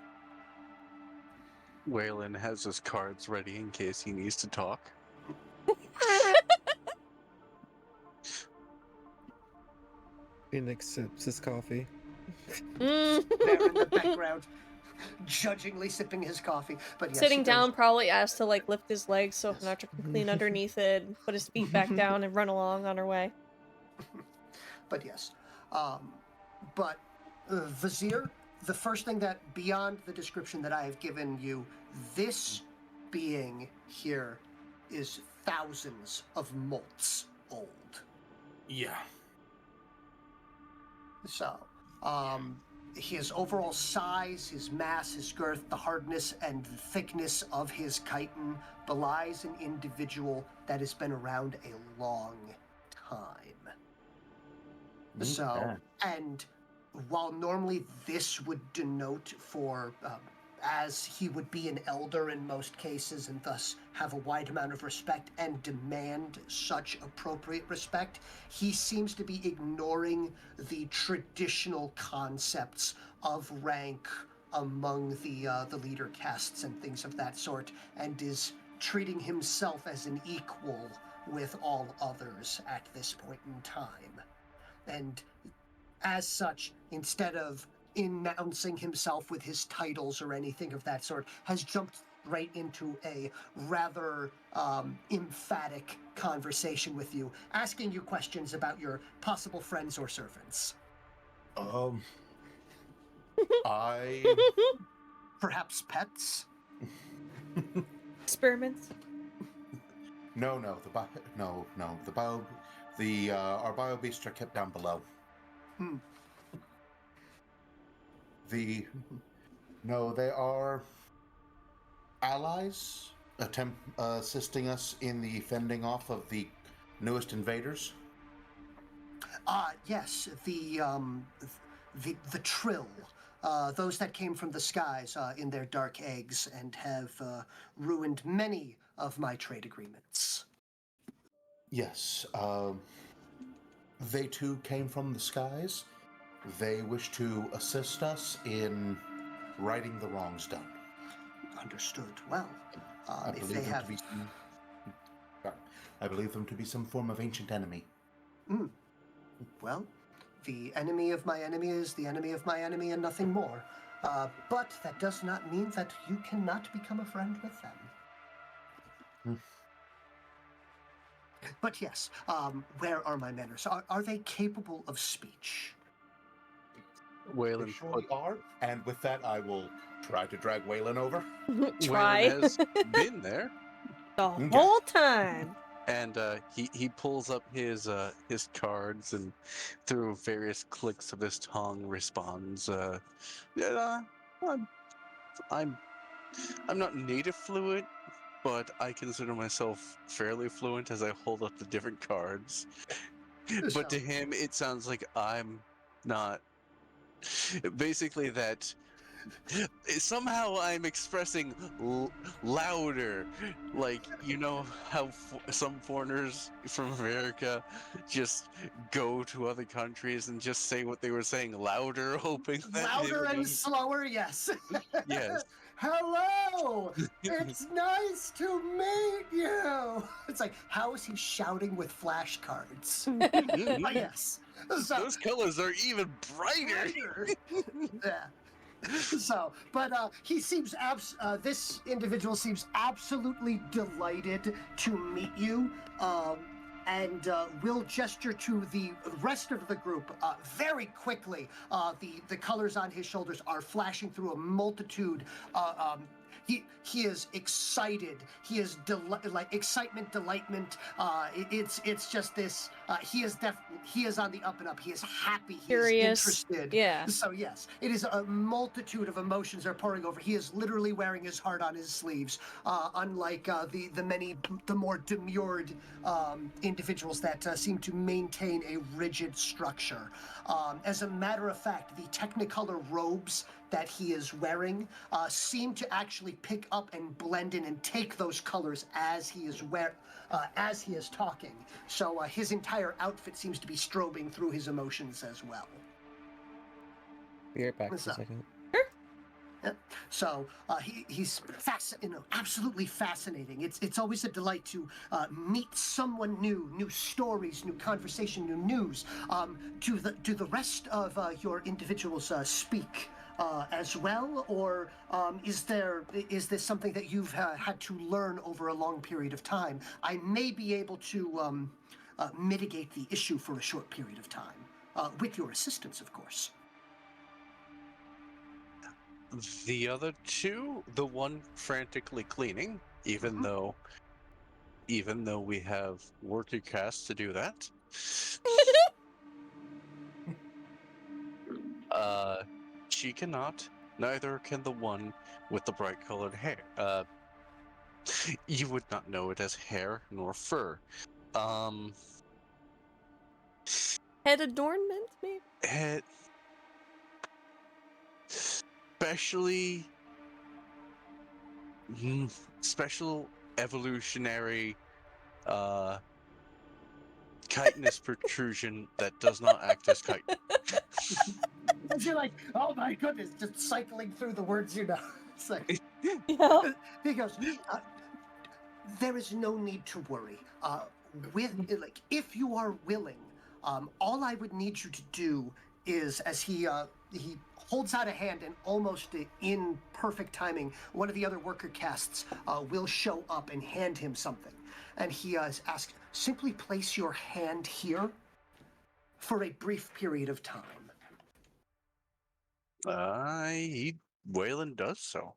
Waylon has his cards ready in case he needs to talk. Phoenix sips his coffee. There in the background, judgingly sipping his coffee. But yes, Sitting he down, goes, probably asked to like lift his legs so Hanatra can clean underneath it, put his feet back down, and run along on her way. But yes, Vizier, the first thing that, beyond the description that I have given you, this being here is thousands of molts old. Yeah. So, his overall size, his mass, his girth, the hardness and the thickness of his chitin belies an individual that has been around a long time. So, Okay. and while normally this would denote for, as he would be an elder in most cases and thus have a wide amount of respect and demand such appropriate respect, he seems to be ignoring the traditional concepts of rank among the leader castes and things of that sort, and is treating himself as an equal with all others at this point in time. And as such, instead of announcing himself with his titles or anything of that sort, has jumped right into a rather emphatic conversation with you, asking you questions about your possible friends or servants. I Perhaps pets? Experiments. no our bio beasts are kept down below. No, they are allies assisting us in the fending off of the newest invaders. Yes, the Trill. Those that came from the skies in their dark eggs and have ruined many of my trade agreements. Yes, they too came from the skies. They wish to assist us in righting the wrongs done. Understood. Well, I if believe they them have... to be some. I believe them to be some form of ancient enemy. Well, the enemy of my enemy is the enemy of my enemy and nothing more. But that does not mean that you cannot become a friend with them. But yes, where are my manners? Are they capable of speech? They Waylon surely are. And with that, I will try to drag Waylon over. Try. Waylon has been there, The Okay. whole time. and he pulls up his cards and through various clicks of his tongue responds, "Yeah, I'm not native fluent, but I consider myself fairly fluent as I hold up the different cards. But to him, it sounds like I'm not. Basically, that somehow I'm expressing louder. Like, you know how some foreigners from America just go to other countries and just say what they were saying louder, hoping that they Louder would and be. slower, yes. Yes. Hello! It's nice to meet you! It's like, how is he shouting with flashcards? Yes. So, Those colors are even brighter. yeah. So, but he seems this individual seems absolutely delighted to meet you, and will gesture to the rest of the group very quickly. The colors on his shoulders are flashing through a multitude. He is excited. He is like excitement, delightment. It's just this. He is on the up and up. He is happy. He Curious. is interested. Yeah. So yes, it is a multitude of emotions are pouring over. He is literally wearing his heart on his sleeves, unlike the more demurred individuals that seem to maintain a rigid structure. As a matter of fact, the Technicolor robes that he is wearing seem to actually pick up and blend in and take those colors as he is talking. So his entire outfit seems to be strobing through his emotions as well. Be right back for So- a second. Yeah. So he's absolutely fascinating. It's always a delight to meet someone new stories, new conversation, new news. Do the rest of your individuals speak as well, or is this something that you've had to learn over a long period of time? I may be able to mitigate the issue for a short period of time, with your assistance, of course. The other two, the one frantically cleaning, even though we have worker casts to do that. she cannot. Neither can the one with the bright colored hair. You would not know it as hair nor fur. Head adornment, maybe? It, especially special evolutionary chitinous protrusion that does not act as chitin. And you're like, oh my goodness, just cycling through the words you know. It's like, Yeah. he goes, there is no need to worry. If you are willing, all I would need you to do is, as he holds out a hand, and almost in perfect timing, one of the other worker casts will show up and hand him something, and he asks, simply place your hand here for a brief period of time. Waylon does so,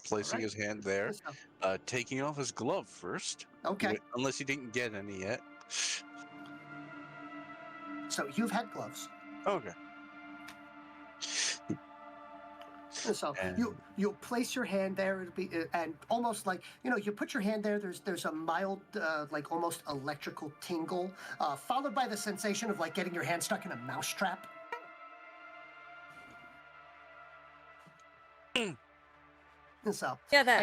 placing Alright. his hand there, So, taking off his glove first. okay. Unless he didn't get any yet. So you've had gloves. Okay. So you'll place your hand there. It'll be and almost like you put your hand there. There's a mild like almost electrical tingle, followed by the sensation of like getting your hand stuck in a mousetrap. And so Yeah, that.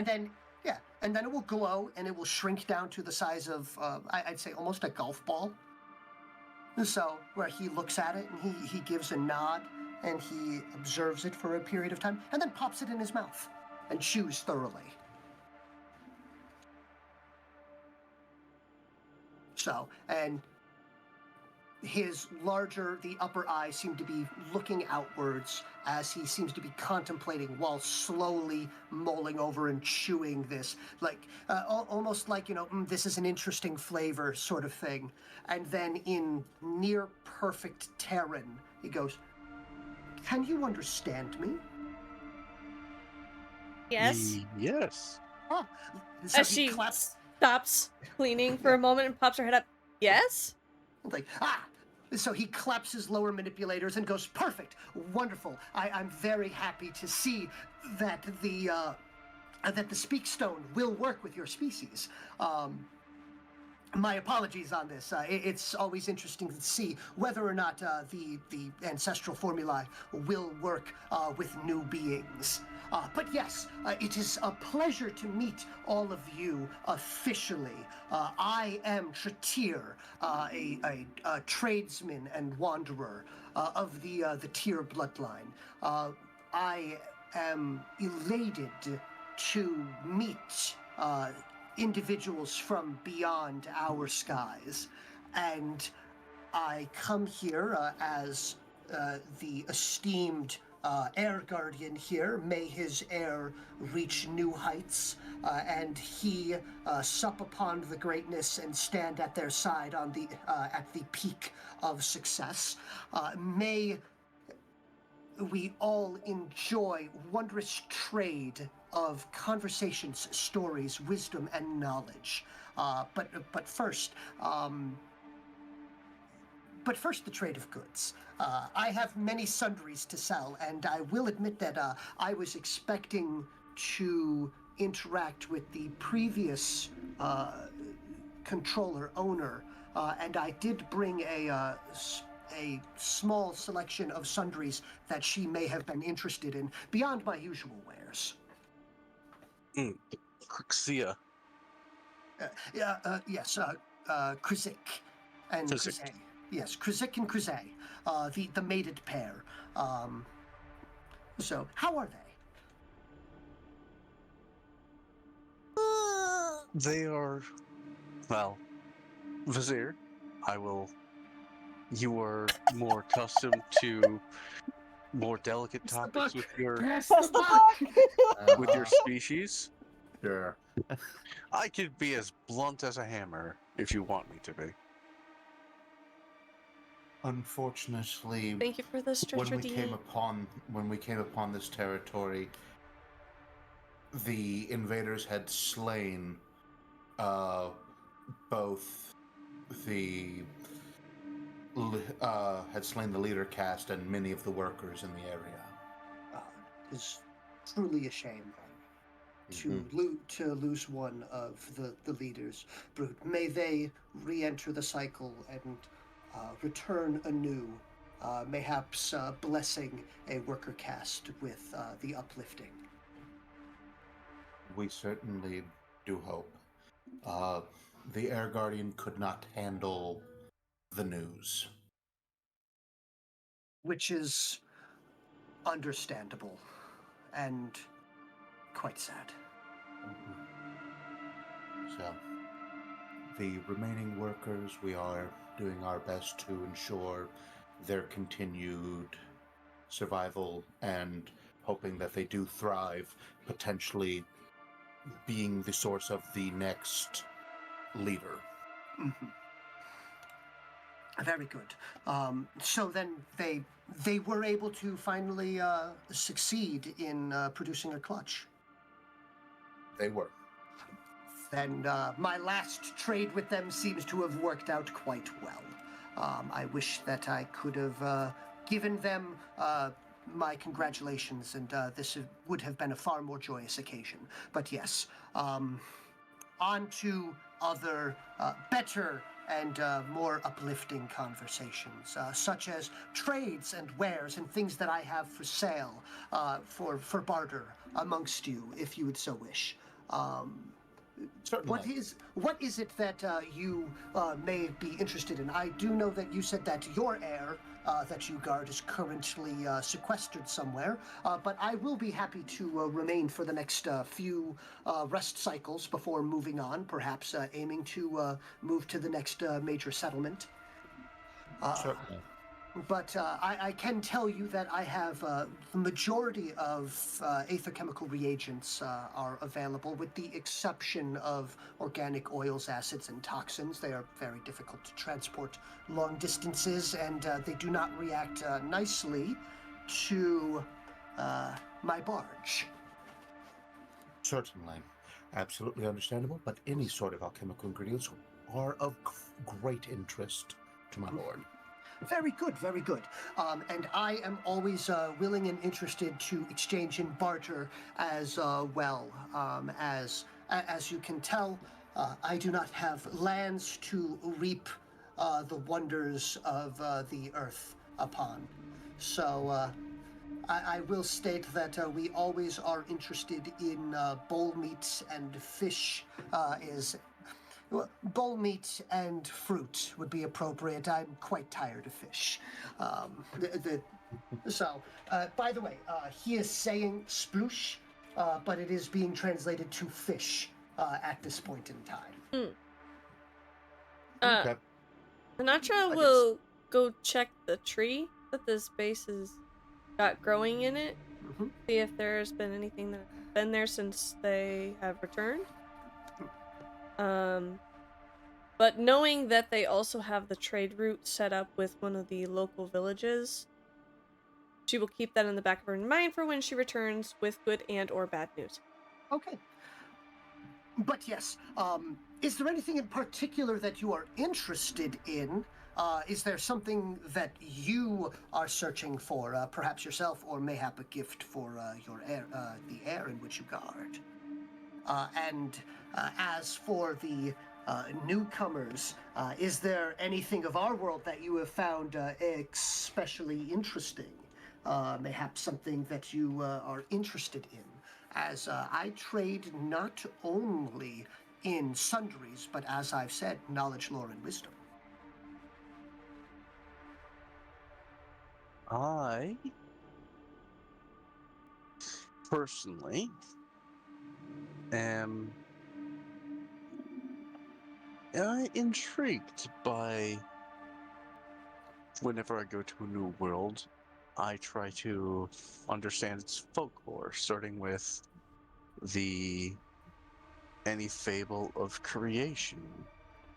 and then it will glow and it will shrink down to the size of I'd say almost a golf ball. And so where he looks at it and he gives a nod. And he observes it for a period of time, and then pops it in his mouth and chews thoroughly. So, and the upper eye seem to be looking outwards as he seems to be contemplating while slowly mulling over and chewing this, like, almost like, this is an interesting flavor sort of thing. And then in near perfect Terran, he goes, can you understand me? Yes. Yes. Oh, so As he she claps. stops cleaning for a moment and pops her head up. Yes? Like, So he claps his lower manipulators and goes, perfect, wonderful. I'm very happy to see that the speak stone will work with your species. My apologies on this. It's always interesting to see whether or not the ancestral formulae will work with new beings. But yes, it is a pleasure to meet all of you officially. I am Tratir, a tradesman and wanderer of the Tyr bloodline. I am elated to meet individuals from beyond our skies, and I come here as the esteemed air guardian here. May his air reach new heights, and he sup upon the greatness and stand at their side on the at the peak of success. May we all enjoy wondrous trade of conversations, stories, wisdom, and knowledge. But first, the trade of goods. I have many sundries to sell, and I will admit that I was expecting to interact with the previous controller owner, and I did bring a small selection of sundries that she may have been interested in beyond my usual wares. Crixia. Yes, Krizik and Krizik. Krizay. Yes, Krizik and Krizay, the mated pair. So, how are they? They are, well, Vizier, you are more accustomed to more delicate topics with your species. Sure. I could be as blunt as a hammer if you want me to be. Unfortunately, Thank you for the stretch when we came upon this territory, the invaders had slain both the leader caste and many of the workers in the area. is truly a shame to lose one of the leaders. Brute, may they re-enter the cycle and return anew, mayhaps blessing a worker caste with the uplifting. We certainly do hope. The Air Guardian could not handle the news. Which is understandable and quite sad. So, the remaining workers, we are doing our best to ensure their continued survival and hoping that they do thrive, potentially being the source of the next leader. Mm-hmm. Very good. So then they were able to finally succeed in producing a clutch. They were. Then my last trade with them seems to have worked out quite well. I wish that I could have given them my congratulations, and this would have been a far more joyous occasion. But yes, on to other better and more uplifting conversations, such as trades and wares and things that I have for sale, for barter amongst you, if you would so wish. Certainly. What is it that you may be interested in? I do know that you said that your heir that you guard is currently sequestered somewhere, but I will be happy to remain for the next few rest cycles before moving on, perhaps aiming to move to the next major settlement. Certainly. But I can tell you that I have the majority of aether chemical reagents are available, with the exception of organic oils, acids, and toxins. They are very difficult to transport long distances, and they do not react nicely to my barge. Certainly. Absolutely understandable, but any sort of alchemical ingredients are of great interest to my lord. Very good, very good. And I am always willing and interested to exchange and barter as well. As you can tell, I do not have lands to reap the wonders of the earth upon. So I will state that we always are interested in bull meat and fish bull meat and fruit would be appropriate. I'm quite tired of fish. So, by the way, he is saying sploosh, but it is being translated to fish at this point in time. Okay. Sinatra will go check the tree that this base has got growing in it. Mm-hmm. See if there's been anything that's been there since they have returned. But knowing that they also have the trade route set up with one of the local villages, she will keep that in the back of her mind for when she returns with good and or bad news. Okay. But yes, is there anything in particular that you are interested in? Is there something that you are searching for, perhaps yourself, or mayhap a gift for your heir, the heir in which you guard? And as for the newcomers, is there anything of our world that you have found especially interesting? Mayhaps something that you are interested in? As I trade not only in sundries, but as I've said, knowledge, lore, and wisdom. I personally am intrigued by whenever I go to a new world, I try to understand its folklore, starting with any fable of creation,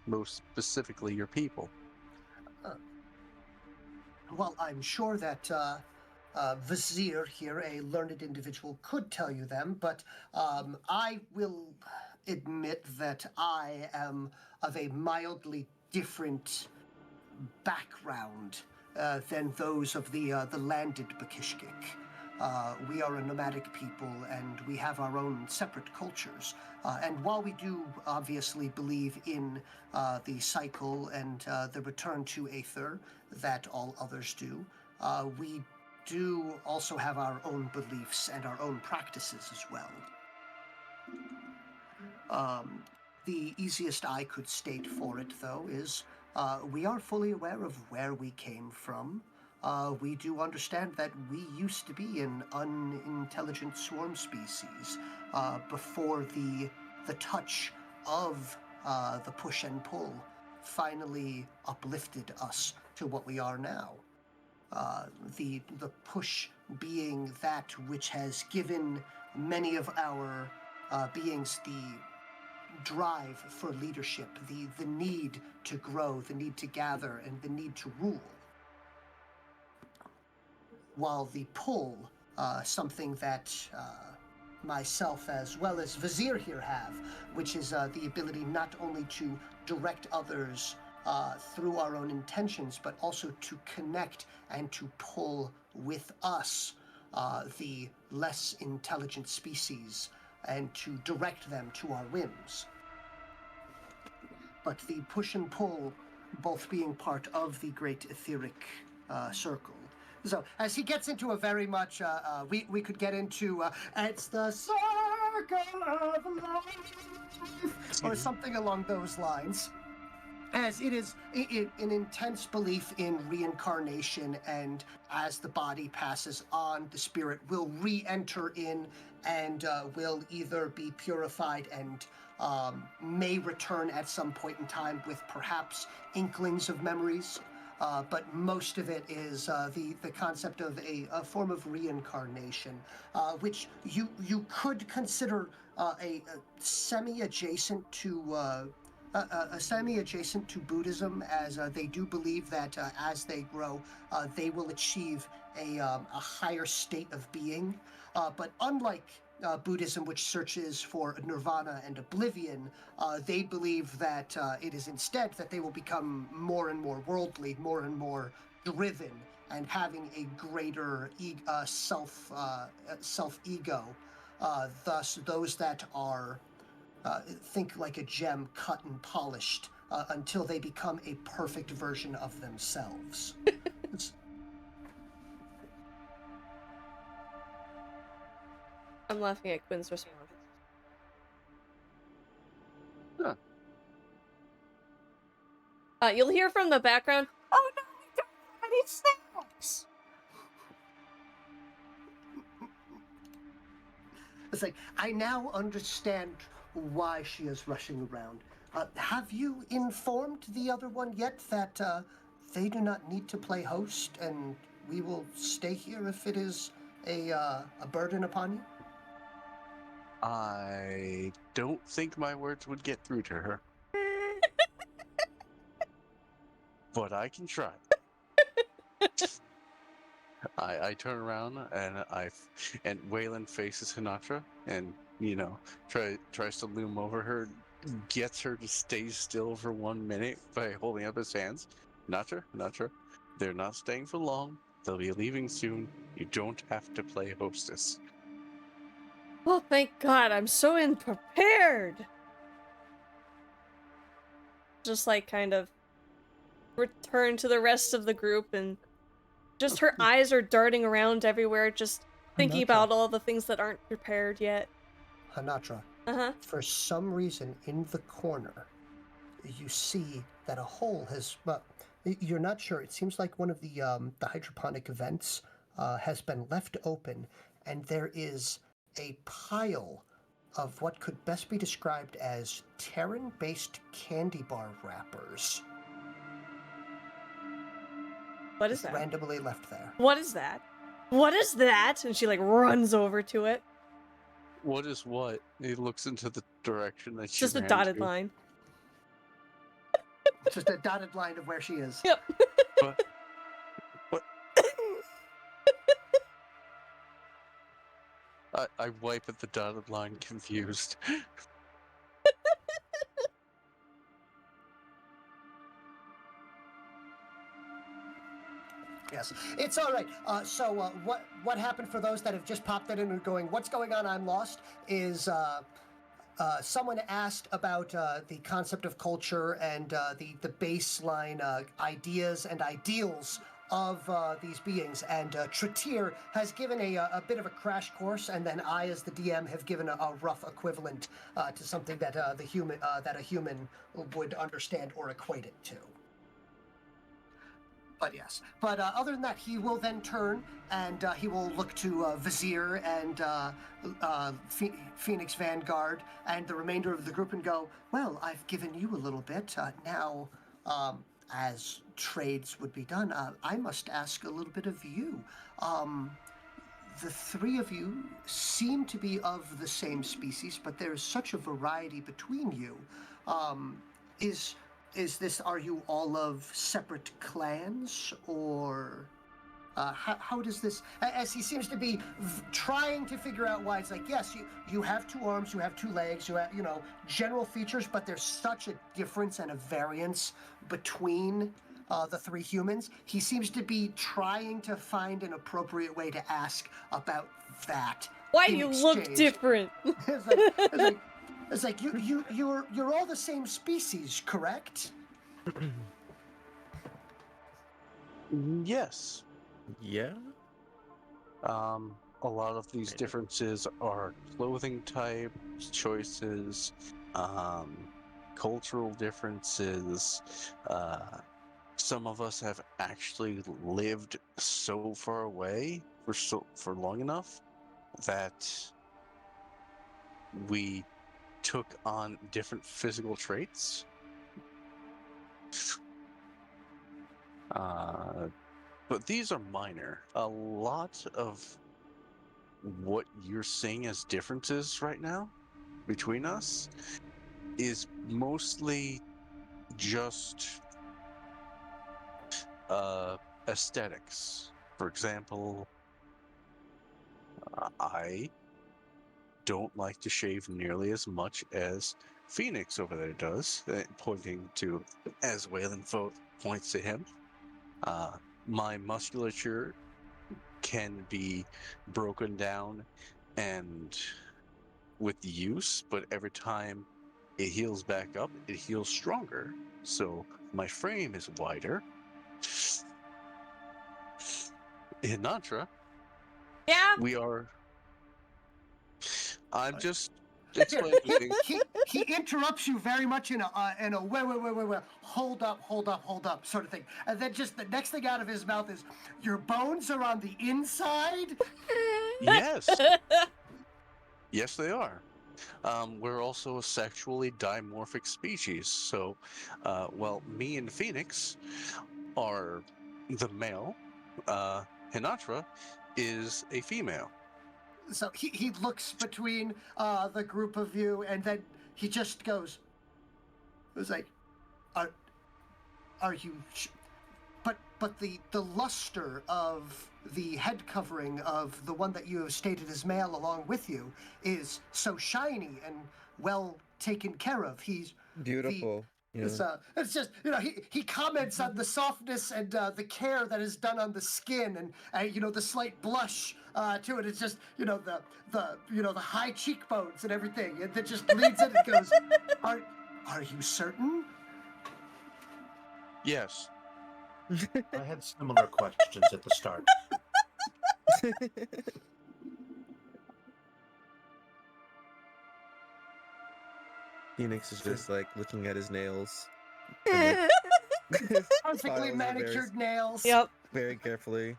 most specifically your people. Well, I'm sure that Vizier here, a learned individual, could tell you them, but I will admit that I am of a mildly different background than those of the landed Bakishkik. we are a nomadic people, and we have our own separate cultures. And while we do obviously believe in the cycle and the return to Aether that all others do, we do also have our own beliefs and our own practices as well. The easiest I could state for it, though, is we are fully aware of where we came from. We do understand that we used to be an unintelligent swarm species before the touch of the push and pull finally uplifted us to what we are now. The push being that which has given many of our beings the drive for leadership, the need to grow, the need to gather, and the need to rule. While the pull, something that myself as well as Vizier here have, which is the ability not only to direct others through our own intentions, but also to connect and to pull with us, the less intelligent species, and to direct them to our whims. But the push and pull both being part of the great etheric circle. So as he gets into a very much, we could get into, it's the circle of life, or something along those lines. As it is an intense belief in reincarnation, and as the body passes on, the spirit will re-enter in and will either be purified and may return at some point in time with perhaps inklings of memories. But most of it is the concept of a form of reincarnation, which you could consider a semi-adjacent to semi-adjacent to Buddhism, as they do believe that as they grow, they will achieve a higher state of being. But unlike Buddhism, which searches for nirvana and oblivion, they believe that it is instead that they will become more and more worldly, more and more driven, and having a greater self-ego. Thus, those that are think like a gem cut and polished until they become a perfect version of themselves. I'm laughing at Quinn's response. Huh. You'll hear from the background, "Oh no, we don't have any snacks!" It's like, I now understand why she is rushing around. Have you informed the other one yet that they do not need to play host, and we will stay here if it is a burden upon you? I don't think my words would get through to her. But I can try. I turn around and Waylon faces Hinatra and, tries to loom over her, gets her to stay still for 1 minute by holding up his hands. Hinatra, they're not staying for long. They'll be leaving soon. You don't have to play hostess. Oh, thank God, I'm so unprepared! Just kind of return to the rest of the group, and just her eyes are darting around everywhere, just thinking about all the things that aren't prepared yet. Hanatra, for some reason in the corner, you see that a hole has, you're not sure, it seems like one of the hydroponic vents has been left open, and there is a pile of what could best be described as Terran-based candy bar wrappers. What is that? Randomly left there. What is that? What is that? And she runs over to it. What is what? He looks into the direction that she Just a ran dotted to. line. It's just a dotted line of where she is. Yep. What? I wipe at the dotted line, confused. Yeah, yes. It's all right. So what happened for those that have just popped in and are going, what's going on? I'm lost. Is someone asked about the concept of culture and the baseline ideas and ideals of these beings, and Tratir has given a bit of a crash course, and then I, as the DM, have given a rough equivalent to something that a human would understand or equate it to. But yes. But other than that, he will then turn and he will look to Vizier and Phoenix Vanguard and the remainder of the group and go, well, I've given you a little bit. Now, as trades would be done, I must ask a little bit of you. The three of you seem to be of the same species, but there's such a variety between you. Are you all of separate clans, or how does this, as he seems to be trying to figure out why, it's like, yes, you have two arms, you have two legs, you have, general features, but there's such a difference and a variance between the three humans. He seems to be trying to find an appropriate way to ask about that. Why do you look different? It's like you're all the same species, correct? Yes. Yeah. A lot of these differences are clothing type choices, cultural differences. Some of us have actually lived so far away for long enough that we took on different physical traits. But these are minor. A lot of what you're seeing as differences right now between us is mostly just aesthetics. For example, I don't like to shave nearly as much as Phoenix over there does, pointing to, as Waylon points to him. My musculature can be broken down and with use, but every time it heals back up, it heals stronger. So my frame is wider. In Nantra, Yeah. we are. I'm just explaining things. He interrupts you very much in a wait, hold up sort of thing, and then just the next thing out of his mouth is, your bones are on the inside. Yes. Yes, they are. We're also a sexually dimorphic species. So, me and Phoenix are the male. Hinatra is a female. So he looks between the group of you, and then he just goes, it's like, are you but the luster of the head covering of the one that you have stated as male along with you is so shiny and well taken care of. He's beautiful. It's just, he comments on the softness and the care that is done on the skin, and the slight blush to it. It's just, the high cheekbones and everything. And that just leads in and goes, are you certain? Yes. I had similar questions at the start. Phoenix is just like looking at his nails. Perfectly manicured nails. Yep. Very carefully.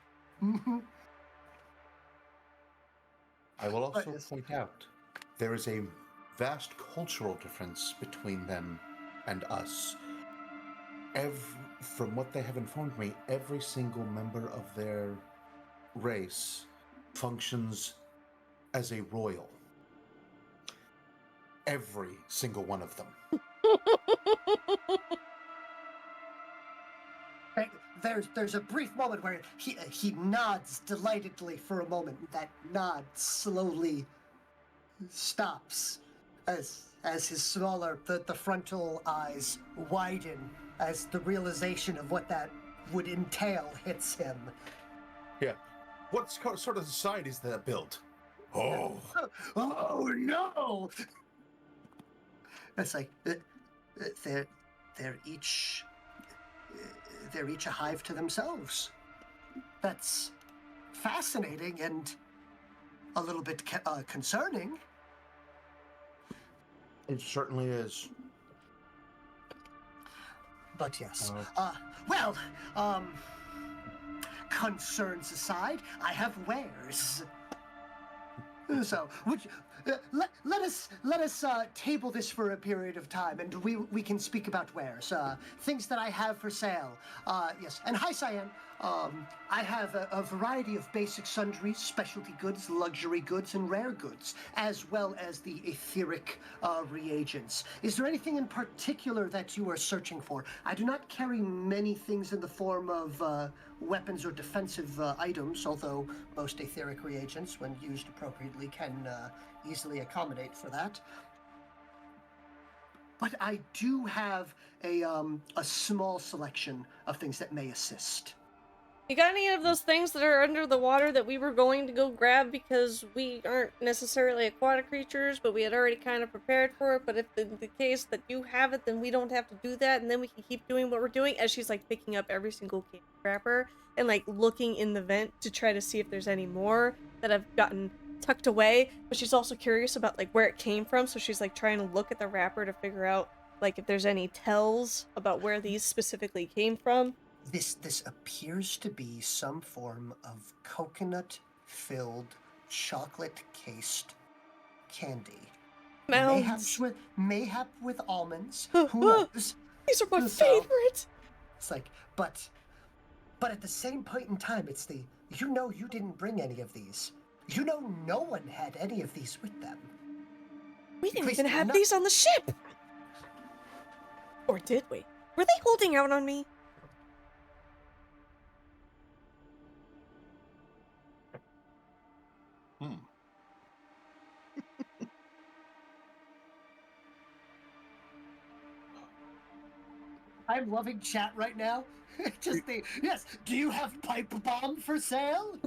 I will also point out there is a vast cultural difference between them and us. From what they have informed me, every single member of their race functions as a royal. Every single one of them. There's a brief moment where he nods delightedly for a moment. That nod slowly stops as his smaller, the frontal eyes widen as the realization of what that would entail hits him. Yeah. What sort of society is that built? Oh. Oh no! It's like they're each a hive to themselves. That's fascinating and a little bit concerning. It certainly is. But yes. Concerns aside, I have wares. So, let us table this for a period of time, and we can speak about wares, things that I have for sale. Yes, and hi, Cyan. I have a variety of basic sundries, specialty goods, luxury goods, and rare goods, as well as the etheric reagents. Is there anything in particular that you are searching for? I do not carry many things in the form of weapons or defensive items, although most etheric reagents, when used appropriately, can easily accommodate for that. But I do have a small selection of things that may assist. You got any of those things that are under the water that we were going to go grab because we aren't necessarily aquatic creatures, but we had already kind of prepared for it? But if in the case that you have it, then we don't have to do that, and then we can keep doing what we're doing. As she's like picking up every single candy wrapper and like looking in the vent to try to see if there's any more that have gotten tucked away. But she's also curious about like where it came from, so she's like trying to look at the wrapper to figure out like if there's any tells about where these specifically came from. This appears to be some form of coconut-filled, chocolate-cased candy. Mounds. Mayhap with almonds. Who knows? These are my favorite. It's like, but at the same point in time, it's the, you didn't bring any of these. No one had any of these with them. We didn't even have these on the ship. Or did we? Were they holding out on me? I'm loving chat right now. Yes, do you have pipe bomb for sale?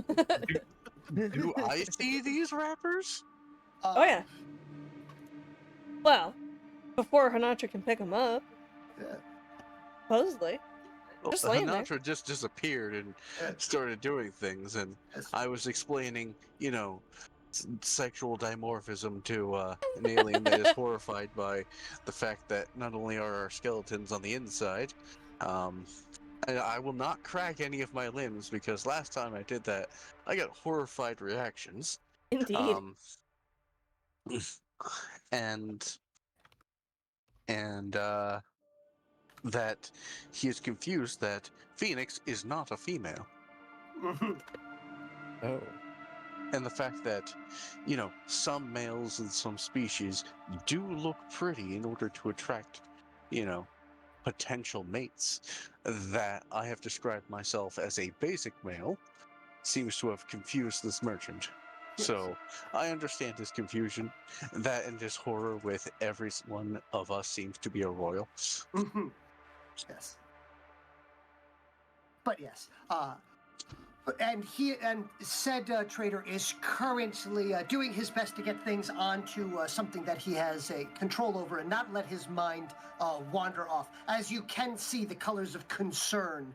Do I see these wrappers? Oh yeah. Well, before Hinatra can pick them up. Yeah. Supposedly. Just laying there. Hinatra just disappeared and started doing things, and I was explaining, sexual dimorphism to an alien that is horrified by the fact that not only are our skeletons on the inside, and I will not crack any of my limbs because last time I did that, I got horrified reactions. Indeed. And that he is confused that Phoenix is not a female. Oh. And the fact that, some males in some species do look pretty in order to attract, potential mates. That I have described myself as a basic male seems to have confused this merchant. Yes. So I understand his confusion. That and his horror with every one of us seems to be a royal. Yes. But yes, and said trader is currently doing his best to get things onto something that he has a control over and not let his mind wander off. As you can see, the colors of concern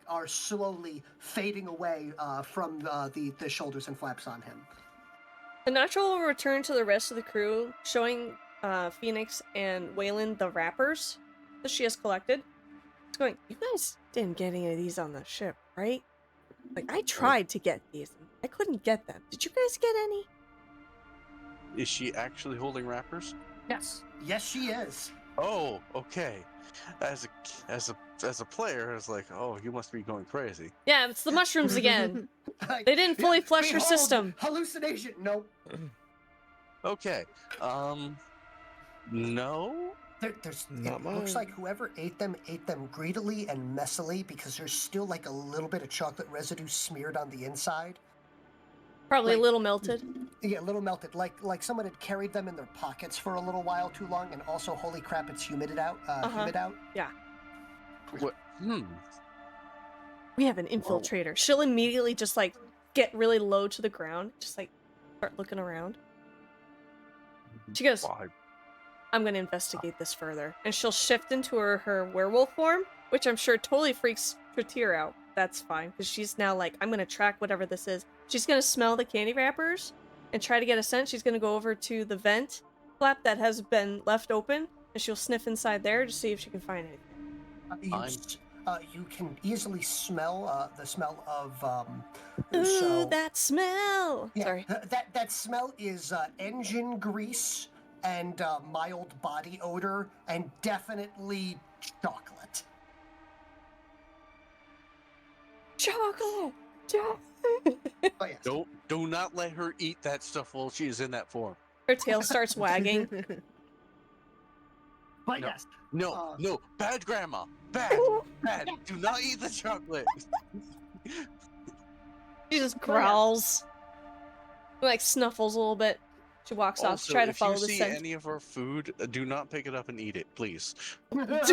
are slowly fading away from the shoulders and flaps on him. Hinatra will return to the rest of the crew, showing Phoenix and Waylon the wrappers that she has collected. It's going, you guys didn't get any of these on the ship, right? Like, I tried to get these. I couldn't get them. Did you guys get any? Is she actually holding wrappers? Yes. Yes, she is. Oh, okay. As a player, I was like, oh, you must be going crazy. Yeah, it's the mushrooms again. They didn't fully flush her system. Hallucination. Nope. Okay. No. It looks like whoever ate them greedily and messily because there's still like a little bit of chocolate residue smeared on the inside. Probably a little melted. Yeah, a little melted. Like someone had carried them in their pockets for a little while too long, and also, holy crap, it's humid out. Humid out. Yeah. What? We have an infiltrator. She'll immediately just like get really low to the ground, just like start looking around. She goes, Why? I'm gonna investigate this further. And she'll shift into her werewolf form, which I'm sure totally freaks Tratir out. That's fine, because she's now like, I'm gonna track whatever this is. She's gonna smell the candy wrappers and try to get a scent. She's gonna go over to the vent flap that has been left open, and she'll sniff inside there to see if she can find anything. You can easily smell the smell of Ooh, that smell! Yeah, Sorry. that smell is engine grease and mild body odor, and definitely chocolate. Chocolate! Chocolate! Oh, yes. Do not let her eat that stuff while she is in that form. Her tail starts wagging. But No. yes. No, bad grandma. Bad. Do not eat the chocolate. She just growls. Like snuffles a little bit. She walks off to try to follow the if you see scent. any of our food, do not pick it up and eat it, please. But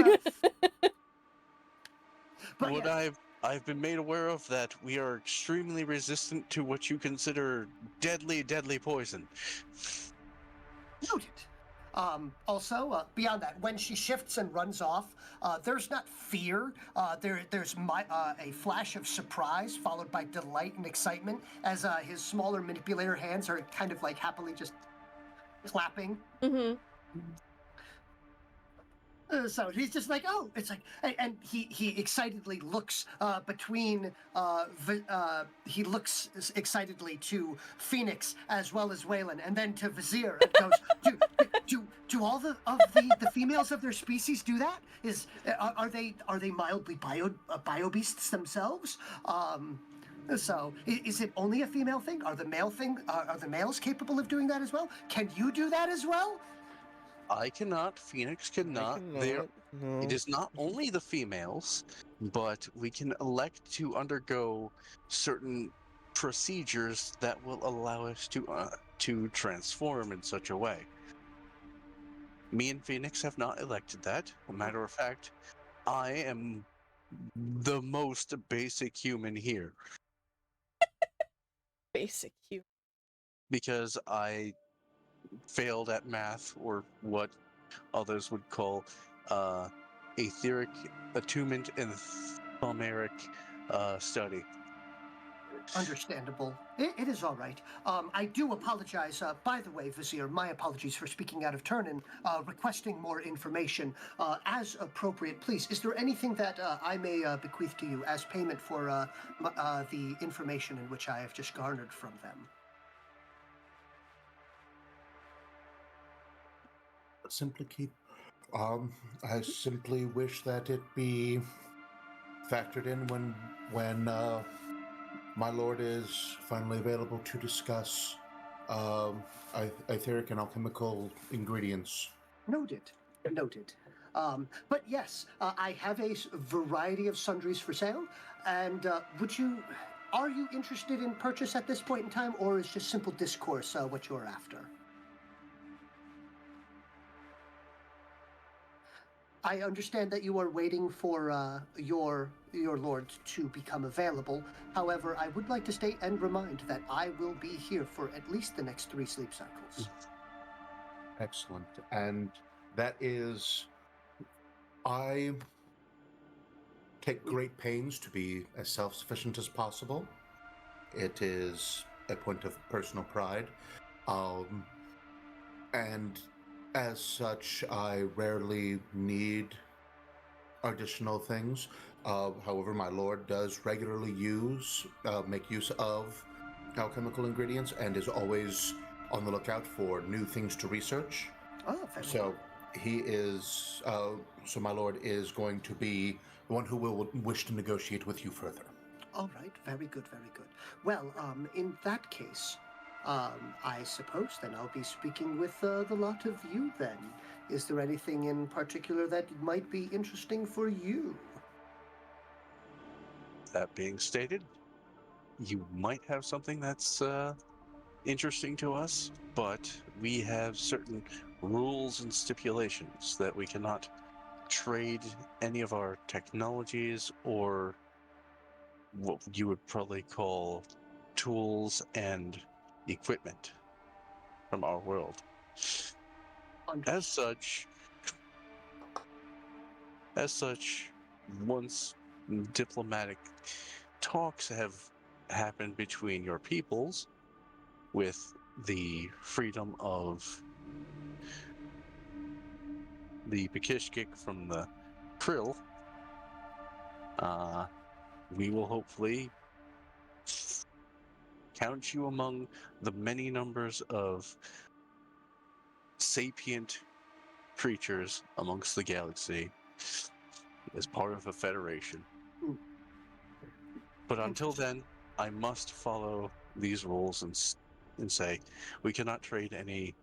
yes. I've been made aware of that we are extremely resistant to what you consider deadly poison. Noted. Also, beyond that, when she shifts and runs off, there's not fear. There's a flash of surprise followed by delight and excitement as his smaller manipulator hands are kind of like happily just clapping. Mm-hmm. So he's just like, oh, it's like, and he excitedly looks he looks excitedly to Phoenix as well as Waylon, and then to Vizier, and goes, do all the females of their species do that? Are they mildly bio beasts themselves? So is it only a female thing? Are the males capable of doing that as well? Can you do that as well? I cannot. Phoenix cannot. No. It is not only the females, but we can elect to undergo certain procedures that will allow us to transform in such a way. Me and Phoenix have not elected that. A matter of fact, I am the most basic human here. Basic human. Because I failed at math, or what others would call etheric attunement and thumeric study. Understandable. It is all right. I do apologize. By the way, Vizier, my apologies for speaking out of turn and requesting more information. As appropriate, please, is there anything that I may bequeath to you as payment for the information in which I have just garnered from them? Simply keep. I simply wish that it be factored in when my lord is finally available to discuss etheric and alchemical ingredients. Noted. But yes, I have a variety of sundries for sale, and are you interested in purchase at this point in time, or is just simple discourse what you're after? I understand that you are waiting for your lord to become available. However, I would like to state and remind that I will be here for at least the next 3 sleep cycles. Excellent. And that is, I take great pains to be as self-sufficient as possible. It is a point of personal pride. And as such, I rarely need additional things. However, my lord does regularly make use of alchemical ingredients and is always on the lookout for new things to research. Oh, very so he is. So my lord is going to be the one who will wish to negotiate with you further. All right, very good. Well, in that case, I suppose then I'll be speaking with the lot of you then. Is there anything in particular that might be interesting for you? That being stated, you might have something that's interesting to us, but we have certain rules and stipulations that we cannot trade any of our technologies or what you would probably call tools and equipment from our world. As such, once diplomatic talks have happened between your peoples with the freedom of the Pakishkik from the Krill, we will hopefully count you among the many numbers of sapient creatures amongst the galaxy as part of a federation. But until then, I must follow these rules and say we cannot trade any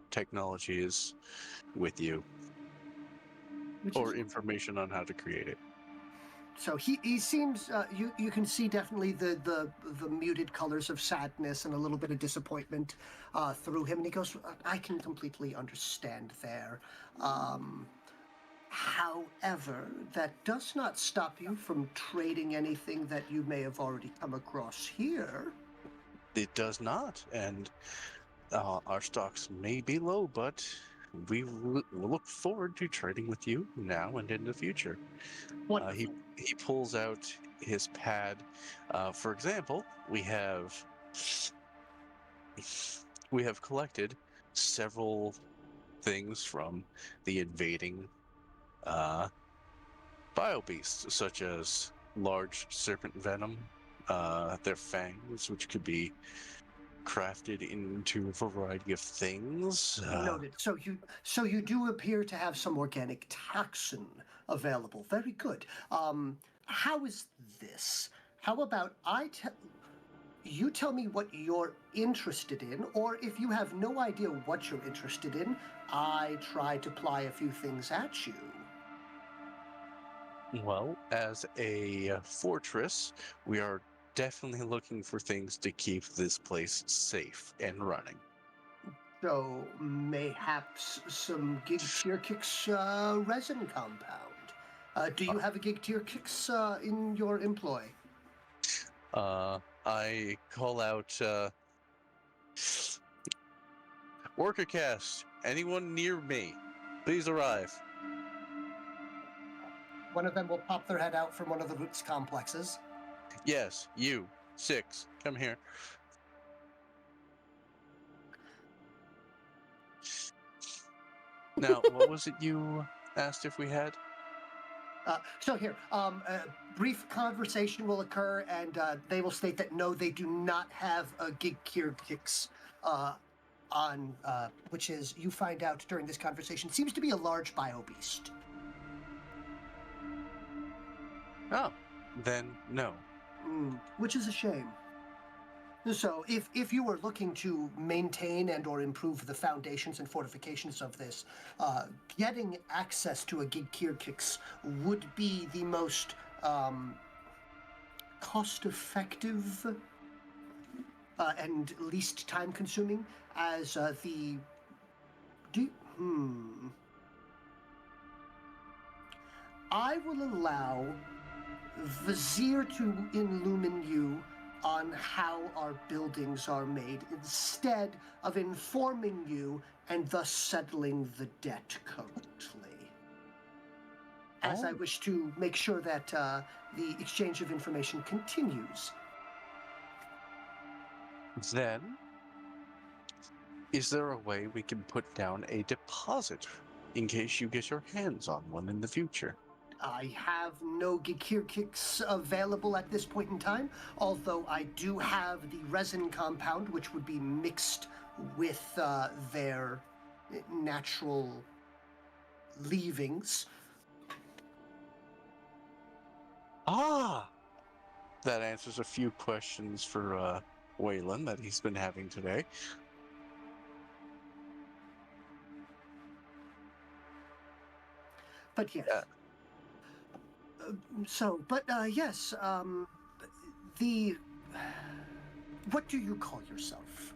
technologies with you or information on how to create it. So he seems you can see definitely the muted colors of sadness and a little bit of disappointment through him, and he goes, I can completely understand there. However, that does not stop you from trading anything that you may have already come across here. It does not, and our stocks may be low, but we look forward to trading with you now and in the future. He pulls out his pad. For example, we have collected several things from the invading biobeasts, such as large serpent venom, their fangs, which could be crafted into a variety of things. Noted. So you do appear to have some organic toxin available. Very good. How is this? How about you tell me what you're interested in, or if you have no idea what you're interested in, I try to ply a few things at you. Well, as a fortress, we are definitely looking for things to keep this place safe and running. So mayhaps some Gig Tier Kicks resin compound. Do you have a Gig Tier Kicks in your employ? I call out Worker Cast. Anyone near me, please arrive. One of them will pop their head out from one of the roots complexes. Yes, you. 6. Come here. Now, what was it you asked if we had? So here, a brief conversation will occur, and they will state that no, they do not have a Gig Tier Kicks on, which is, you find out during this conversation, seems to be a large bio-beast. Oh, then no. Which is a shame. So if you were looking to maintain and or improve the foundations and fortifications of this, getting access to a Gig Tier Kicks would be the most cost-effective and least time-consuming, as I will allow Vizier to illumine you on how our buildings are made, instead of informing you and thus settling the debt currently. As I wish to make sure that the exchange of information continues. Then, is there a way we can put down a deposit in case you get your hands on one in the future? I have no Gig Tier Kicks available at this point in time, although I do have the resin compound, which would be mixed with their natural leavings. That answers a few questions for Waylon that he's been having today. But yes. Yes, what do you call yourself?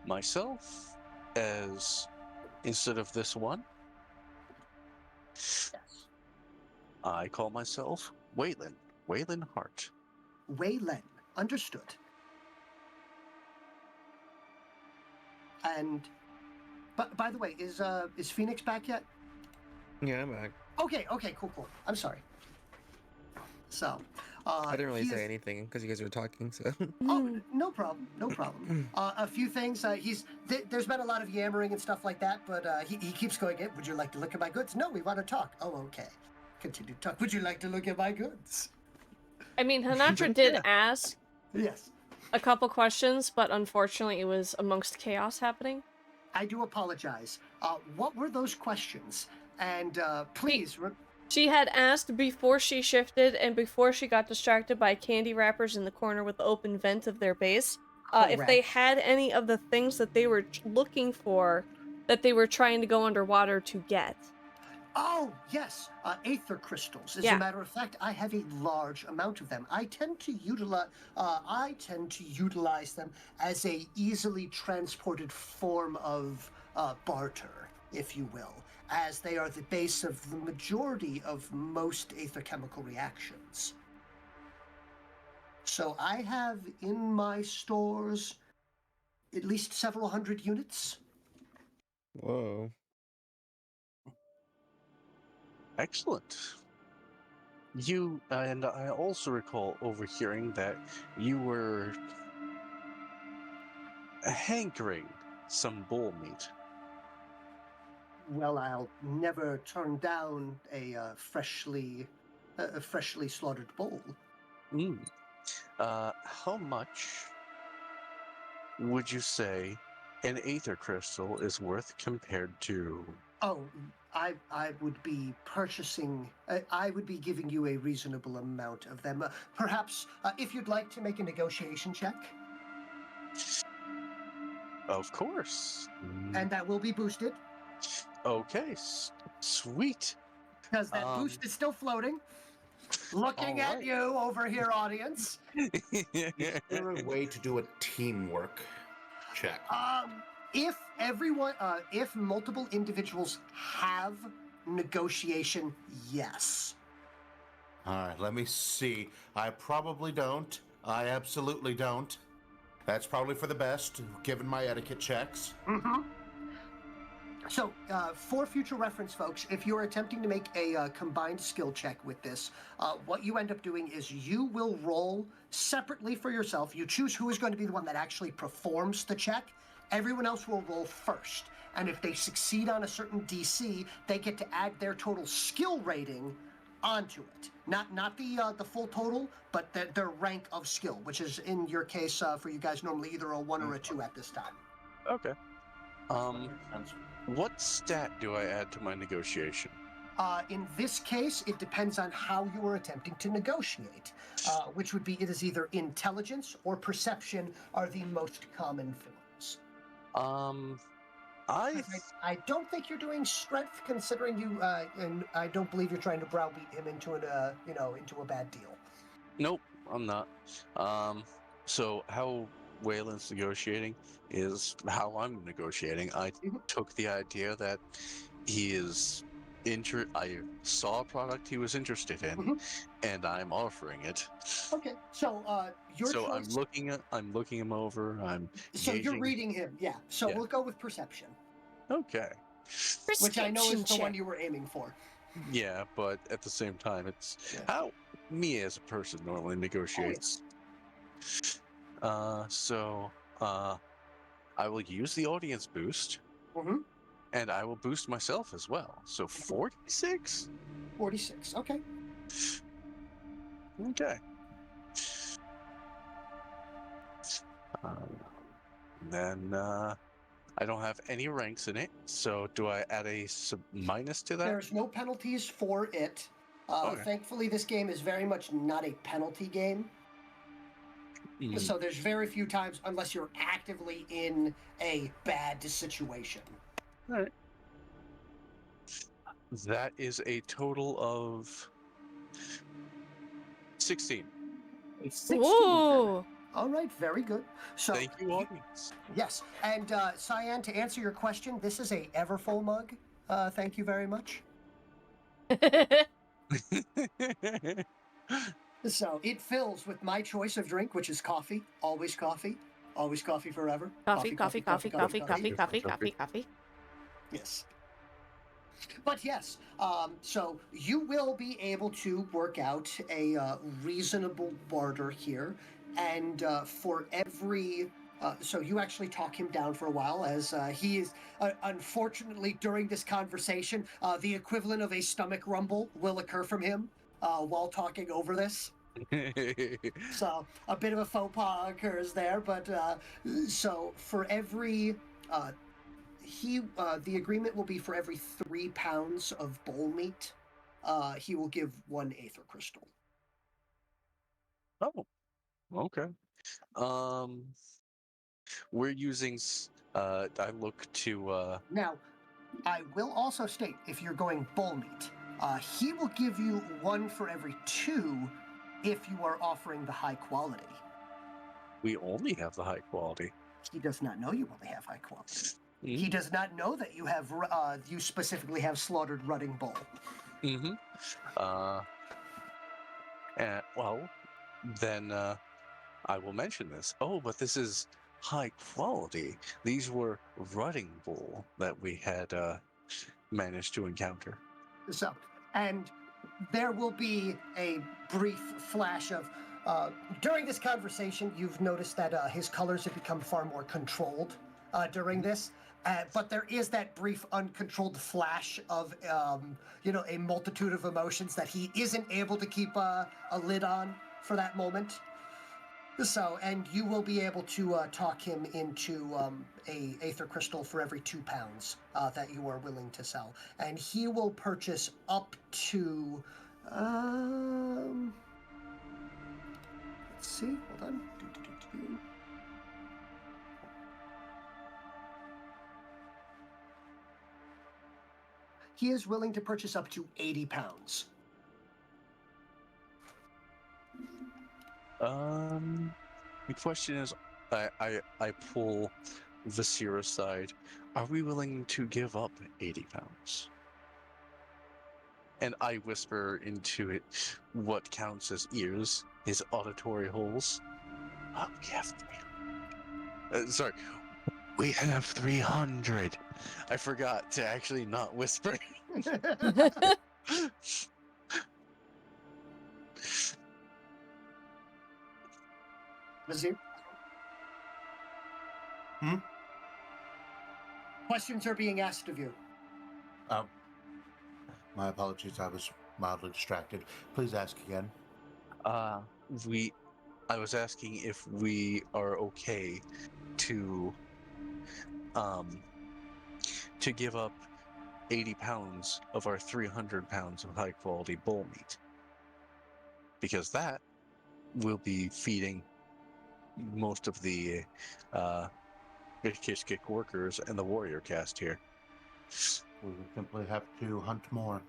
Myself, as instead of this one? Yes. I call myself Waylon. Waylon Hart. Waylen. Understood. And, but by the way, is Phoenix back yet? Yeah, I'm back. Okay, cool. I'm sorry. So, I didn't really he say is- anything because you guys were talking, so. Oh, no problem. A few things. There's been a lot of yammering and stuff like that, but he keeps going. Would you like to look at my goods? No, we want to talk. Oh, okay. Continue to talk. Would you like to look at my goods? I mean, Hanatra did ask Yes. a couple questions, but unfortunately it was amongst chaos happening. I do apologize. What were those questions? And please. She had asked before she shifted and before she got distracted by candy wrappers in the corner with the open vent of their base, if they had any of the things that they were looking for that they were trying to go underwater to get. Oh, yes, aether crystals. As a matter of fact, I have a large amount of them. I tend to utilize them as a easily transported form of barter, if you will, as they are the base of the majority of most aether chemical reactions. So I have in my stores at least several hundred units. Whoa. Excellent. You, and I also recall overhearing that you were hankering some bull meat. Well, I'll never turn down a freshly slaughtered bull. How much would you say an aether crystal is worth compared to? Oh, I would be purchasing. I would be giving you a reasonable amount of them. Perhaps, if you'd like to make a negotiation check. Of course. And that will be boosted. Okay, sweet. Because that boost is still floating. Looking at you over here, audience. Is there a way to do a teamwork check? If multiple individuals have negotiation, yes. All right, let me see. I probably don't. I absolutely don't. That's probably for the best, given my etiquette checks. Mm-hmm. So, for future reference, folks, if you're attempting to make a combined skill check with this, what you end up doing is you will roll separately for yourself. You choose who is going to be the one that actually performs the check. Everyone else will roll first. And if they succeed on a certain DC, they get to add their total skill rating onto it. Not the full total, but their rank of skill, which is, in your case, for you guys, normally either a 1 or a 2 at this time. Okay. What stat do I add to my negotiation? In this case, it depends on how you are attempting to negotiate, which would be it is either intelligence or perception are the most common forms. I don't think you're doing strength, considering you, and I don't believe you're trying to browbeat him into a bad deal. Nope, I'm not. So how Waylon's negotiating is how I'm negotiating. I took the idea that he is I saw a product he was interested in, and I'm offering it. Okay, so your so choice. I'm looking him over. So you're reading him, yeah. So we'll go with perception. Okay. Which I know is the one you were aiming for. Yeah, but at the same time, it's how me as a person normally negotiates. So I will use the audience boost, and I will boost myself as well. So 46? 46, okay. Okay. Then I don't have any ranks in it, so do I add a minus to that? There's no penalties for it. Thankfully, this game is very much not a penalty game. So there's very few times, unless you're actively in a bad situation. All right. That is a total of 16. 16. Whoa! All right, very good. So thank you, audience. Yes, and Cyan, to answer your question, this is a Everfull mug. Thank you very much. So it fills with my choice of drink, which is coffee. Always coffee. Always coffee forever. Coffee, coffee, coffee, coffee, coffee, coffee, coffee, coffee. Yes. But yes, so you will be able to work out a reasonable barter here, and for every. So you actually talk him down for a while, as he is unfortunately during this conversation, the equivalent of a stomach rumble will occur from him while talking over this. So a bit of a faux pas occurs there, but so for every the agreement will be for every 3 pounds of bull meat, he will give 1 aether crystal. Oh, okay. We're using. I look to. Now, I will also state if you're going bull meat, he will give you 1 for every 2 if you are offering the high quality. We only have the high quality. He does not know you only have high quality. Mm-hmm. He does not know that you have you specifically have slaughtered rutting bull. Mm-hmm. Well, then I will mention this. Oh, but this is high quality. These were rutting bull that we had managed to encounter. So, and there will be a brief flash of. During this conversation, you've noticed that his colors have become far more controlled during this. But there is that brief uncontrolled flash of, a multitude of emotions that he isn't able to keep a lid on for that moment. So, and you will be able to talk him into a aether crystal for every 2 pounds that you are willing to sell, and he will purchase up to. Let's see. Hold on. He is willing to purchase up to 80 pounds. The question is, I pull Vasir aside. Are we willing to give up 80 pounds? And I whisper into it what counts as ears, his auditory holes. We have 300. Sorry, we have 300. I forgot to actually not whisper. Vasir? Questions are being asked of you. My apologies, I was mildly distracted. Please ask again. I was asking if we are okay to give up 80 pounds of our 300 pounds of high quality bull meat. Because that will be feeding most of the Kishkik workers and the warrior caste here. We would simply have to hunt more.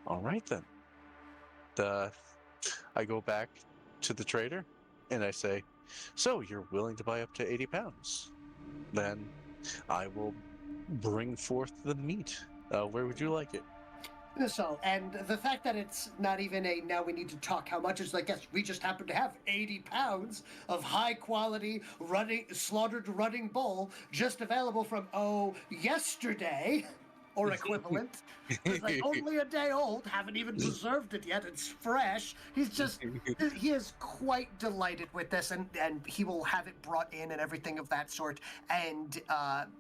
All right then. I go back to the trader and I say, so you're willing to buy up to 80 pounds? Then I will bring forth the meat. Where would you like it? So, and the fact that it's not even a now we need to talk how much is like, yes, we just happen to have 80 pounds of high quality slaughtered rutting bull just available from, yesterday or equivalent. It's like only a day old, haven't even preserved it yet, it's fresh. He is quite delighted with this, and he will have it brought in and everything of that sort. And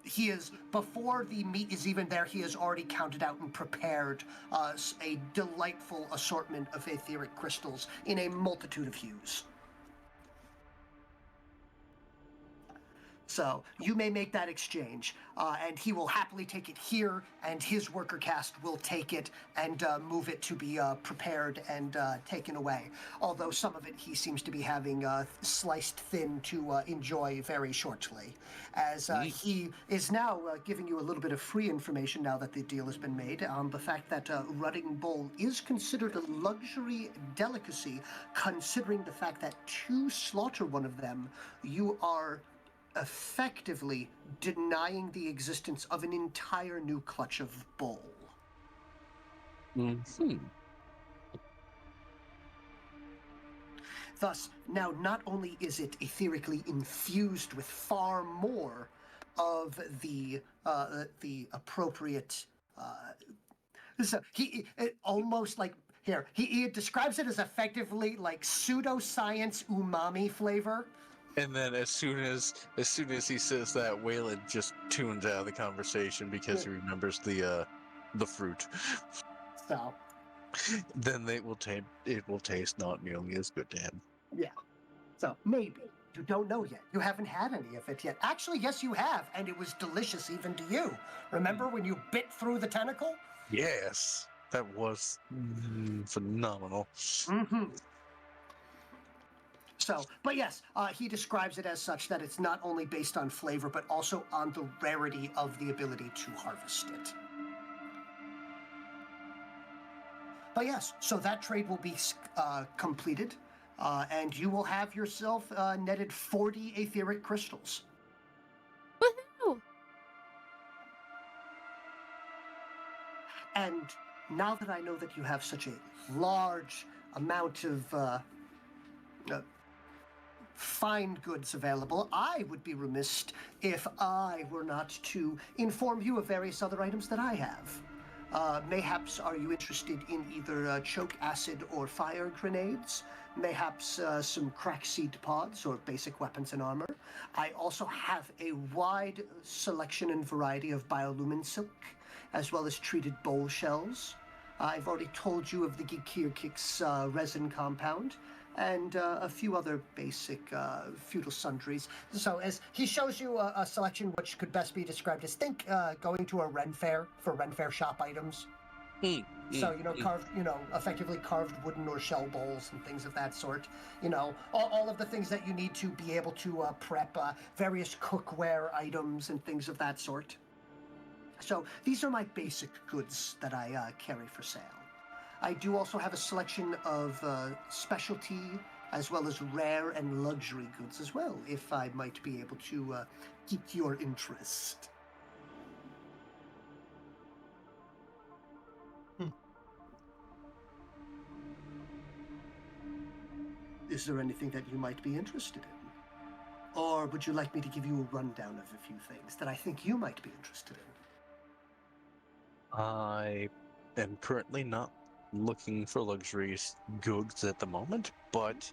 he is, before the meat is even there, he has already counted out and prepared a delightful assortment of etheric crystals in a multitude of hues. So you may make that exchange, and he will happily take it here, and his worker caste will take it and move it to be prepared and taken away. Although some of it he seems to be having sliced thin to enjoy very shortly, as he is now giving you a little bit of free information now that the deal has been made on the fact that rutting bull is considered a luxury delicacy, considering the fact that to slaughter one of them, you are effectively denying the existence of an entire new clutch of bull. Mm-hmm. Thus, now not only is it etherically infused with far more of the appropriate. So it almost like here he describes it as effectively like pseudoscience umami flavor. And then as soon as he says that, Waylon just tunes out of the conversation because he remembers the fruit. So Then it will taste not nearly as good to him. yeah. So maybe. You don't know yet. You haven't had any of it yet. Actually, yes, you have, and it was delicious even to you. Remember when you bit through the tentacle? Yes, that was phenomenal. Mm-hmm. So, but yes, he describes it as such that it's not only based on flavor, but also on the rarity of the ability to harvest it. But yes, so that trade will be completed, and you will have yourself netted 40 etheric crystals. Woohoo! And now that I know that you have such a large amount of fine goods available, I would be remiss if I were not to inform you of various other items that I have. Mayhaps are you interested in either choke acid or fire grenades? Mayhaps some crack seed pods or basic weapons and armor. I also have a wide selection and variety of biolumin silk, as well as treated bowl shells. I've already told you of the Gikirkik's resin compound, and a few other basic feudal sundries. So as he shows you a selection which could best be described as, think going to a Ren Fair for Ren Fair shop items. So, carved, effectively carved wooden or shell bowls and things of that sort. All of the things that you need to be able to prep various cookware items and things of that sort. So these are my basic goods that I carry for sale. I do also have a selection of specialty as well as rare and luxury goods as well, if I might be able to pique your interest. Is there anything that you might be interested in? Or would you like me to give you a rundown of a few things that I think you might be interested in? I am currently not looking for luxurious goods at the moment, but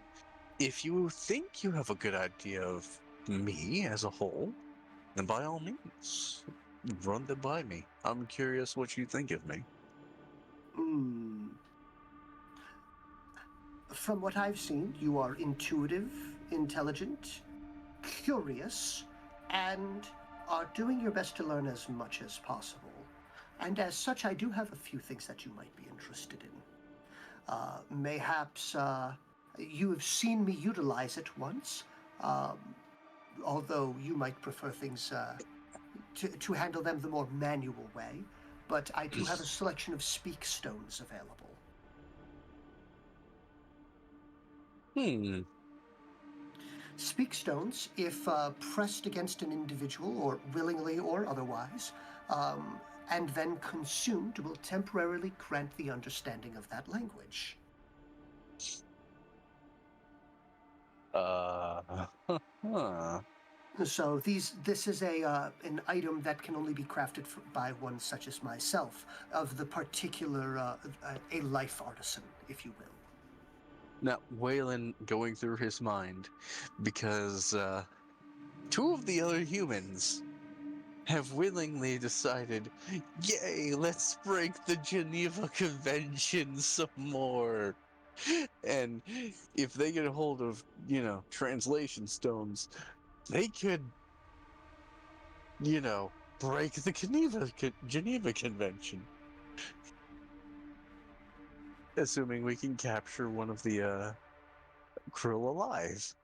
if you think you have a good idea of me as a whole, then by all means, run them by me. I'm curious what you think of me. From what I've seen, you are intuitive, intelligent, curious, and are doing your best to learn as much as possible. And as such, I do have a few things that you might be interested in. Mayhaps you have seen me utilize it once, although you might prefer things to handle them the more manual way. But I do have a selection of speak stones available. Speak stones, if pressed against an individual, or willingly or otherwise, and then consumed, will temporarily grant the understanding of that language. So this is an item that can only be crafted by one such as myself, of the particular a life artisan, if you will. Now, Waylon going through his mind, because two of the other humans have willingly decided, yay, let's break the Geneva Convention some more. And if they get a hold of, translation stones, they could, break the Geneva Convention. Assuming we can capture one of the Krill alive.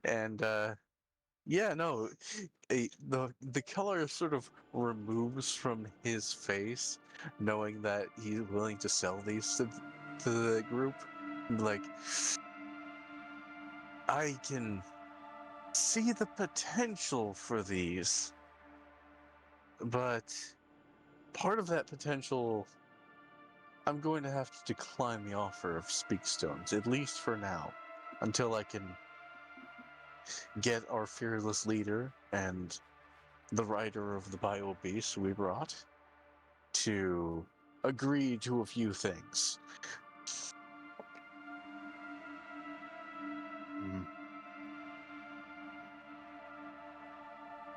And yeah, no, the color sort of removes from his face, knowing that he's willing to sell these to the group. Like, I can see the potential for these, but part of that potential, I'm going to have to decline the offer of Speakstones, at least for now, until I can get our fearless leader and the writer of the bio beast we brought to agree to a few things. Mm,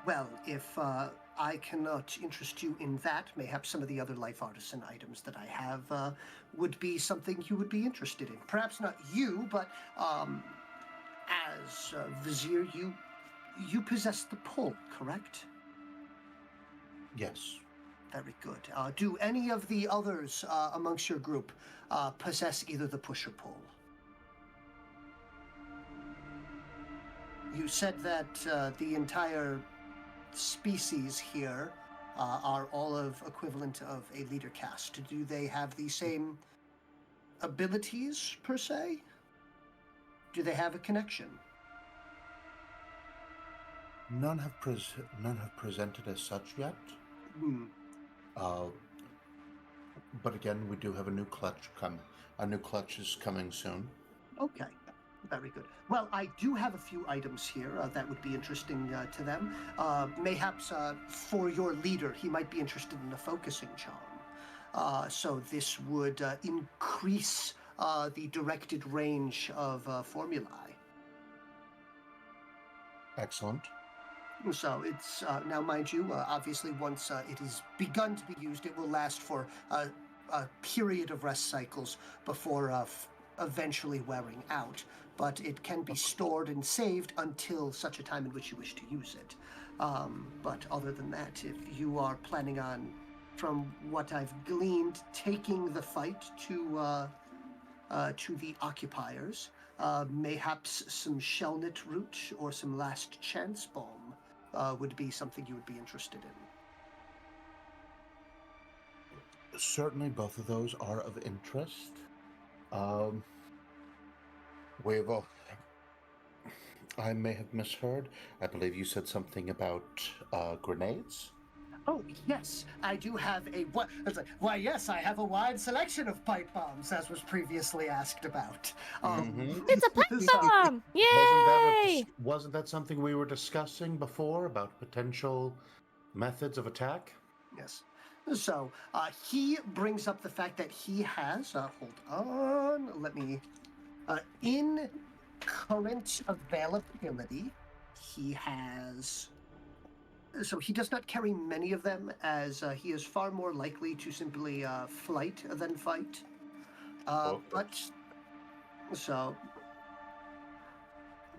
Well, if I cannot interest you in that, mayhap some of the other life artisan items that I have would be something you would be interested in. Perhaps not you, but as Vizier, you possess the pull, correct? yes. Very good. Do any of the others amongst your group possess either the push or pull? You said that the entire species here are all of equivalent of a leader caste. Do they have the same abilities, per se? Do they have a connection? None have presented as such yet. Hmm. Uh, but again, we do have a new clutch come. A new clutch is coming soon. Okay. Very good. Well, I do have a few items here that would be interesting to them. Mayhaps for your leader, he might be interested in a focusing charm. So this would increase the directed range of formulae. Excellent. So it's now, mind you, obviously once it is begun to be used, it will last for a period of rest cycles before eventually wearing out. But it can be stored and saved until such a time in which you wish to use it. But other than that, if you are planning on, from what I've gleaned, taking the fight to the occupiers, mayhaps some shellnut root or some last chance balm would be something you would be interested in. Certainly, both of those are of interest. We've I may have misheard. I believe you said something about grenades. Oh, yes, I do have a what? Why, yes, I have a wide selection of pipe bombs, as was previously asked about. It's a pipe so- bomb! Yay! Wasn't that something we were discussing before about potential methods of attack? Yes. So he brings up the fact that he has. Hold on. Let me. In current availability, he has. So he does not carry many of them, as he is far more likely to simply flight than fight. But so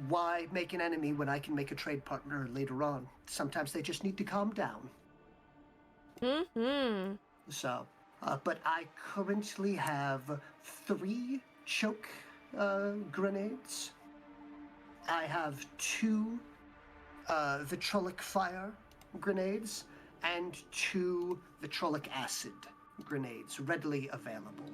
why make an enemy when I can make a trade partner later on? Sometimes they just need to calm down. Mm-hmm. So, but I currently have 3 choke grenades. I have 2 vitrolic fire grenades and 2 vitrolic acid grenades readily available.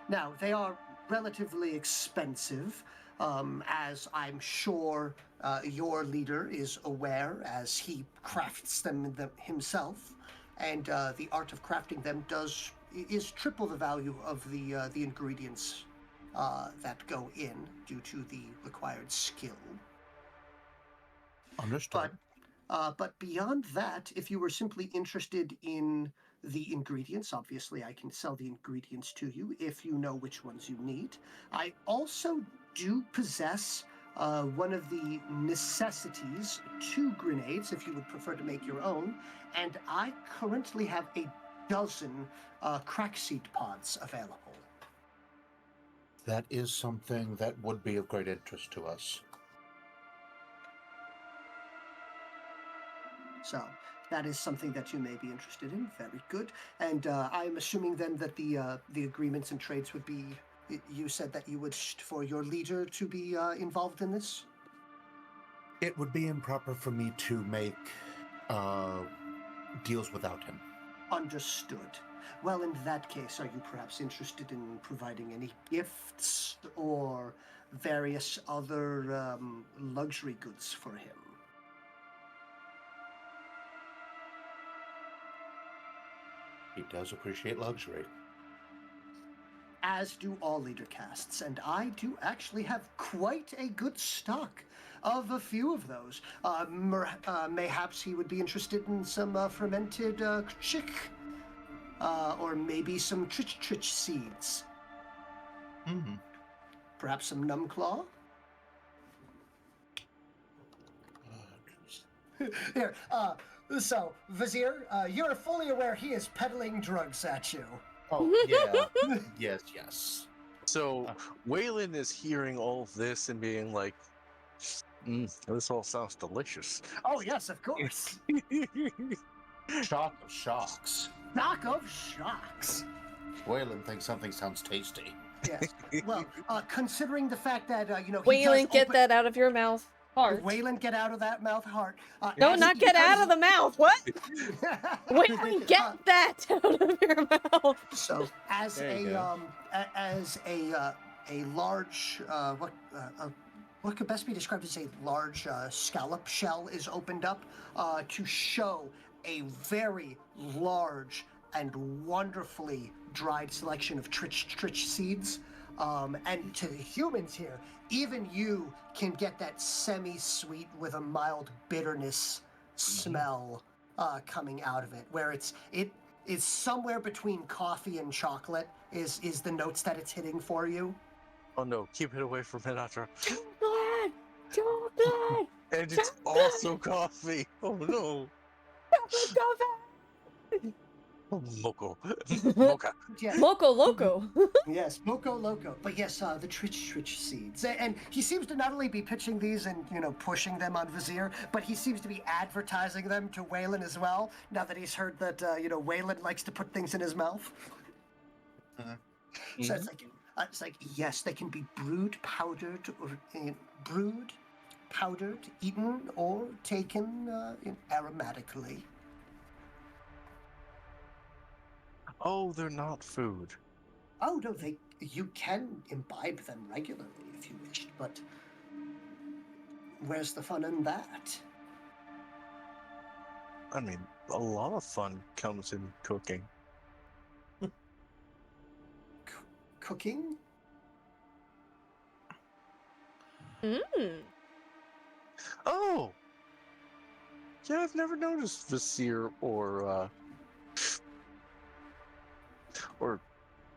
Now, they are relatively expensive, as I'm sure your leader is aware, as he crafts them himself, and the art of crafting them is triple the value of the ingredients that go in due to the required skill. Understood. But beyond that, if you were simply interested in the ingredients, obviously I can sell the ingredients to you if you know which ones you need. I also do possess one of the necessities, 2 grenades, if you would prefer to make your own, and I currently have a dozen crack seed pods available. That is something that would be of great interest to us. So that is something that you may be interested in. Very good. And I'm assuming then that the agreements and trades would be. You said that you wished for your leader to be involved in this. It would be improper for me to make deals without him. Understood. Well, in that case, are you perhaps interested in providing any gifts or various other luxury goods for him? He does appreciate luxury. As do all leader casts, and I do actually have quite a good stock of a few of those. Mayhaps he would be interested in some fermented chick, or maybe some trich seeds. Mm-hmm. Perhaps some numclaw. Here, so Vizier, you're fully aware he is peddling drugs at you. Oh, yeah. Yes. So Waylon is hearing all of this and being like, this all sounds delicious. Oh yes, of course. Shock of shocks. Shock of shocks. Waylon thinks something sounds tasty. Yes. Well, considering the fact that he Waylon, does get open... that out of your mouth. Heart. Waylon, get out of that mouth, heart. No, not get out of the mouth. What? Waylon, get that out of your mouth. So, as There you a large what could best be described as a large scallop shell is opened up to show a very large and wonderfully dried selection of trich seeds. And to the humans here, even you can get that semi-sweet with a mild bitterness smell coming out of it, where it is somewhere between coffee and chocolate is the notes that it's hitting for you. Oh no, keep it away from Hinatra. Chocolate! And it's also coffee. Oh no. Chocolate! Oh, Mocha. Mocha. Yeah. Moco Loco. Yes, Moco Loco. But yes, the trich seeds. And he seems to not only be pitching these and, pushing them on Vizier, but he seems to be advertising them to Waylon as well, now that he's heard that, Waylon likes to put things in his mouth. So it's like, yes, they can be brewed, powdered, eaten, or taken aromatically. Oh, they're not food. Oh, no, you can imbibe them regularly if you wished, but where's the fun in that? I mean, a lot of fun comes in cooking. Cooking? Oh! Yeah, I've never noticed Vizier or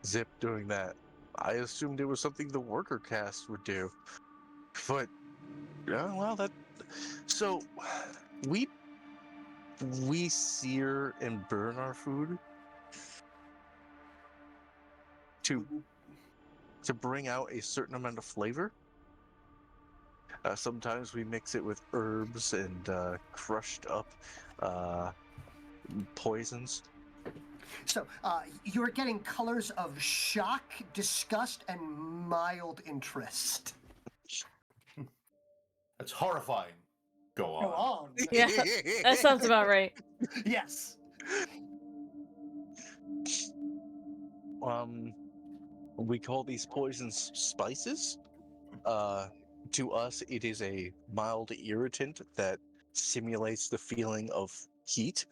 Zip doing that. I assumed it was something the worker cast would do. But, yeah, well, so, we sear and burn our food to bring out a certain amount of flavor. Sometimes we mix it with herbs and crushed up poisons. So, you're getting colors of shock, disgust, and mild interest. That's horrifying. Go on. Go on. Yeah, that sounds about right. Yes. We call these poisons spices. To us, it is a mild irritant that simulates the feeling of heat.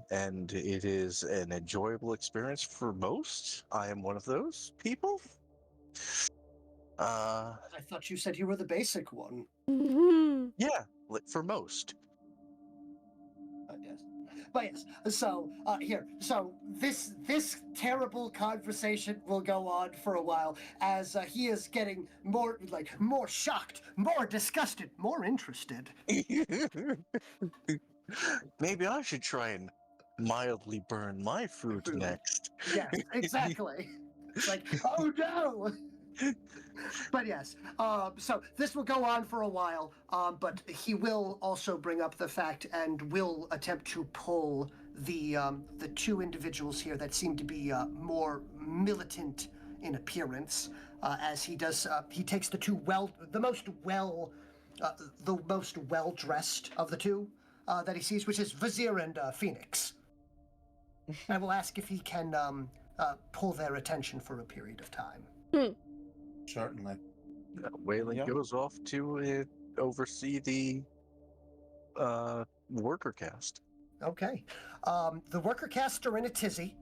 And it is an enjoyable experience for most. I am one of those people. I thought you said you were the basic one. Yeah, for most. Yes. But yes, so so this terrible conversation will go on for a while as he is getting more shocked, more disgusted, more interested. Maybe I should try and mildly burn my food next. Yes, exactly. It's like, oh no! But yes, so this will go on for a while, but he will also bring up the fact and will attempt to pull the two individuals here that seem to be more militant in appearance, as he does. He takes the most well dressed of the two that he sees, which is Vizier and Phoenix. I will ask if he can pull their attention for a period of time. Certainly. Waylon goes off to oversee the worker cast. Okay. The worker casts are in a tizzy.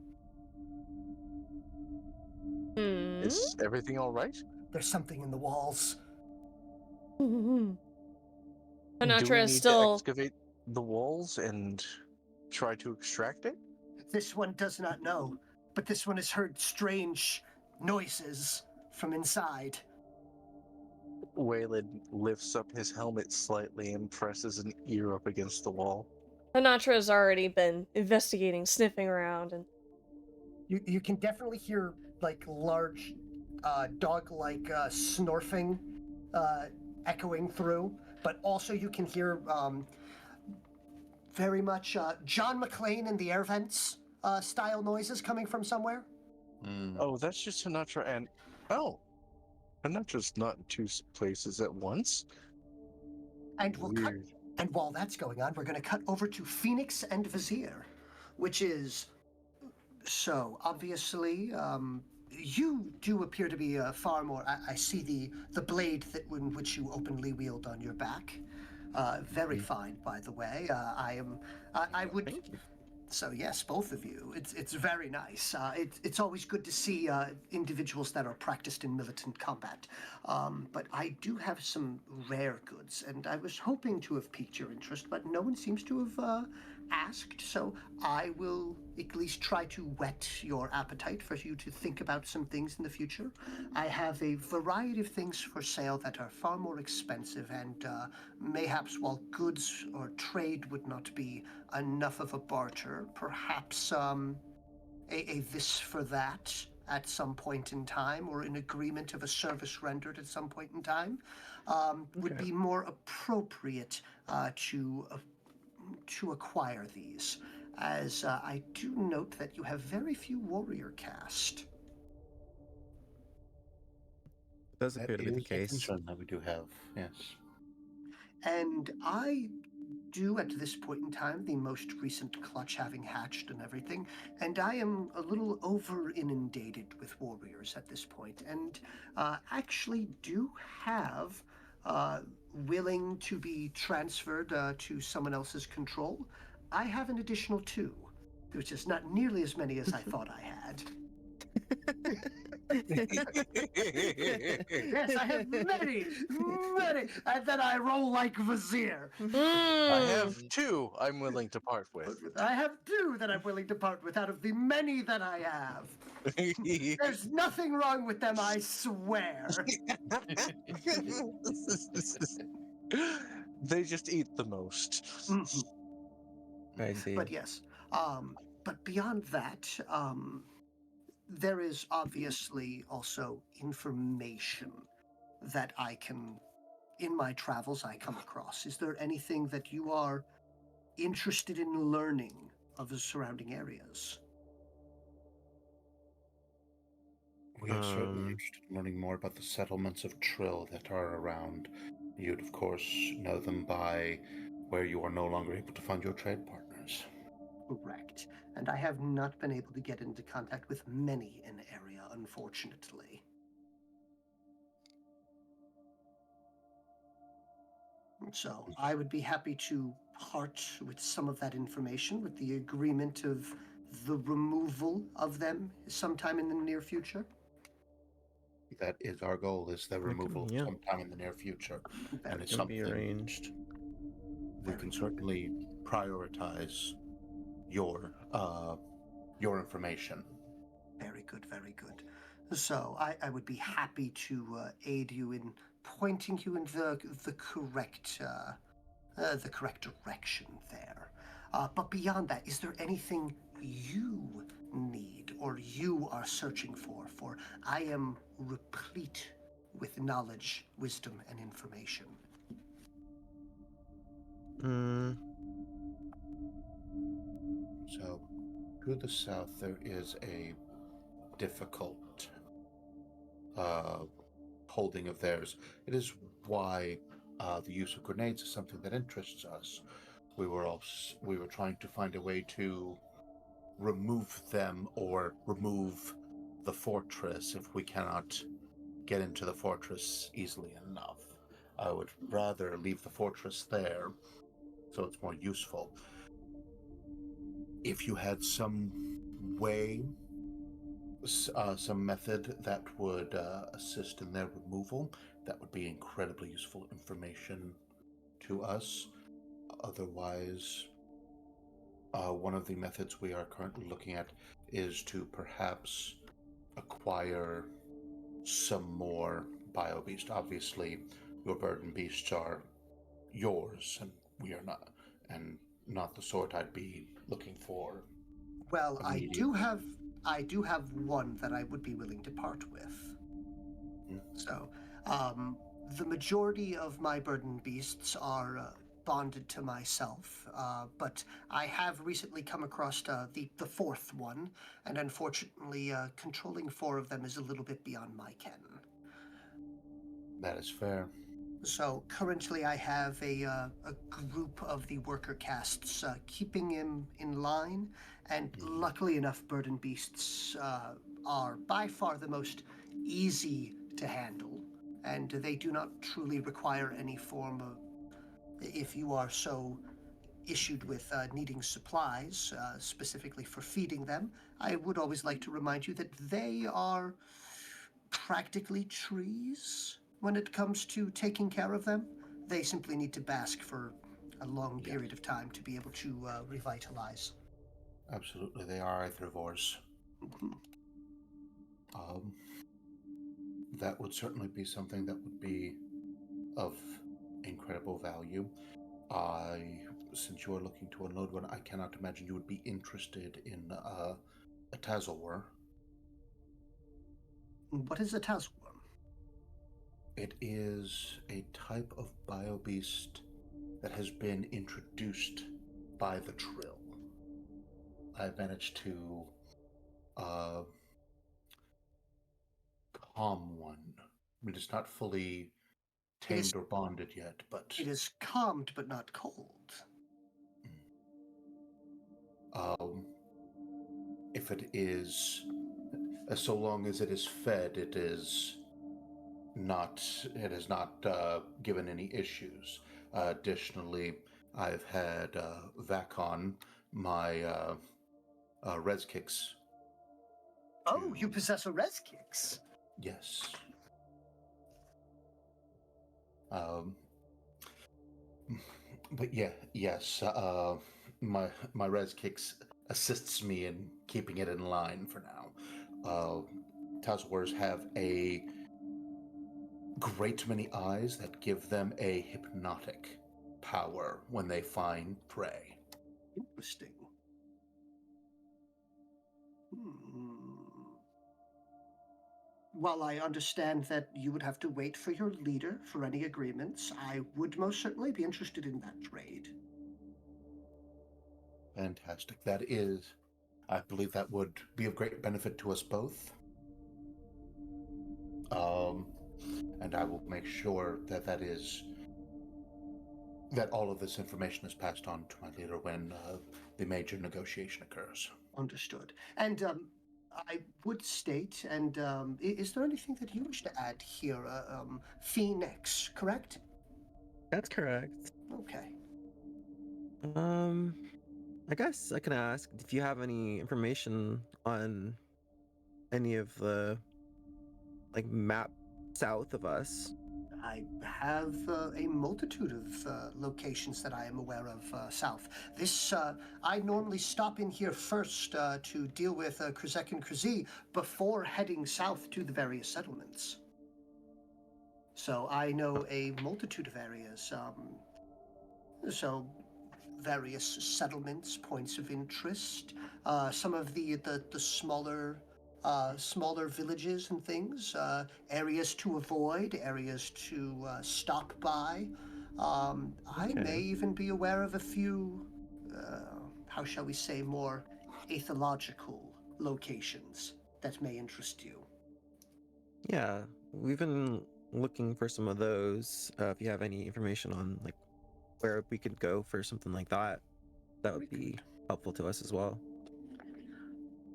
Hmm. Is everything all right? There's something in the walls. Do Sinatra we is need to still. excavate the walls and try to extract it? This one does not know, but this one has heard strange noises from inside. Waylon lifts up his helmet slightly and presses an ear up against the wall. Sinatra has already been investigating, sniffing around, and You can definitely hear like large dog-like snorfing echoing through, but also you can hear very much John McClane in the air vents style noises coming from somewhere. Oh, that's just Sinatra and... Oh! Sinatra's not in two places at once. And we'll cut. Weird. And while that's going on, we're going to cut over to Phoenix and Vizier, which is so obviously you do appear to be far more. I see the blade that in which you openly wield on your back. Very fine, by the way. I would. Thank you. So yes, both of you. It's very nice. It's always good to see individuals that are practiced in militant combat. But I do have some rare goods, and I was hoping to have piqued your interest, but no one seems to have asked. So I will at least try to whet your appetite for you to think about some things in the future. I have a variety of things for sale that are far more expensive, and mayhaps while goods or trade would not be enough of a barter, perhaps a this for that at some point in time, or an agreement of a service rendered at some point in time, would be more appropriate to acquire these, as I do note that you have very few warrior caste. Does That appear to be the is a case. concern that we do have, yes. And I do, at this point in time, the most recent clutch having hatched and everything, and I am a little over-inundated with warriors at this point, and actually do have willing to be transferred to someone else's control. I have an additional 2, which is not nearly as many as I thought I had. Yes, I have many, and then I roll like Vizier. I have 2 I'm willing to part with. I have 2 that I'm willing to part with out of the many that I have. There's nothing wrong with them, I swear. They just eat the most. Mhm. I see. But yes, but beyond that, there is obviously also information that I can, in my travels, I come across. Is there anything that you are interested in learning of the surrounding areas? We are certainly Um, interested in learning more about the settlements of Trill that are around. You'd, of course, know them by where you are no longer able to find your trade partners. Correct. And I have not been able to get into contact with many in the area, unfortunately. So I would be happy to part with some of that information with the agreement of the removal of them sometime in the near future. That is our goal, is their can- removal yeah. sometime in the near future. And it's Can be something arranged. we can certainly prioritize your information. Very good, very good. So I would be happy to aid you in pointing you in the correct direction there. But beyond that, is there anything you need or you are searching for? For I am replete with knowledge, wisdom, and information. So, to the south, there is a difficult holding of theirs. It is why the use of grenades is something that interests us. We were trying to find a way to remove them or remove the fortress if we cannot get into the fortress easily enough. I would rather leave the fortress there so it's more useful. If you had some way, some method that would assist in their removal, that would be incredibly useful information to us. Otherwise, one of the methods we are currently looking at is to perhaps acquire some more biobeast. Obviously, your burden beasts are yours, and we are not, and not the sort I'd be looking for. Well, I do immediately. have one that I would be willing to part with. So, the majority of my burden beasts are bonded to myself, but I have recently come across the fourth one, and unfortunately, controlling 4 of them is a little bit beyond my ken. That is fair. So currently, I have a group of the worker castes keeping him in line, and luckily enough, burden beasts are by far the most easy to handle, and they do not truly require any form of, if you are so issued with needing supplies, specifically for feeding them, I would always like to remind you that they are practically trees when it comes to taking care of them. They simply need to bask for a long period of time to be able to revitalize. Absolutely, they are herbivores. That would certainly be something that would be of incredible value. Since you are looking to unload one, I cannot imagine you would be interested in a Tazalwar. What is a Tazworm? It is a type of biobeast that has been introduced by the Trill. I've managed to calm one. It is not fully tamed or bonded yet, but It is calmed but not cold. If it is, so long as it is fed, it is not. It has not given any issues. Additionally, I've had Vakon, my res kicks. Oh, you possess a res kicks. Yes. But yeah, yes. My res kicks assists me in keeping it in line for now. Tazwars have a great many eyes that give them a hypnotic power when they find prey. Interesting. While I understand that you would have to wait for your leader for any agreements, I would most certainly be interested in that trade. Fantastic. That is, I believe that would be of great benefit to us both. And I will make sure that that all of this information is passed on to my leader when the major negotiation occurs. Understood. And I would state, and is there anything that you wish to add here? Phoenix, correct? That's correct. Okay. I guess I can ask if you have any information on any of the map south of us. I have a multitude of locations that I am aware of south. I normally stop in here first to deal with Krzek and Krzi before heading south to the various settlements. So I know a multitude of areas. So various settlements, points of interest, some of the smaller villages and things, areas to avoid, areas to stop by. I may even be aware of a few, how shall we say, more aethological locations that may interest you. Yeah, we've been looking for some of those. If you have any information on where we could go for something like that, that would be helpful to us as well.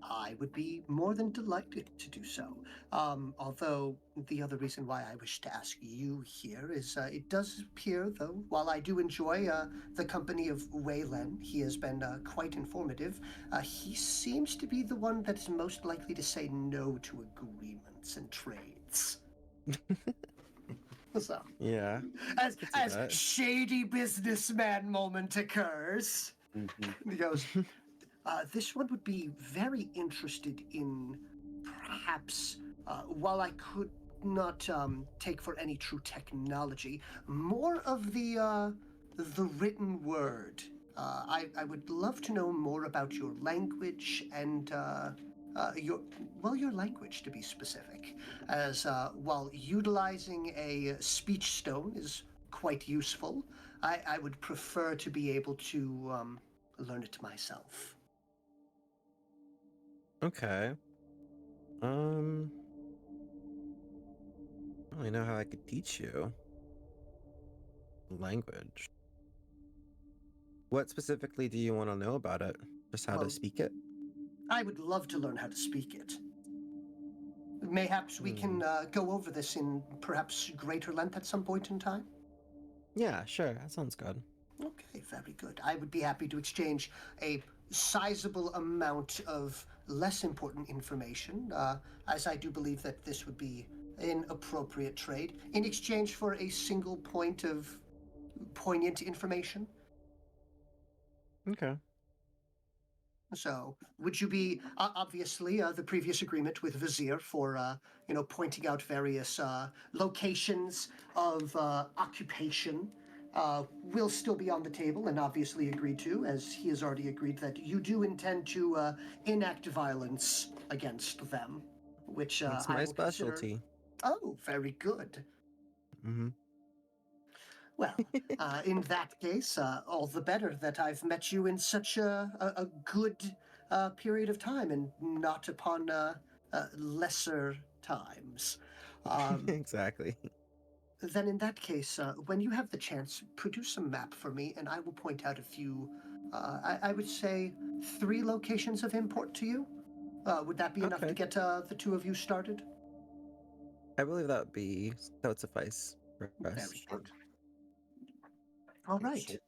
I would be more than delighted to do so. Although the other reason why I wish to ask you here is it does appear, though, while I do enjoy the company of Waylen, he has been quite informative, he seems to be the one that is most likely to say no to agreements and trades. So, Yeah. as shady businessman moment occurs, he goes, this one would be very interested in perhaps, while I could not take for any true technology, more of the written word. I would love to know more about your language and your language, to be specific, as while utilizing a speech stone is quite useful, I would prefer to be able to learn it myself. Okay. I don't really know how I could teach you language. What specifically do you want to know about it? Just how Well, to speak it? I would love to learn how to speak it. Mayhaps we can go over this in perhaps greater length at some point in time? Yeah, sure. That sounds good. Okay, very good. I would be happy to exchange a sizable amount of less important information, as I do believe that this would be an appropriate trade, in exchange for a single point of poignant information. Okay. So, would you be obviously the previous agreement with Vizier for pointing out various locations of occupation will still be on the table and obviously agreed to, as he has already agreed that you do intend to enact violence against them, which That's I my will consider. specialty. Oh, very good. Mm-hmm. Well, in that case, all the better that I've met you in such a good period of time and not upon lesser times. Exactly. Then in that case, when you have the chance, produce a map for me and I will point out a few, I would say 3 locations of import to you. Would that be enough to Okay. get the 2 of you started? I believe that would suffice for us. Very good. All right. Good.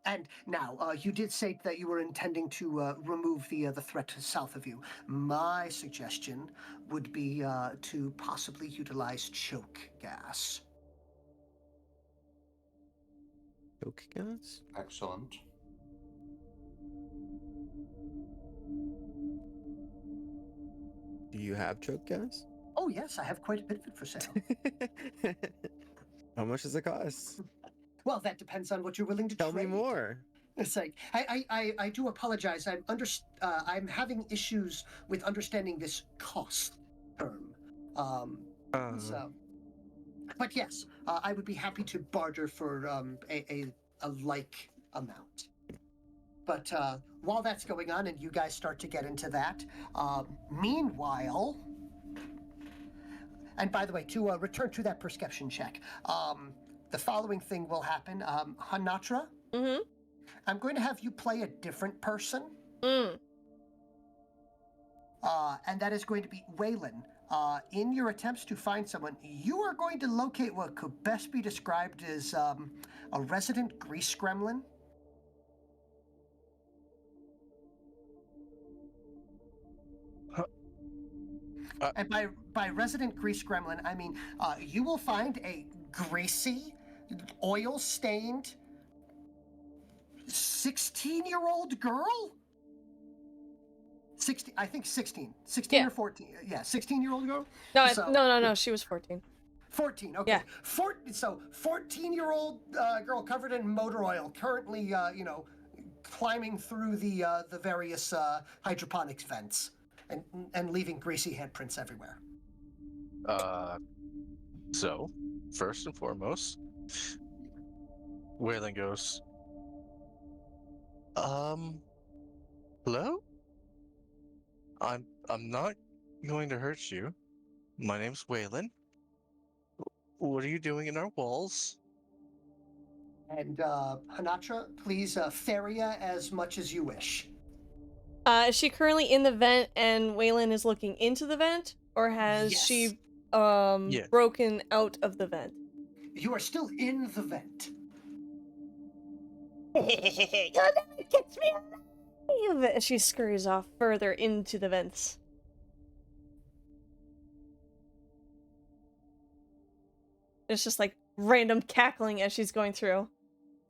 And now, you did say that you were intending to remove the threat south of you. My suggestion would be to possibly utilize choke gas. Choke gas? Excellent. Do you have choke gas? Oh yes, I have quite a bit of it for sale. How much does it cost? Well, that depends on what you're willing to Tell trade. me more. It's like I do apologize. I'm having issues with understanding this cost term. So, but yes, I would be happy to barter for a like amount. But while that's going on and you guys start to get into that, meanwhile, and by the way, to return to that perception check, the following thing will happen. Hanatra, Mm-hmm. I'm going to have you play a different person. Mm. And that is going to be Waylen. In your attempts to find someone, you are going to locate what could best be described as a resident grease gremlin. And by resident grease gremlin, I mean you will find a greasy, oil-stained 16-year-old girl. 16, I think 16 Yeah. or 14. Yeah, 16-year-old girl. No, So- no. She was 14. 14. Okay. Yeah. 14-year-old girl covered in motor oil, currently, climbing through the various hydroponics vents and leaving greasy handprints everywhere. So, first and foremost, Wayland goes, hello? I'm not going to hurt you. My name's Wayland. What are you doing in our walls? And Hanatra, please Feria as much as you wish. Is she currently in the vent and Waylon is looking into the vent? Or has Yes. she Yeah. broken out of the vent? You are still in the vent. You'll never catch me alive! As she scurries off further into the vents. It's just like random cackling as she's going through.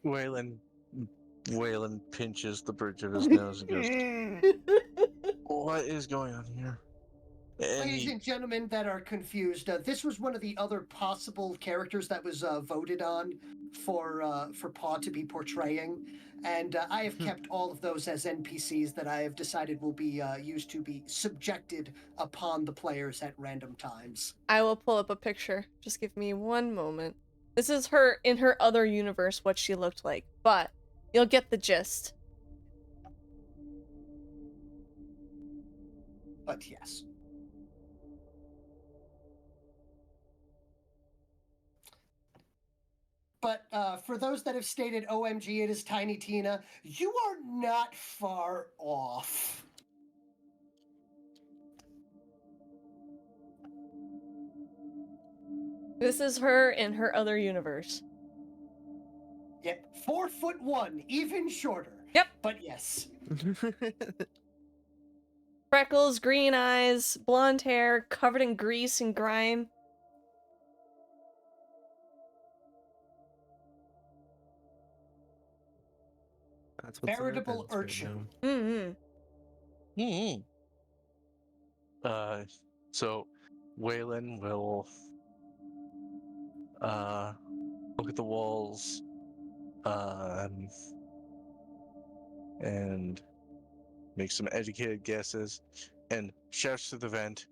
Waylon pinches the bridge of his nose and goes, "What is going on here?" And Ladies and gentlemen that are confused, this was one of the other possible characters that was voted on for Paw to be portraying, and I have kept all of those as NPCs that I have decided will be used to be subjected upon the players at random times. I will pull up a picture. Just give me one moment. This is her in her other universe, what she looked like, but you'll get the gist. But yes. But for those that have stated, OMG, it is Tiny Tina, you are not far off. This is her in her other universe. Yep, 4'1", even shorter. Yep. But yes. Freckles, green eyes, blonde hair, covered in grease and grime. That's what's Veritable right urchin. now. Mm-hmm. So Waylon will look at the walls and make some educated guesses and shouts to the vent,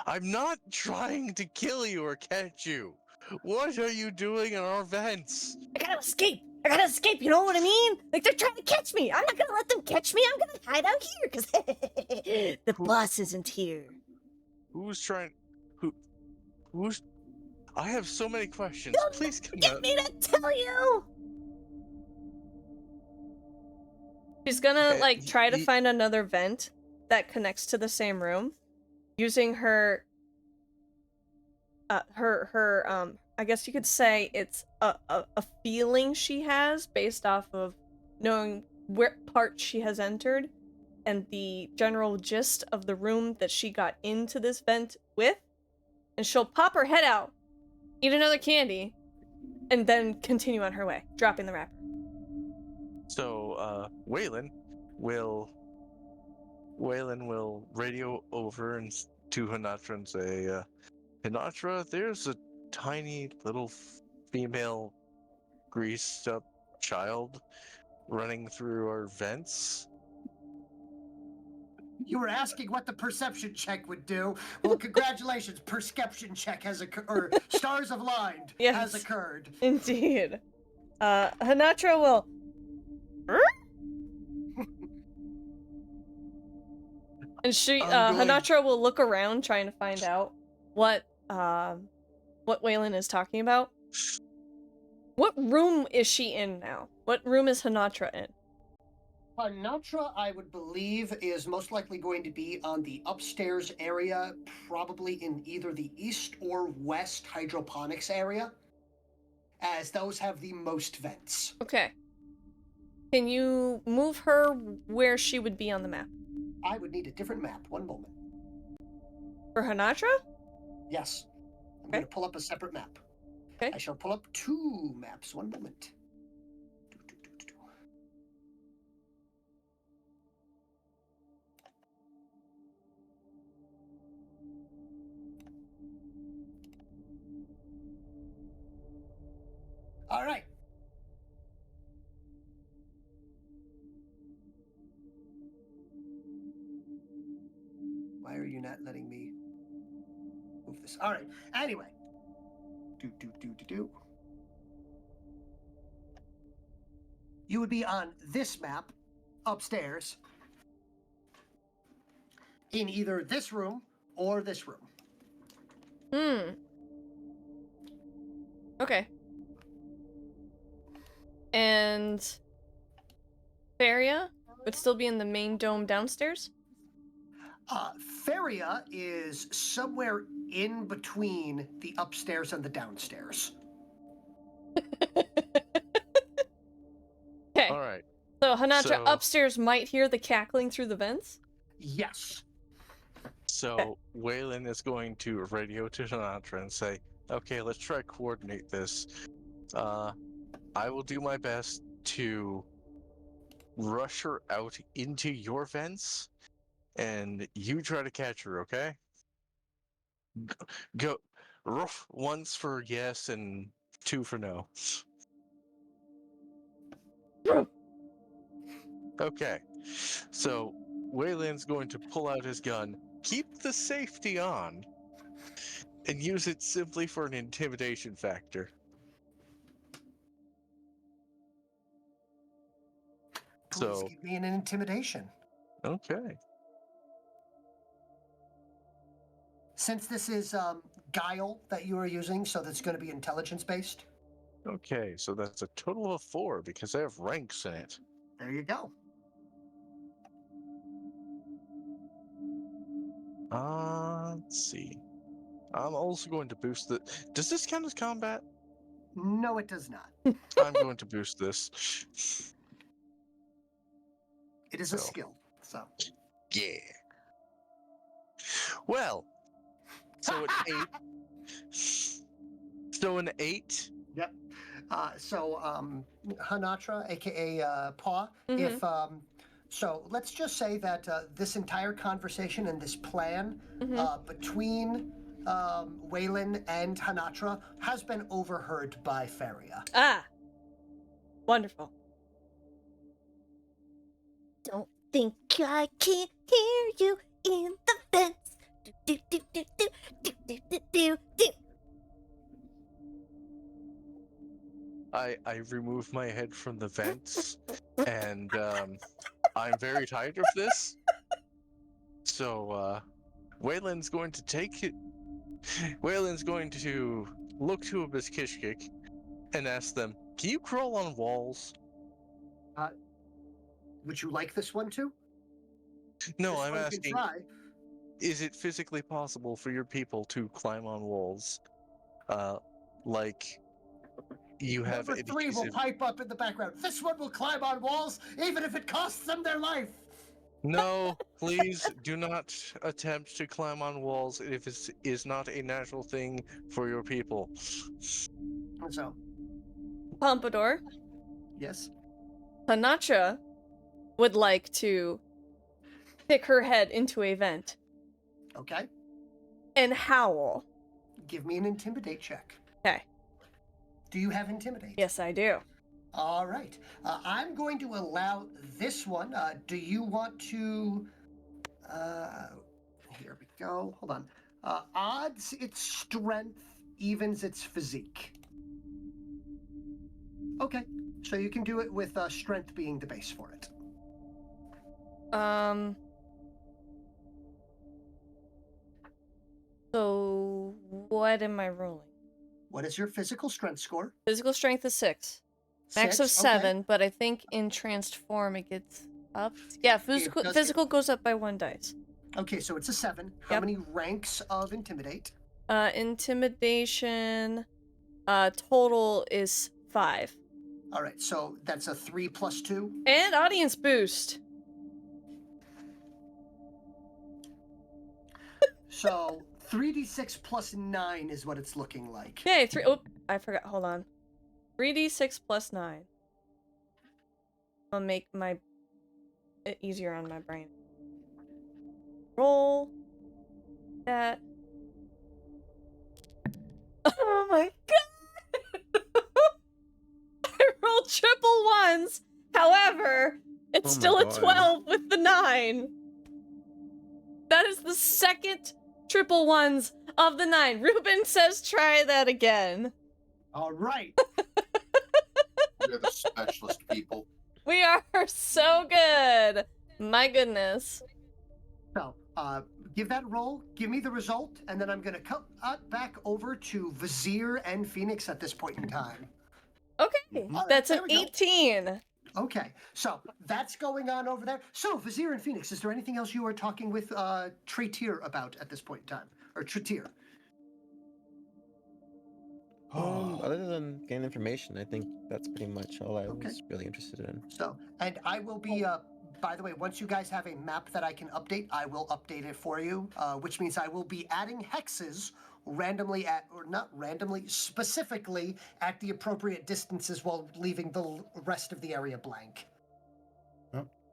"I'm not trying to kill you or catch you. What are you doing in our vents?" I gotta escape! I gotta escape, you know what I mean? Like, they're trying to catch me! I'm not gonna let them catch me! I'm gonna hide out here, because the boss isn't here. Who's trying? Who's? I have so many questions. You'll Please come get out. me to tell you! She's gonna, like, try to find another vent that connects to the same room, using her, I guess you could say it's a feeling she has based off of knowing where part she has entered and the general gist of the room that she got into this vent with, and she'll pop her head out, eat another candy, and then continue on her way, dropping the wrapper. So, Waylon will radio over and to Hinatra and say, "Hinatra, there's a tiny little female greased up child running through our vents." You were asking what the perception check would do. Well, congratulations, perception check has occurred, or stars have aligned has occurred. Indeed. Hinatra will... And Hinatra will look around trying to find out what Waylon is talking about. What room is she in now? What room is Hinatra in? Hinatra, I would believe, is most likely going to be on the upstairs area, probably in either the east or west hydroponics area, as those have the most vents. Okay. Can you move her where she would be on the map? I would need a different map. One moment. For Hinatra? Yes. I'm going to pull up a separate map. Okay. I shall pull up 2 maps. One moment. All right. Why are you not letting me move this? All right. Anyway. You would be on this map upstairs in either this room or this room. Okay. And Faria, would still be in the main dome downstairs? Feria is somewhere in between the upstairs and the downstairs. Okay. All right. So Hanatra So- upstairs might hear the cackling through the vents? Yes. So Waylon is going to radio to Sinatra and say, "Okay, let's try to coordinate this. I will do my best to rush her out into your vents, and you try to catch her. Okay? Go, roof once for yes and 2 for no. Okay. So Waylon's going to pull out his gun, keep the safety on, and use it simply for an intimidation factor. Please So- give me an intimidation. Okay. Since this is guile that you are using, so that's going to be intelligence based. Okay, so that's a total of 4 because I have ranks in it. There you go. Let's see. I'm also going to boost the. Does this count as combat? No, it does not. I'm going to boost this. It is a So. skill. So Yeah. Well, so an 8. So an 8. Yep. Hanatra, aka Paw, Mhm. if so, let's just say that this entire conversation and this plan between Waylon and Hanatra has been overheard by Feria. Ah. Wonderful. Don't think I can't hear you in the vents. Do, do, do, do, do, do, do, do, do. I remove my head from the vents, and I'm very tired of this. So Waylon's going to take it. Waylon's going to look to Abiskishkik and ask them, "Can you crawl on walls?" Would you like this one too? No, This I'm one you can asking, try. is it physically possible for your people to climb on walls? Like you have Number 3 will adhesive- pipe up in the background. This one will climb on walls, even if it costs them their life. No, please do not attempt to climb on walls if it is not a natural thing for your people. So, Pompador, yes. Hanatra would like to stick her head into a vent Okay. and howl. Give me an intimidate check. Okay. Do you have intimidate? Yes, I do. All right. I'm going to allow this one. Do you want to? Here we go. Hold on. Odds its strength, evens its physique. Okay. So you can do it with strength being the base for it. So what am I rolling? What is your physical strength score? Physical strength is 6. Max of 6? Okay. 7, but I think in transform it gets up. Yeah, physical does physical goes up by 1 dice. Okay, so it's a 7. How Yep. many ranks of intimidate? Intimidation total is 5. All right, so that's a 3 plus 2. And audience boost. So 3d6 plus 9 is what it's looking like. Okay, 3. Oh, I forgot. Hold on. 3d6 plus 9. I'll make it easier on my brain. Roll that. Oh my god! I rolled triple ones. However, it's Oh my still a God. 12 with the 9. That is the second triple ones of the 9. Ruben says try that again. All right. We're the specialist people. We are so good. My goodness. So, give that roll, give me the result, and then I'm going to cut back over to Vizier and Phoenix at this point in time. Okay, All right, that's an there we go. 18. Okay, so that's going on over there. So, Vizier and Phoenix, is there anything else you are talking with Tretier about at this point in time? Or Tretier? Other than gain information, I think that's pretty much all I Okay. was really interested in. So, and I will be, by the way, once you guys have a map that I can update, I will update it for you, which means I will be adding hexes randomly at, or not randomly, specifically at the appropriate distances while leaving the rest of the area blank.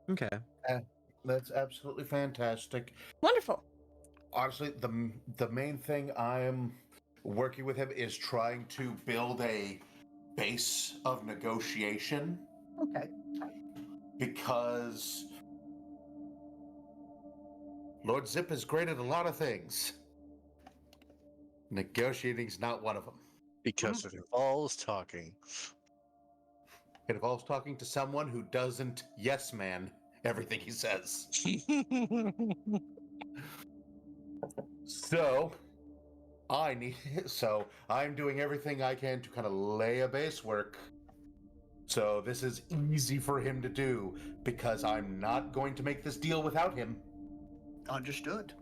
Okay. That's absolutely fantastic. Wonderful. Honestly, the main thing I am working with him is trying to build a base of negotiation. Okay. Because Lord Zip is great at a lot of things. Negotiating's not one of them. Because it involves talking. It involves talking to someone who doesn't yes man everything he says. So I'm doing everything I can to kind of lay a base work. So this is easy for him to do because I'm not going to make this deal without him. Understood.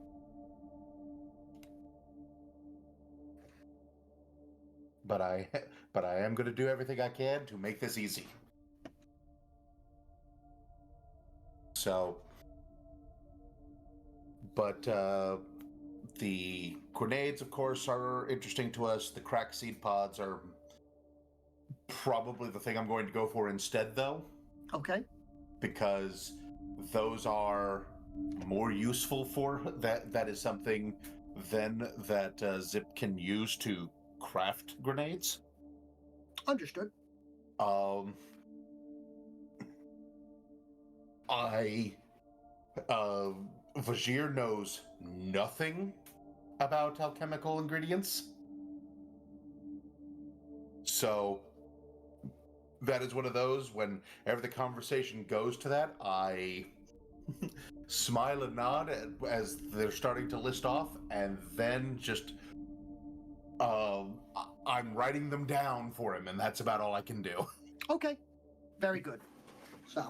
But I am going to do everything I can to make this easy. So, but the grenades, of course, are interesting to us. The crack seed pods are probably the thing I'm going to go for instead, though. Okay. Because those are more useful for that. That is something then that Zip can use to craft grenades. Understood. Vajir knows nothing about alchemical ingredients. So that is one of those, whenever the conversation goes to that, I smile and nod as they're starting to list off, and then just I'm writing them down for him, and that's about all I can do. Okay. Very good. So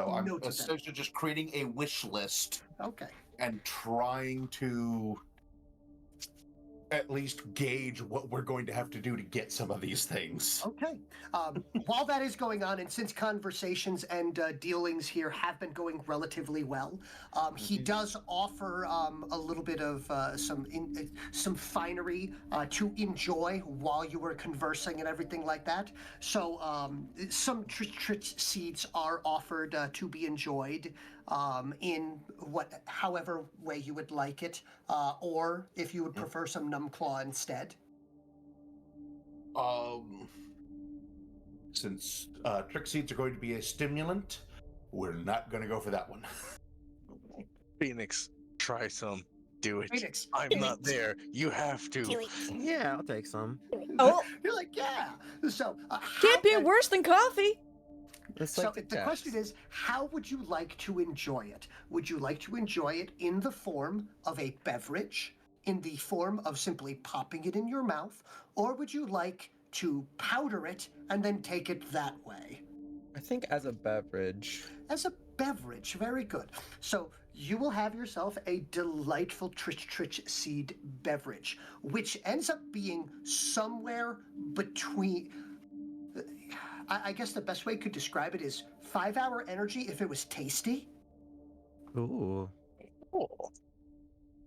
I'm notes of that. essentially just creating a wish list. Okay. And trying to at least gauge what we're going to have to do to get some of these things. Okay. While that is going on, and since conversations and dealings here have been going relatively well, he does offer a little bit of some finery to enjoy while you were conversing and everything like that. So some seeds are offered to be enjoyed in however way you would like it, or if you would prefer some Numclaw instead. Since trick seeds are going to be a stimulant, we're not going to go for that one. Phoenix, try some. Do it. Phoenix. I'm not there. You have to. Do it. Yeah, I'll take some. Oh, You're like, yeah. So can't be worse than coffee. It's So like the gas. question is, how would you like to enjoy it? Would you like to enjoy it in the form of a beverage, in the form of simply popping it in your mouth, or would you like to powder it and then take it that way? I think as a beverage. As a beverage, very good. So you will have yourself a delightful Trich seed beverage, which ends up being somewhere between... I guess the best way I could describe it is 5-hour energy if it was tasty. Ooh, Cool.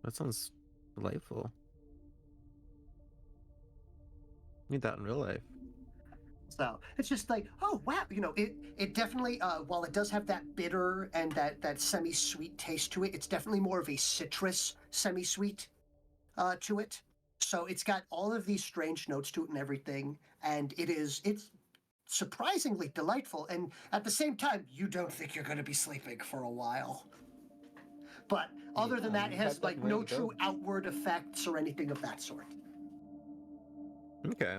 that sounds delightful. Need that in real life. So it's just like, oh wow, it definitely while it does have that bitter and that semi-sweet taste to it, it's definitely more of a citrus semi-sweet to it. So it's got all of these strange notes to it and everything, and it's surprisingly delightful, and at the same time you don't think you're going to be sleeping for a while. But other than that, it has like no true outward effects or anything of that sort. Okay.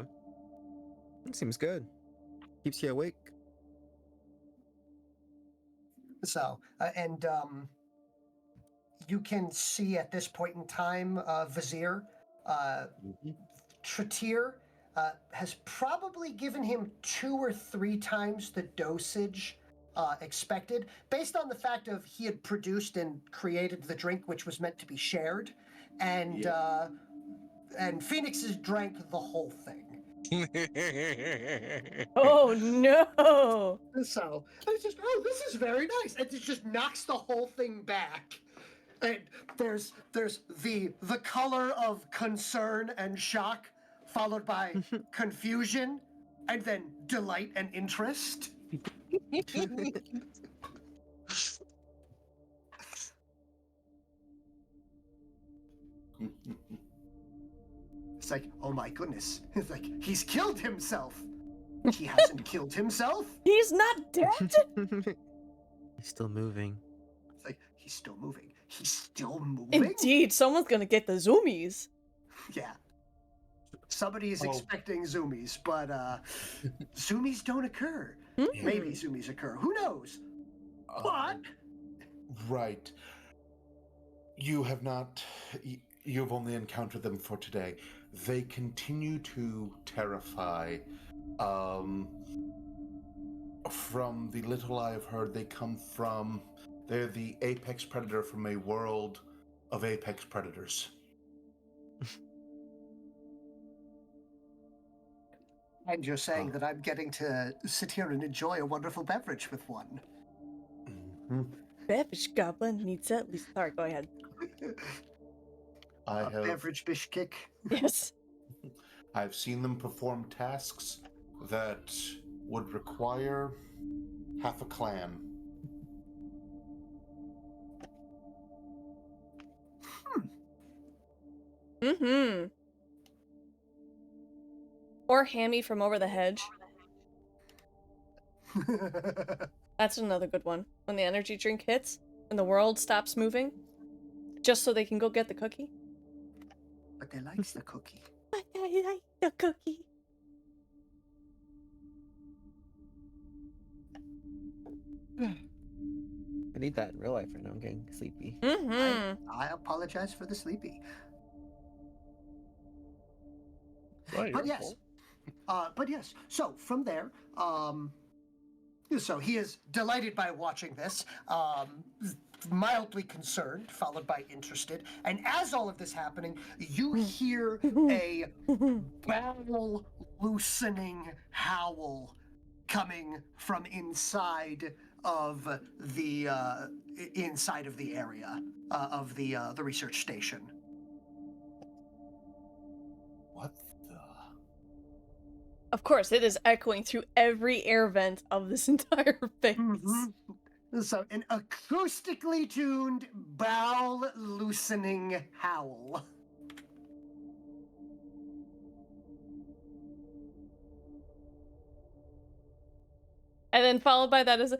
That seems good. Keeps you awake. So, and you can see at this point in time, Vizier, Tretier, has probably given him 2 or 3 times the dosage expected, based on the fact of he had produced and created the drink, which was meant to be shared, and Phoenix has drank the whole thing. Oh no! So it's just, this is very nice, and it just knocks the whole thing back. And there's the color of concern and shock, followed by confusion, and then delight and interest. It's like, oh my goodness. It's like, he's killed himself. He hasn't killed himself. He's not dead? He's still moving. It's like, he's still moving. He's still moving? Indeed, someone's gonna get the zoomies. Yeah. Somebody is expecting zoomies, but zoomies don't occur. Maybe zoomies occur. Who knows? But... Right. You have not... You've only encountered them for today. They continue to terrify. From the little I have heard, they come from... They're the apex predator from a world of apex predators. And you're saying that I'm getting to sit here and enjoy a wonderful beverage with one. Beverage goblin needs at least... Sorry, go ahead. I have... Beverage bishkick. Yes. I've seen them perform tasks that would require half a clan. Mm-hmm. Or Hammy from Over the Hedge. That's another good one. When the energy drink hits and the world stops moving, just so they can go get the cookie. But they likes the cookie. But I like the cookie. I need that in real life right now. I'm getting sleepy. Mm-hmm. I apologize for the sleepy. Well, But yes. So from there, so he is delighted by watching this, mildly concerned, followed by interested. And as all of this happening, you hear a bowel loosening howl coming from inside of the area of the research station. What the... Of course, it is echoing through every air vent of this entire base. So, an acoustically tuned bowel loosening howl. And then followed by that is a...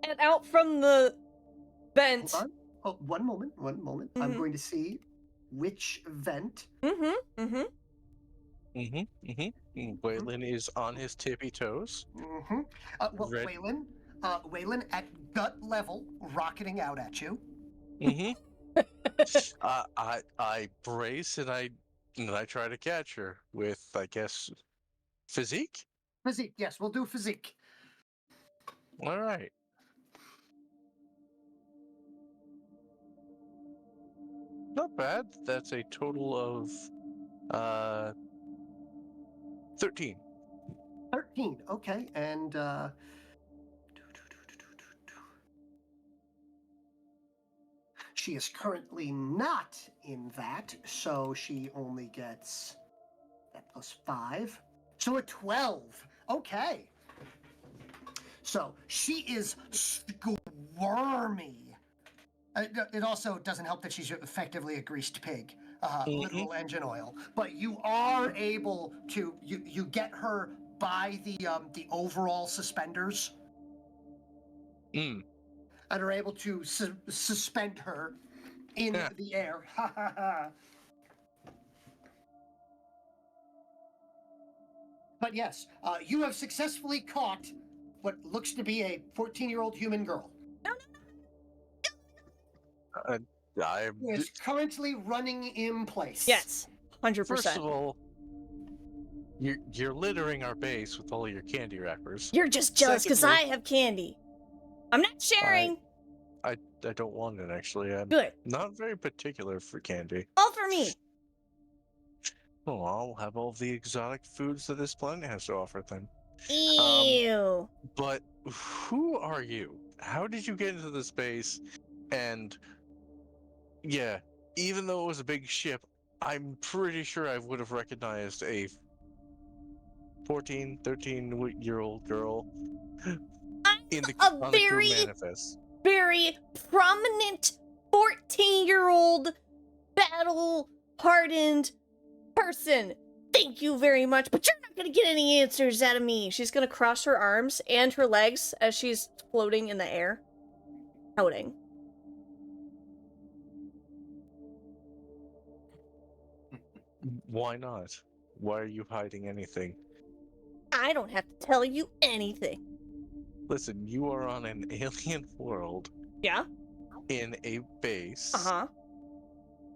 And out from the vent. Hold on. Oh, one moment. I'm going to see which vent. Waylon is on his tippy toes. Waylon at gut level, rocketing out at you. I brace and I try to catch her with, I guess, physique? Physique, yes, we'll do physique. All right. Not bad. That's a total of 13. 13, okay, and she is currently not in that, so she only gets that plus 5. So a 12. Okay. So she is squirmy. It also doesn't help that she's effectively a greased pig, literal engine oil. But you are able to you get her by the overall suspenders, and are able to suspend her in the air. But yes, you have successfully caught what looks to be a 14-year-old human girl. is currently running in place. Yes, 100%. First of all, you're littering our base with all your candy wrappers. You're just jealous because I have candy. I'm not sharing. I don't want it, actually. I'm Good. not very particular for candy. All for me. Oh, I'll have all the exotic foods that this planet has to offer then. Ew. But who are you? How did you get into this base? And yeah, even though it was a big ship, I'm pretty sure I would have recognized a 14, 13-year-old girl in the on the crew manifest. Very prominent 14-year-old battle-hardened person. Thank you very much, but you're not gonna get any answers out of me. She's gonna cross her arms and her legs as she's floating in the air. Floating. Why not? Why are you hiding anything? I don't have to tell you anything. Listen, you are on an alien world. Yeah? In a base. Uh-huh.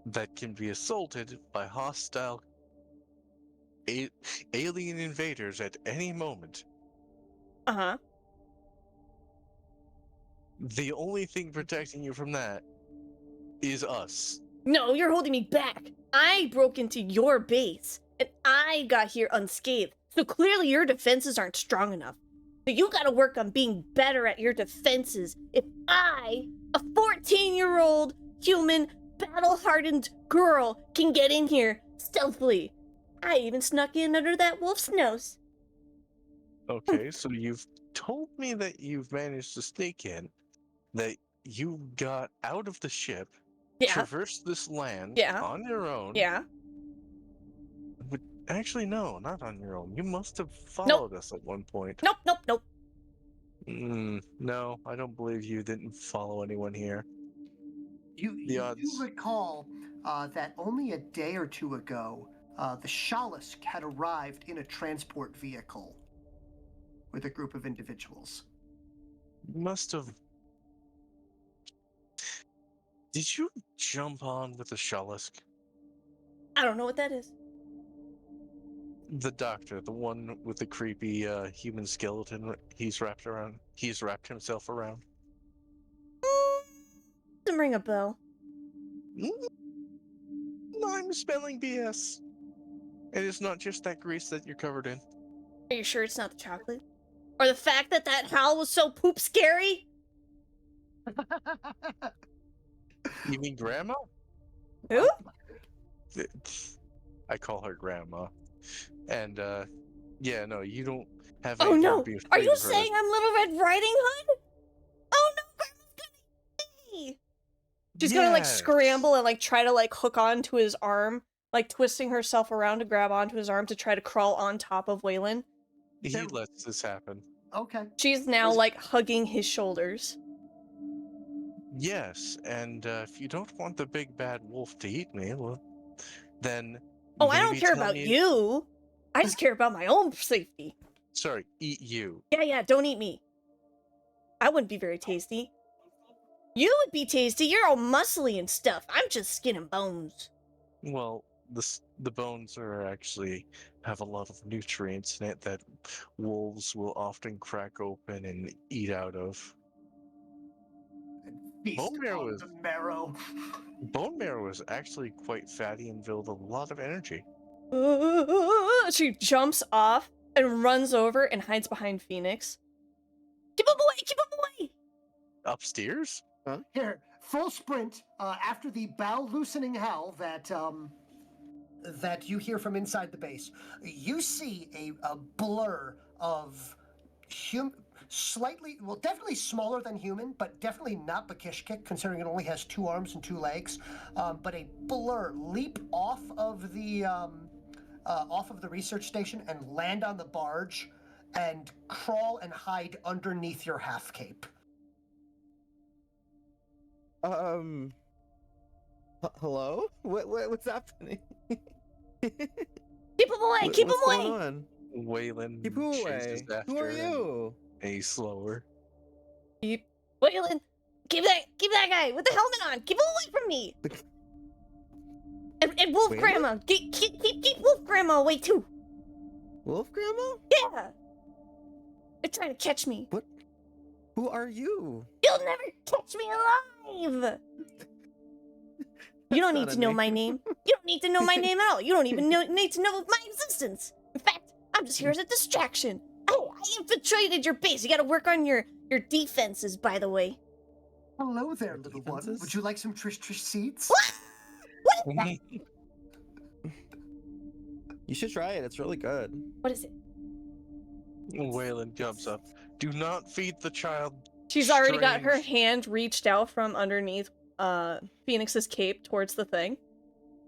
That can be assaulted by hostile alien invaders at any moment. Uh-huh. The only thing protecting you from that is us. No, you're holding me back. I broke into your base, and I got here unscathed. So clearly your defenses aren't strong enough. So you gotta work on being better at your defenses. If I, a 14-year-old human battle-hardened girl, can get in here stealthily. I even snuck in under that wolf's nose. Okay, so you've told me that you've managed to sneak in, that you got out of the ship, traversed this land on your own. Yeah. But actually, no, not on your own. You must have followed us at one point. Nope. No, I don't believe you didn't follow anyone here. You recall that only a day or two ago, the Shalisk had arrived in a transport vehicle with a group of individuals. Must have. Did you jump on with the Shalisk? I don't know what that is. The doctor, the one with the creepy human skeleton he's wrapped himself around. Doesn't ring a bell. I'm spelling BS. And it's not just that grease that you're covered in. Are you sure it's not the chocolate? Or the fact that that howl was so poop scary? You mean Grandma? Who? I call her Grandma. And, yeah, no, you don't have Oh anything no! to be Are afraid you of her. saying I'm Little Red Riding Hood? Oh no, Grandma's gonna eat me! She's gonna like scramble and like try to like hook onto his arm, like twisting herself around to grab onto his arm to try to crawl on top of Waylon. He lets this happen. Okay. She's now like hugging his shoulders. Yes, and if you don't want the big bad wolf to eat me, well, then. Oh, I don't maybe care tell about me- you. I just care about my own safety. Sorry, eat you. Yeah, don't eat me. I wouldn't be very tasty. You would be tasty. You're all muscly and stuff. I'm just skin and bones. Well, the bones are actually have a lot of nutrients in it that wolves will often crack open and eat out of. Bone marrow was bone marrow was actually quite fatty and filled with a lot of energy. She jumps off and runs over and hides behind Phoenix. Keep him away! Keep him away! Upstairs? Huh? Here, full sprint after the bow loosening howl that that you hear from inside the base. You see a blur of definitely smaller than human, but definitely not Bakishkik, considering it only has 2 arms and 2 legs. But a blur leap off of the research station and land on the barge, and crawl and hide underneath your half cape. Hello? What's happening? Keep him away! Keep him What's away! going on? Waylon Keep who away? chases after Who are him, you? and he's slower. Waylon, Keep that guy with the helmet on. Keep him away from me. And Wolf Wait, Grandma, keep Wolf Grandma away too. Wolf Grandma? Yeah. They're trying to catch me. What? Who are you? You'll never catch me alive. You don't need to know my name. You don't need to know my name at all. You don't even need to know of my existence. In fact, I'm just here as a distraction. I infiltrated your base. You gotta work on your defenses, by the way. Hello there, little one. Would you like some Trish seeds? What? You should try it. It's really good. What is it? Waylon jumps up. Do not feed the child. She's already got her strange- hand reached out from underneath Phoenix's cape towards the thing.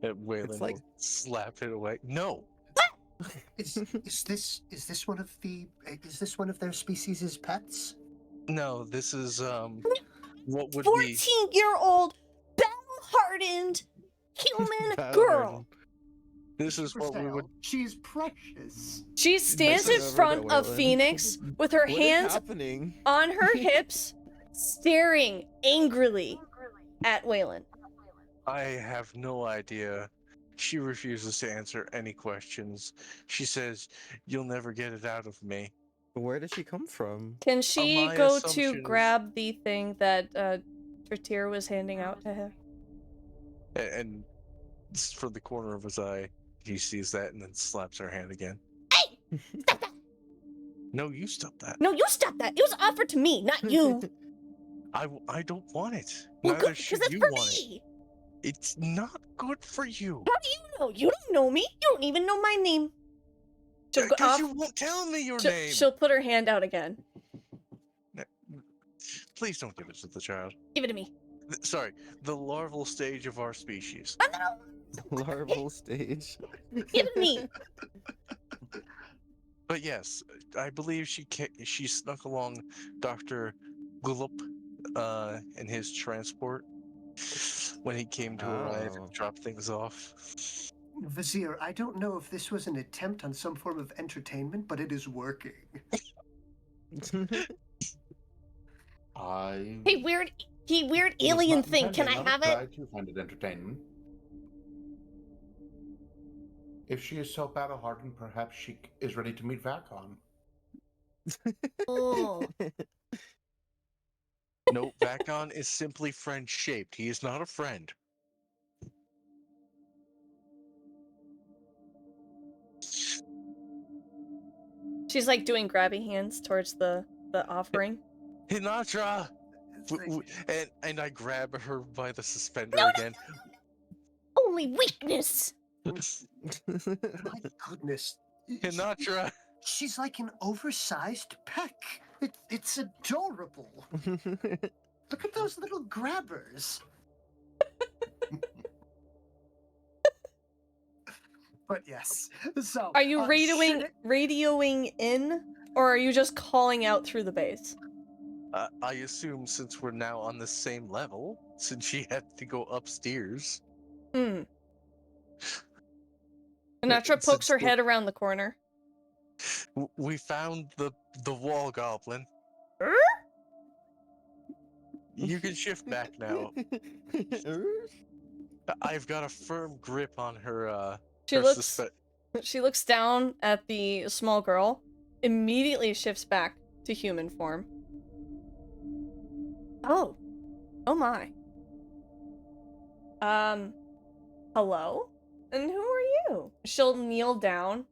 Waylon like- will slap it away. No. Is this one of their species' pets? No, this is what would be 14-year-old battle-hardened human girl. this is what we would She's precious. She stands in Over front to of Waylon. Phoenix with her What is hands happening? on her hips, staring angrily at Waylon. I have no idea. She refuses to answer any questions. She says, "You'll never get it out of me." Where did she come from? Can she my go assumption to is- grab the thing that Tratir was handing out to him? And from the corner of his eye, he sees that and then slaps her hand again. Hey! Stop that! No, you stop that. No, you stop that! It was offered to me, not you! I don't want it. Well, Neither good, should because it's you for want it. me! It's not good for you. How do you know? You don't know me. You don't even know my name. She'll go Because off. you won't tell me your She'll, name. she'll put her hand out again. Please don't give it to the child. Give it to me. Sorry, the larval stage of our species. Larval stage. Give it to me. But yes, I believe she snuck along Dr. Gullup in his transport when he came to arrive Oh. and drop things off. Vizier, I don't know if this was an attempt on some form of entertainment, but it is working. Hey, weird alien thing. Can I have it? Try to find it entertainment. If she is so battle hardened, perhaps she is ready to meet Vakon. Oh. No, Vakon is simply friend shaped. He is not a friend. She's like doing grabby hands towards the offering. Hinatra! It's like, And I grab her by the suspender No, no, again. Only weakness. my goodness. Hinatra! She's like an oversized peck. It's adorable. Look at those little grabbers. But yes. So Are you should radioing in, or are you just calling out through the base? I assume since we're now on the same level, since she had to go upstairs. Hmm. Sinatra pokes Since her the- head around the corner. We found the wall goblin. You can shift back now. I've got a firm grip on her. She her looks. She looks down at the small girl. Immediately shifts back to human form. Oh. Oh my. Hello? And who are you? She'll kneel down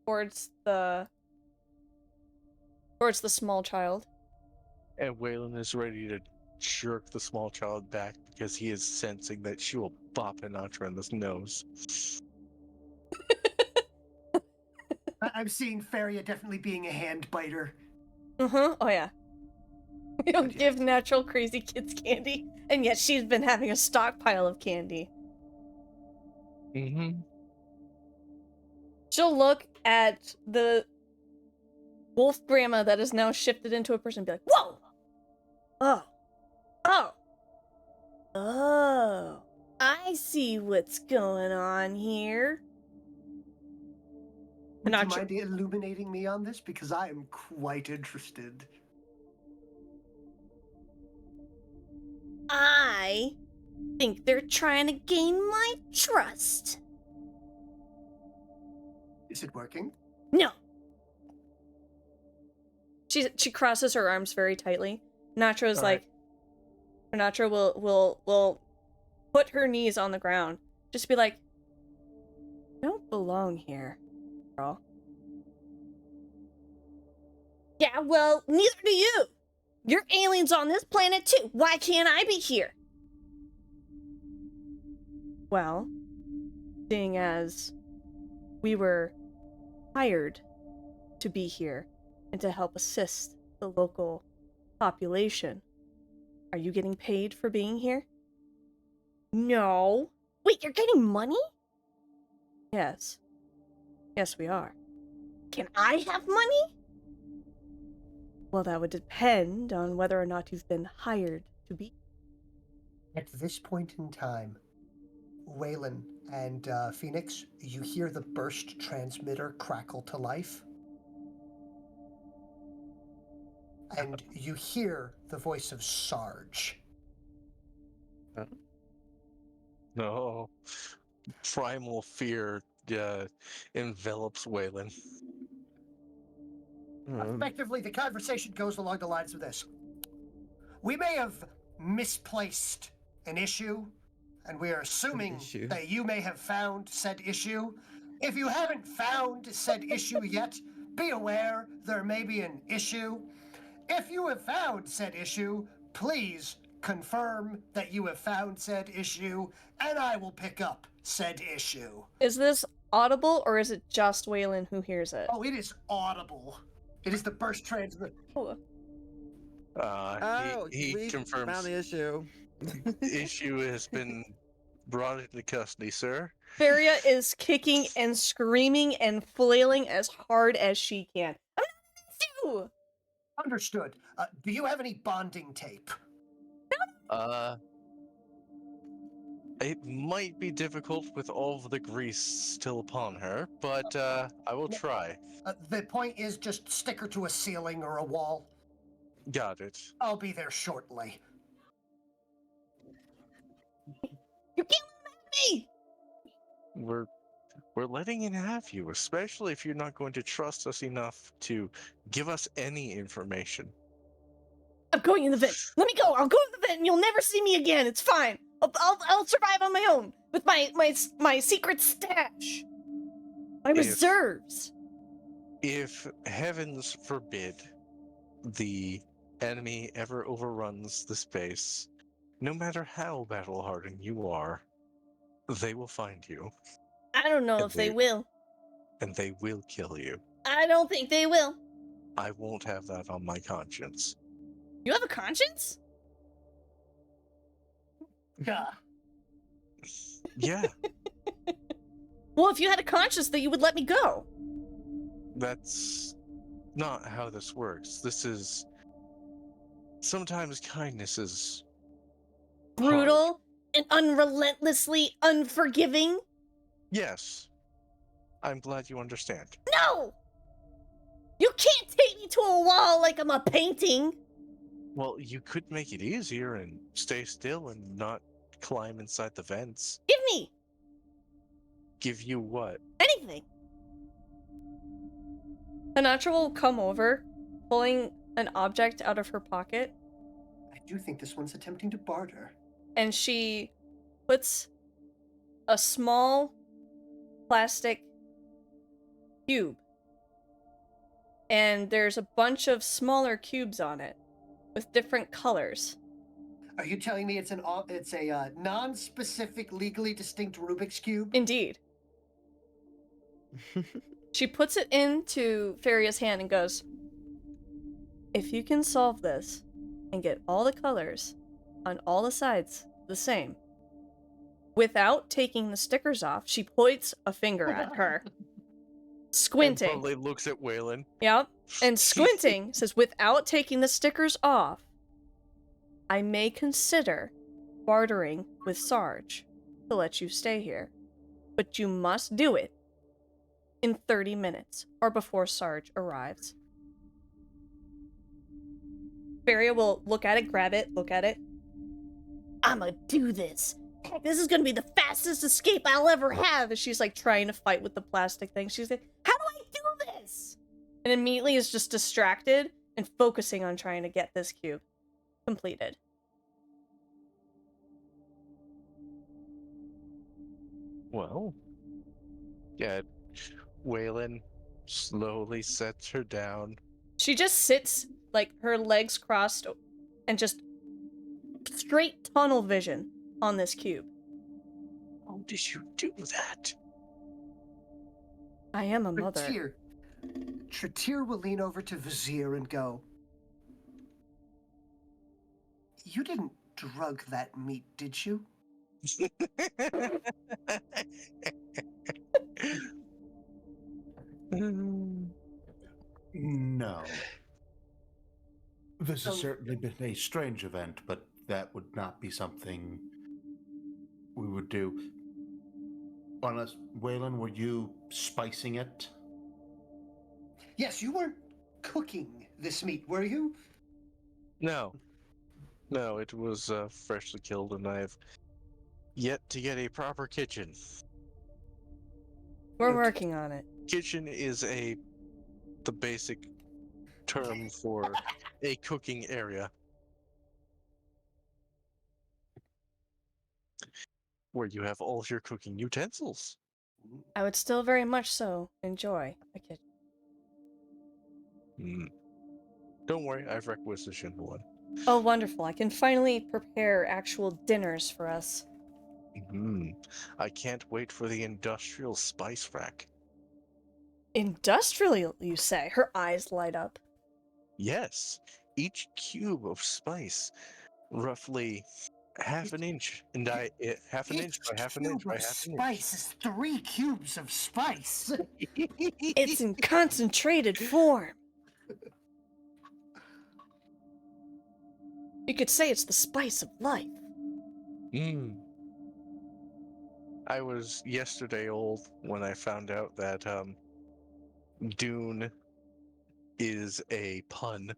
towards the small child. And Waylon is ready to jerk the small child back because he is sensing that she will bop Hinatra in the nose. I'm seeing Faria definitely being a hand biter. Uh-huh. Oh yeah. We don't But give natural crazy kids candy, and yet she's been having a stockpile of candy. Mm-hmm. She'll look at the wolf grandma that is now shifted into a person and be like, whoa! Oh. Oh. Oh. I see what's going on here. Would you Hinatra- mind illuminating me on this? Because I am quite interested. I think they're trying to gain my trust. Is it working? No. She crosses her arms very tightly. Nacho's All like, Nacho will put her knees on the ground. Just be like, you don't belong here, girl. Yeah, well, neither do you. You're aliens on this planet too. Why can't I be here? Well, seeing as we were hired to be here and to help assist the local population, are you getting paid for being here? No. Wait, you're getting money? Yes. Yes, we are. Can I have money? Well, that would depend on whether or not you've been hired to be. At this point in time, Waylon and Phoenix, you hear the burst transmitter crackle to life. And you hear the voice of Sarge. No. Primal fear envelops Waylon. Effectively, the conversation goes along the lines of this. We may have misplaced an issue, and we are assuming that you may have found said issue. If you haven't found said issue yet, be aware there may be an issue. If you have found said issue, please confirm that you have found said issue, and I will pick up said issue. Is this audible, or is it just Waylon who hears it? Oh, it is audible. It is the burst transmitter. He confirms found the issue. issue has been brought into custody, sir. Feria is kicking and screaming and flailing as hard as she can. Understood. Do you have any bonding tape? It might be difficult with all of the grease still upon her, but I will try. The point is just stick her to a ceiling or a wall. Got it. I'll be there shortly. You can't let me! We're letting it have you, especially if you're not going to trust us enough to give us any information. I'm going in the vent. Let me go. I'll go in the vent and you'll never see me again. It's fine. I'll survive on my own with my secret stash. My reserves. If heavens forbid the enemy ever overruns the space, no matter how battle-hardened you are, they will find you. I don't know if they will. And they will kill you. I don't think they will. I won't have that on my conscience. You have a conscience? Yeah. Well, if you had a conscience, then you would let me go. That's not how this works. This is... Sometimes kindness is... Brutal and unrelentlessly unforgiving? Yes. I'm glad you understand. No! You can't take me to a wall like I'm a painting! Well, you could make it easier and stay still and not climb inside the vents. Give me! Give you what? Anything! Hanatra will come over, pulling an object out of her pocket. I do think this one's attempting to barter. And she puts a small plastic cube. And there's a bunch of smaller cubes on it with different colors. Are you telling me it's a non-specific, legally distinct Rubik's Cube? Indeed. She puts it into Feria's hand and goes, if you can solve this and get all the colors on all the sides the same, without taking the stickers off, she points a finger at her. Squinting. And probably looks at Waylon. Yep. And squinting says, without taking the stickers off, I may consider bartering with Sarge to let you stay here. But you must do it in 30 minutes or before Sarge arrives. Feria will look at it, grab it, look at it. I'ma do this. Heck, this is gonna be the fastest escape I'll ever have. And she's like trying to fight with the plastic thing. She's like, how do I do this? And immediately is just distracted and focusing on trying to get this cube completed. Well, yeah, Waylon slowly sets her down. She just sits, like, her legs crossed and just straight tunnel vision on this cube. How did you do that? I am a mother. Tratir will lean over to Vizier and go, "You didn't drug that meat, did you?" No. This has certainly been a strange event, but that would not be something we would do. Unless, Waylon, were you spicing it? Yes, you weren't cooking this meat, were you? No. No, it was freshly killed, and I've yet to get a proper kitchen. We're working on it. Kitchen is the basic term for a cooking area. Where you have all of your cooking utensils. I would still very much so enjoy a kitchen. Don't worry, I've requisitioned one. Oh, wonderful. I can finally prepare actual dinners for us. I can't wait for the industrial spice rack. Industrial, you say? Her eyes light up. Yes, each cube of spice, roughly half an inch, and half an inch by half an inch by half an inch. Spice is 3 cubes of spice. It's in concentrated form. You could say it's the spice of life. I was yesterday old when I found out that Dune is a pun.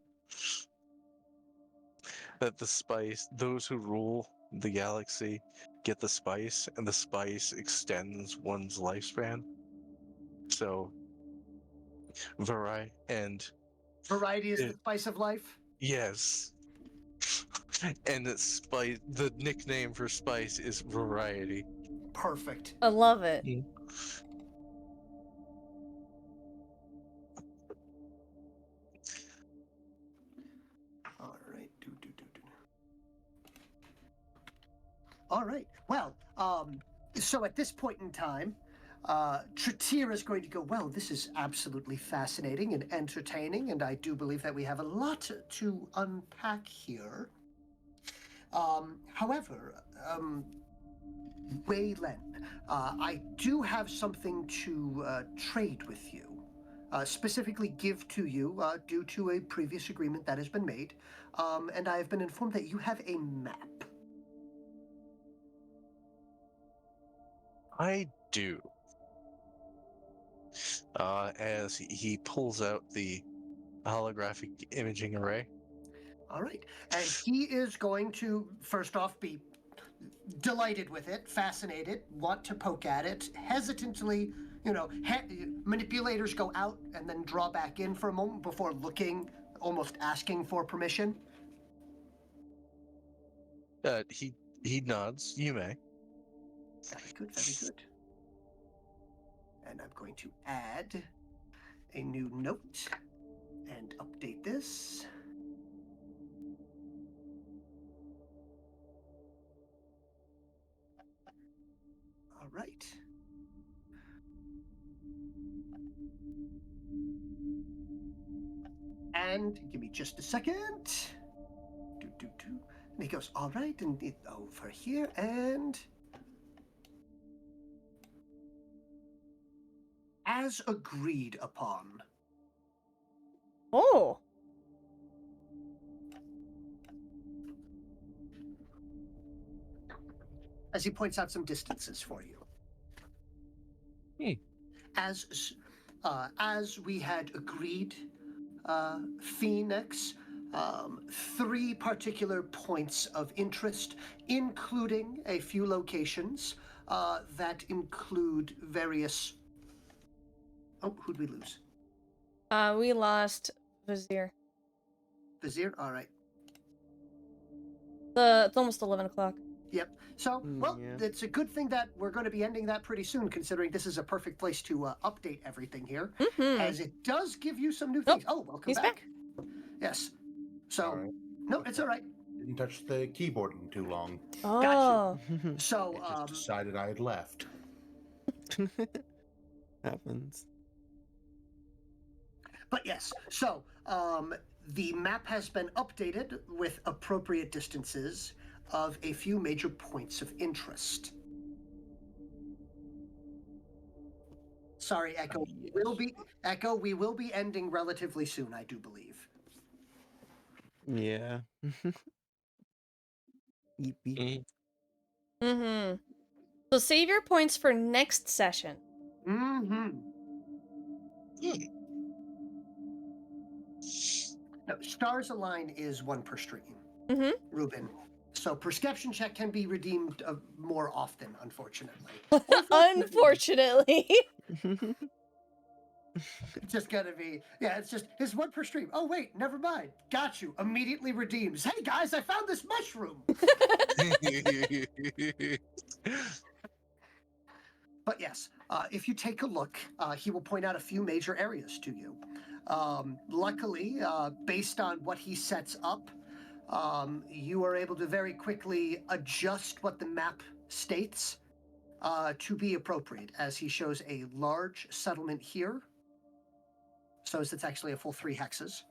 That the spice, those who rule the galaxy get the spice, and the spice extends one's lifespan. So, variety is the spice of life? Yes. And the nickname for spice is variety. Perfect. I love it. All right. All right. Well, so at this point in time, Tratir is going to go, well, this is absolutely fascinating and entertaining, and I do believe that we have a lot to unpack here. However, Waylon, I do have something to trade with you. Specifically give to you due to a previous agreement that has been made, and I have been informed that you have a map. I do. As he pulls out the holographic imaging array. All right. And he is going to, first off, be delighted with it, fascinated, want to poke at it, hesitantly, manipulators go out and then draw back in for a moment before looking, almost asking for permission. He nods. You may. Very good, very good. And I'm going to add a new note and update this. All right. And give me just a second. And he goes, all right, and over here, and as agreed upon. Oh. As he points out some distances for you. As we had agreed, Phoenix, 3 particular points of interest, including a few locations that include various. Oh, who'd we lose? We lost Vizier. Vizier? All right. It's almost 11 o'clock. Yep. So, well, yeah. it's a good thing that we're going to be ending that pretty soon, considering this is a perfect place to update everything here, as it does give you some new things. Oh, welcome he's back. Yes. So, All right. no, it's all right. Didn't touch the keyboard in too long. Oh. So, It just decided I had left. Happens. But yes, so the map has been updated with appropriate distances of a few major points of interest. Sorry, Echo. We will be ending relatively soon, I do believe. Yeah. Yippee. So save your points for next session. No, Stars Align is 1 per stream. Ruben. So perception check can be redeemed more often, unfortunately. Unfortunately. It's just gonna be, it's 1 per stream. Oh wait, never mind. Got you. Immediately redeems. Hey guys, I found this mushroom. But yes, if you take a look, he will point out a few major areas to you. Luckily, based on what he sets up, you are able to very quickly adjust what the map states to be appropriate, as he shows a large settlement here. So it's actually a full 3 hexes.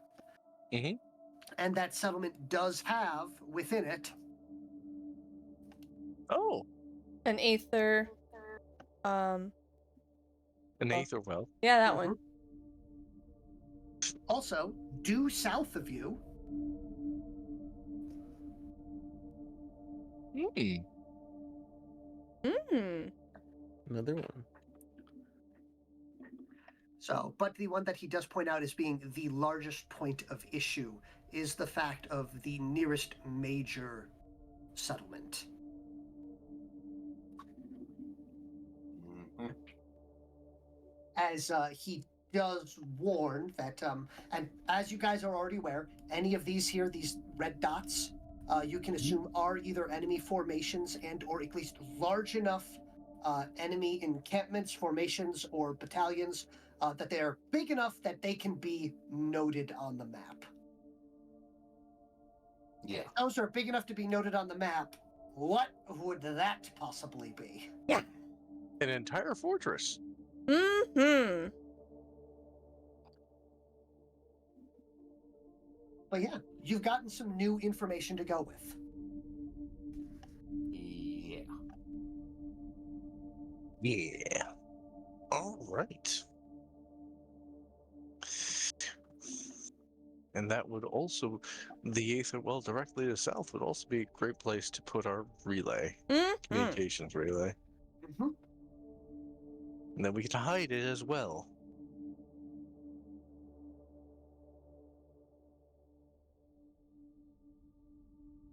And that settlement does have within it An Aether. An Aether well. Yeah, that one. Also, due south of you. Another one. So, but the one that he does point out as being the largest point of issue is the fact of the nearest major settlement. As he does warn that, and as you guys are already aware, any of these here, these red dots, you can assume are either enemy formations and or at least large enough enemy encampments, formations, or battalions that they are big enough that they can be noted on the map. Yeah. If those are big enough to be noted on the map, what would that possibly be? Yeah. An entire fortress. But yeah, you've gotten some new information to go with. Yeah. All right. And that would also, the Aether well directly to the south would also be a great place to put our relay, communications relay. And then we could hide it as well.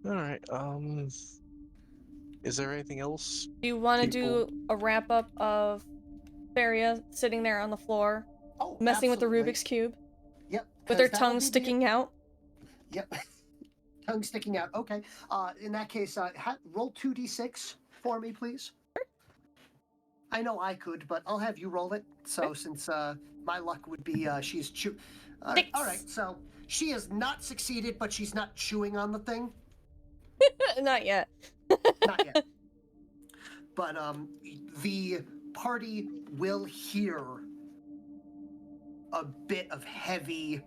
All right. Is there anything else? Do you want to do a wrap up of Feria sitting there on the floor, messing with the Rubik's Cube? Yep. With her tongue sticking out? Yep. Tongue sticking out. Okay. In that case, roll 2d6 for me, please. Sure. I know I could, but I'll have you roll it. So since my luck would be she's all right. So she has not succeeded, but she's not chewing on the thing. Not yet. Not yet. But the party will hear a bit of heavy.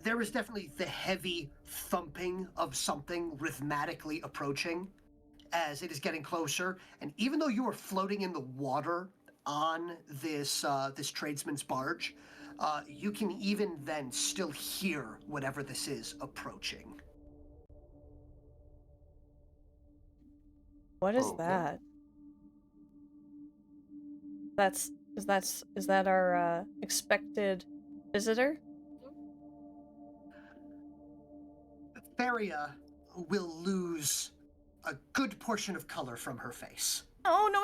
There is definitely the heavy thumping of something rhythmically approaching as it is getting closer. And even though you are floating in the water on this this tradesman's barge, you can even then still hear whatever this is approaching. What is that? Is that our expected visitor? Theria will lose a good portion of color from her face. Oh, no,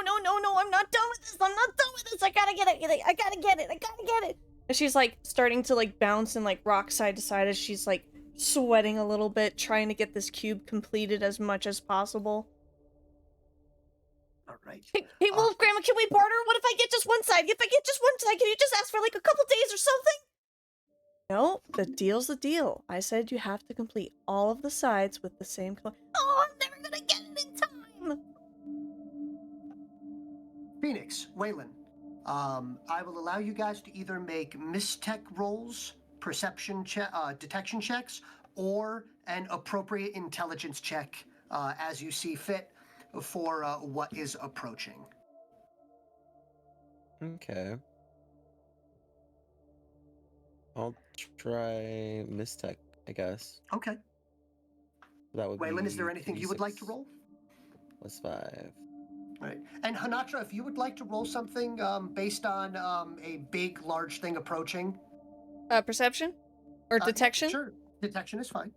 I'm not done with this. I'm not done with this. I gotta get it. I gotta get it. And she's like starting to like bounce and like rock side to side as she's like sweating a little bit, trying to get this cube completed as much as possible. All right. Hey, Wolf Grandma, can we barter? What if I get just one side? If I get just one side, can you just ask for like a couple days or something? No, the deal's the deal. I said you have to complete all of the sides with the same color. Oh, I'm never gonna get it in time. Phoenix, Waylon, I will allow you guys to either make mistech rolls, detection checks, or an appropriate intelligence check as you see fit for what is approaching. Okay. I'll try Mistech, I guess. Okay. That would Waylon, be is there anything you would like to 2d6 roll? + 5. Right. And Hanatra, if you would like to roll something based on a big, large thing approaching. Perception? Or detection? Sure. Detection is fine.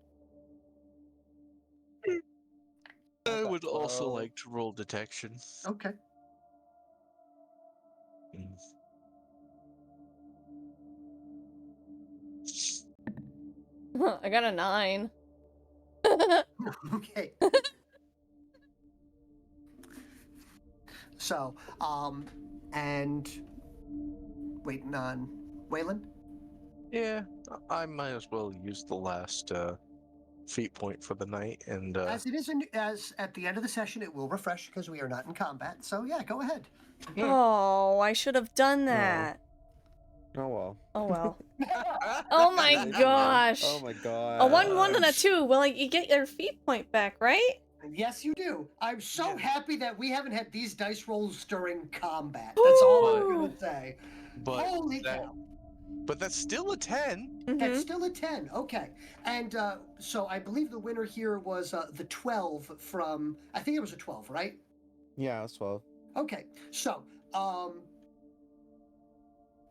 I would also like to roll detection. Okay. I got a 9. Okay. So, and waiting on Waylon? Yeah, I might as well use the last feat point for the night, and As it is, as at the end of the session, it will refresh because we are not in combat. So yeah, go ahead. Oh, I should have done that. Oh well. Oh well. Oh my gosh. Oh my god. A 1, and a 2. Well, like, you get your feat point back, right? Yes, you do. I'm so happy that we haven't had these dice rolls during combat. That's all I'm gonna say. but Holy cow. But that's still a 10. That's still a 10. Okay. And so I believe the winner here was the 12 from, I think it was a 12, right? Yeah, it's 12. Okay. So,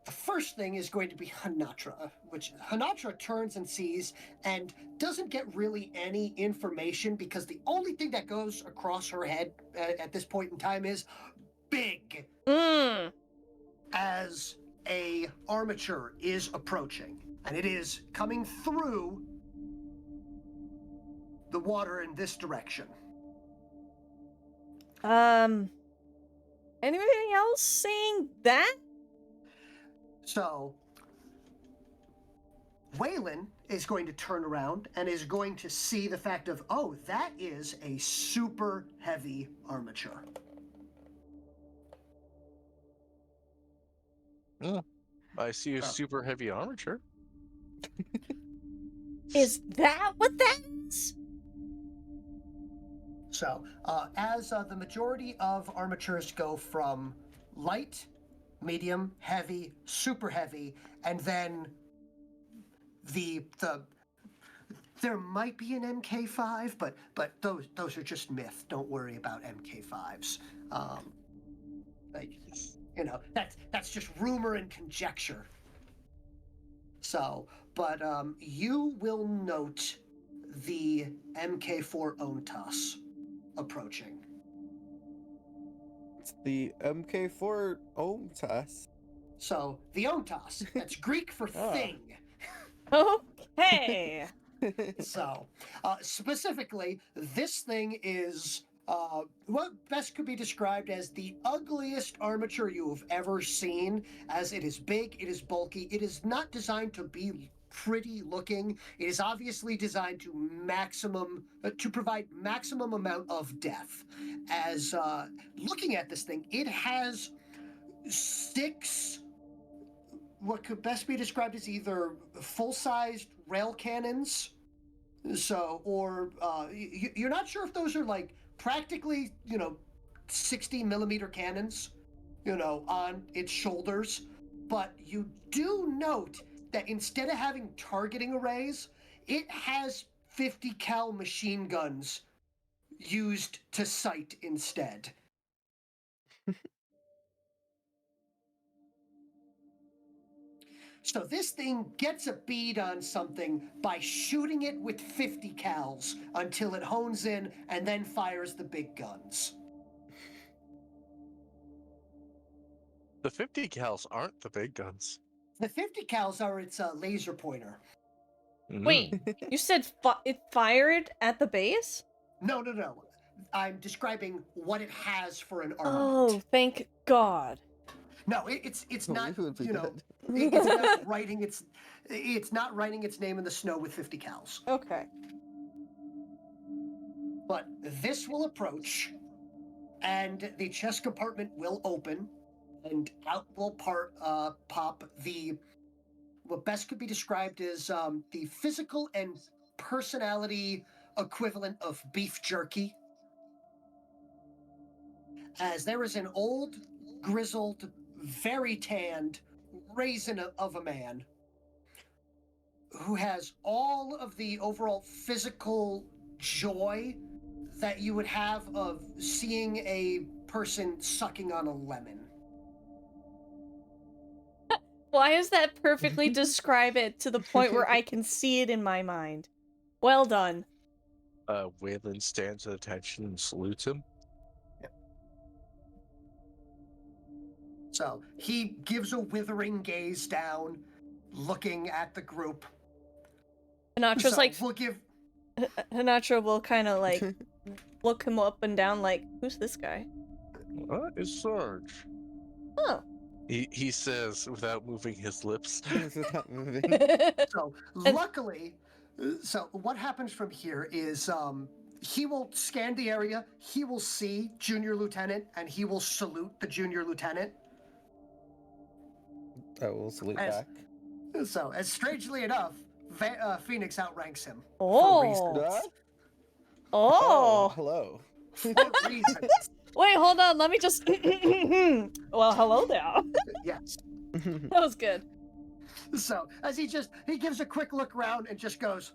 the first thing is going to be Hanatra, which Hanatra turns and sees and doesn't get really any information because the only thing that goes across her head at this point in time is big. As a armature is approaching, and it is coming through the water in this direction. Anybody else seeing that? So, Waylon is going to turn around and is going to see the fact of, oh, that is a super heavy armature. I see a super heavy armature. Is that what that is? So, as the majority of armatures go from light, medium, heavy, super heavy, and then there might be an MK5, but those are just myth. Don't worry about MK5s. That's just rumor and conjecture. So, but you will note the MK4 Ontas approaching. It's the MK4 Omtas. So, the Ontas, that's Greek for thing. Okay. So, specifically, this thing is what best could be described as the ugliest armature you have ever seen, as it is big, it is bulky, it is not designed to be pretty looking. It is obviously designed to provide maximum amount of depth. As looking at this thing, it has 6 what could best be described as either full-sized rail cannons. So, or you're not sure if those are like practically, 60 millimeter cannons, on its shoulders. But you do note that instead of having targeting arrays, it has 50 cal machine guns used to sight instead. So this thing gets a bead on something by shooting it with 50 cals until it hones in and then fires the big guns. The 50 cals aren't the big guns. The 50 cals are its laser pointer. Wait, you said it fired at the base? No. I'm describing what it has for an Oh, armament. thank God. No, it's not. We would be You know, dead. it's not writing its. It's not writing its name in the snow with 50 cals. Okay. But this will approach, and the chest compartment will open, and out will pop the what best could be described as the physical and personality equivalent of beef jerky. As there is an old, grizzled, very tanned raisin of a man who has all of the overall physical joy that you would have of seeing a person sucking on a lemon. Why does that perfectly describe it to the point where I can see it in my mind? Well done. Waylon stands at attention and salutes him. So he gives a withering gaze down, looking at the group. Hinatra's So like, we'll give. Hinatra will kind of like look him up and down, like, who's this guy? What is Sarge? Oh. He says without moving his lips. Without moving. So luckily, so what happens from here is he will scan the area. He will see Junior Lieutenant, and he will salute the Junior Lieutenant. I will salute back. So, as strangely enough, Phoenix outranks him. Oh. For reasons. Oh. Hello. For reasons. Wait, hold on. Let me just. Well, hello there. Yes. That was good. So, as he gives a quick look around and just goes,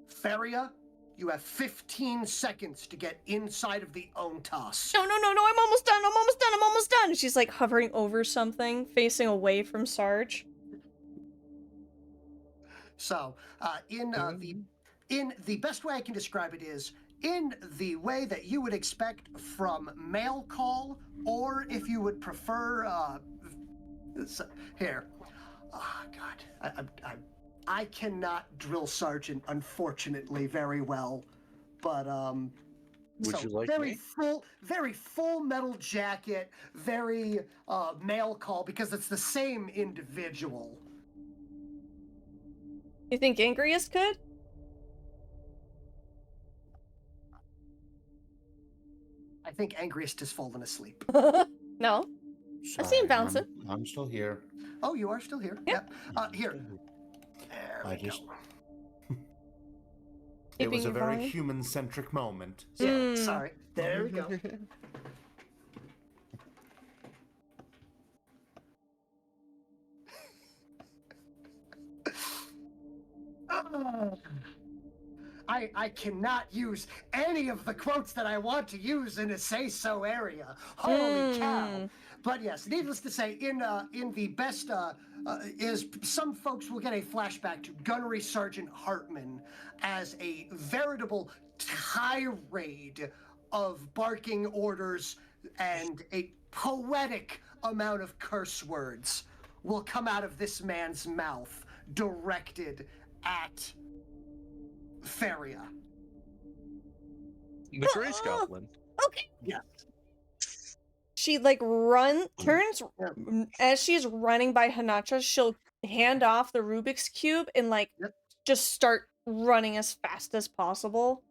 Feria, you have 15 seconds to get inside of the Ontas. No, I'm almost done. She's like hovering over something, facing away from Sarge. So, in the best way I can describe it is in the way that you would expect from mail call, or if you would prefer, here. Oh God, I cannot drill sergeant, unfortunately, very well, but Would you like very me? very full metal jacket, very mail call, because it's the same individual. You think Angriest could? I think Angriest has fallen asleep. No. I see him bouncing. I'm still here. Oh, you are still here? Yep. Here. I just. It was Keeping a you very going? human-centric moment. Yeah, sorry. There we go. I cannot use any of the quotes that I want to use in a say-so area. Holy cow! But yes, needless to say, in the best is some folks will get a flashback to Gunnery Sergeant Hartman as a veritable tirade of barking orders and a poetic amount of curse words will come out of this man's mouth directed at Feria. The Grace Goblin. Okay. Yeah. She like turns as she's running by Hinatra, she'll hand off the Rubik's Cube and like just start running as fast as possible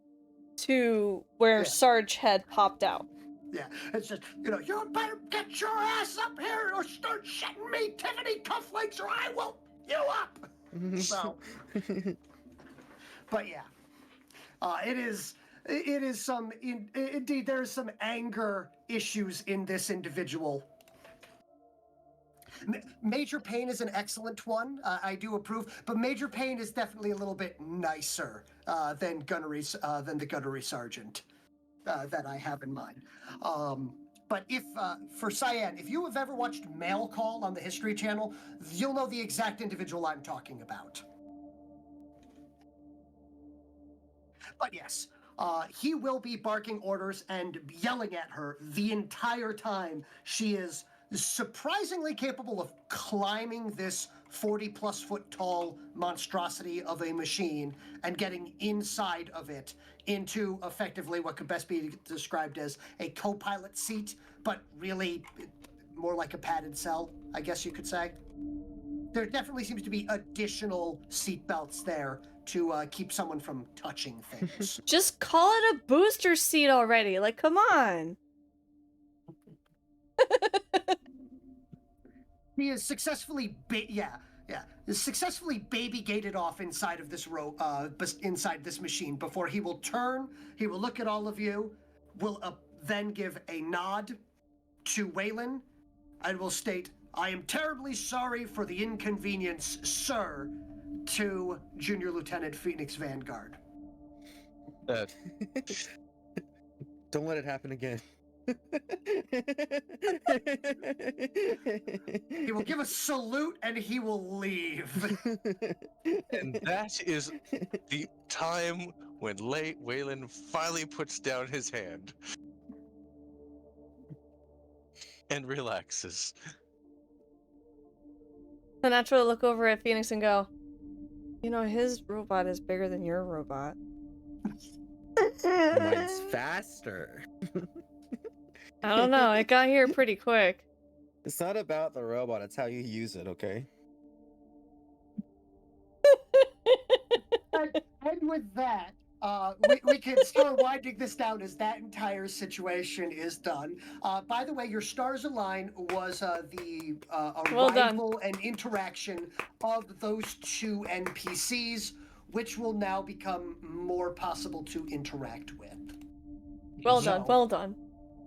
to where Sarge had popped out. Yeah, it's just, you better get your ass up here or start shitting me, Tiffany cufflinks, or I will you up. So, but yeah, it is some, indeed, there is some anger issues in this individual. Major Pain is an excellent one. I do approve, but Major Pain is definitely a little bit nicer than the Gunnery Sergeant that I have in mind. But if, for Cyan, if you have ever watched Mail Call on the History Channel, you'll know the exact individual I'm talking about. But yes, he will be barking orders and yelling at her the entire time. She is surprisingly capable of climbing this 40-plus foot tall monstrosity of a machine and getting inside of it into effectively what could best be described as a co-pilot seat, but really more like a padded cell, I guess you could say. There definitely seems to be additional seat belts there to keep someone from touching things. Just call it a booster seat already. Like, come on. He is successfully, is successfully baby gated off inside of this inside this machine. Before he will turn, he will look at all of you, will then give a nod to Waylon, and will state, "I am terribly sorry for the inconvenience, sir," to Junior Lieutenant Phoenix Vanguard. Don't let it happen again. He will give a salute and he will leave. And that is the time when Waylon finally puts down his hand and relaxes. The Natural will look over at Phoenix and go, "You know, his robot is bigger than your robot." Mine's faster. I don't know, it got here pretty quick. It's not about the robot, it's how you use it, okay? And with that, we can start winding this down as that entire situation is done. By the way, your stars align was the arrival and interaction of those two NPCs, which will now become more possible to interact with. Well done, well done.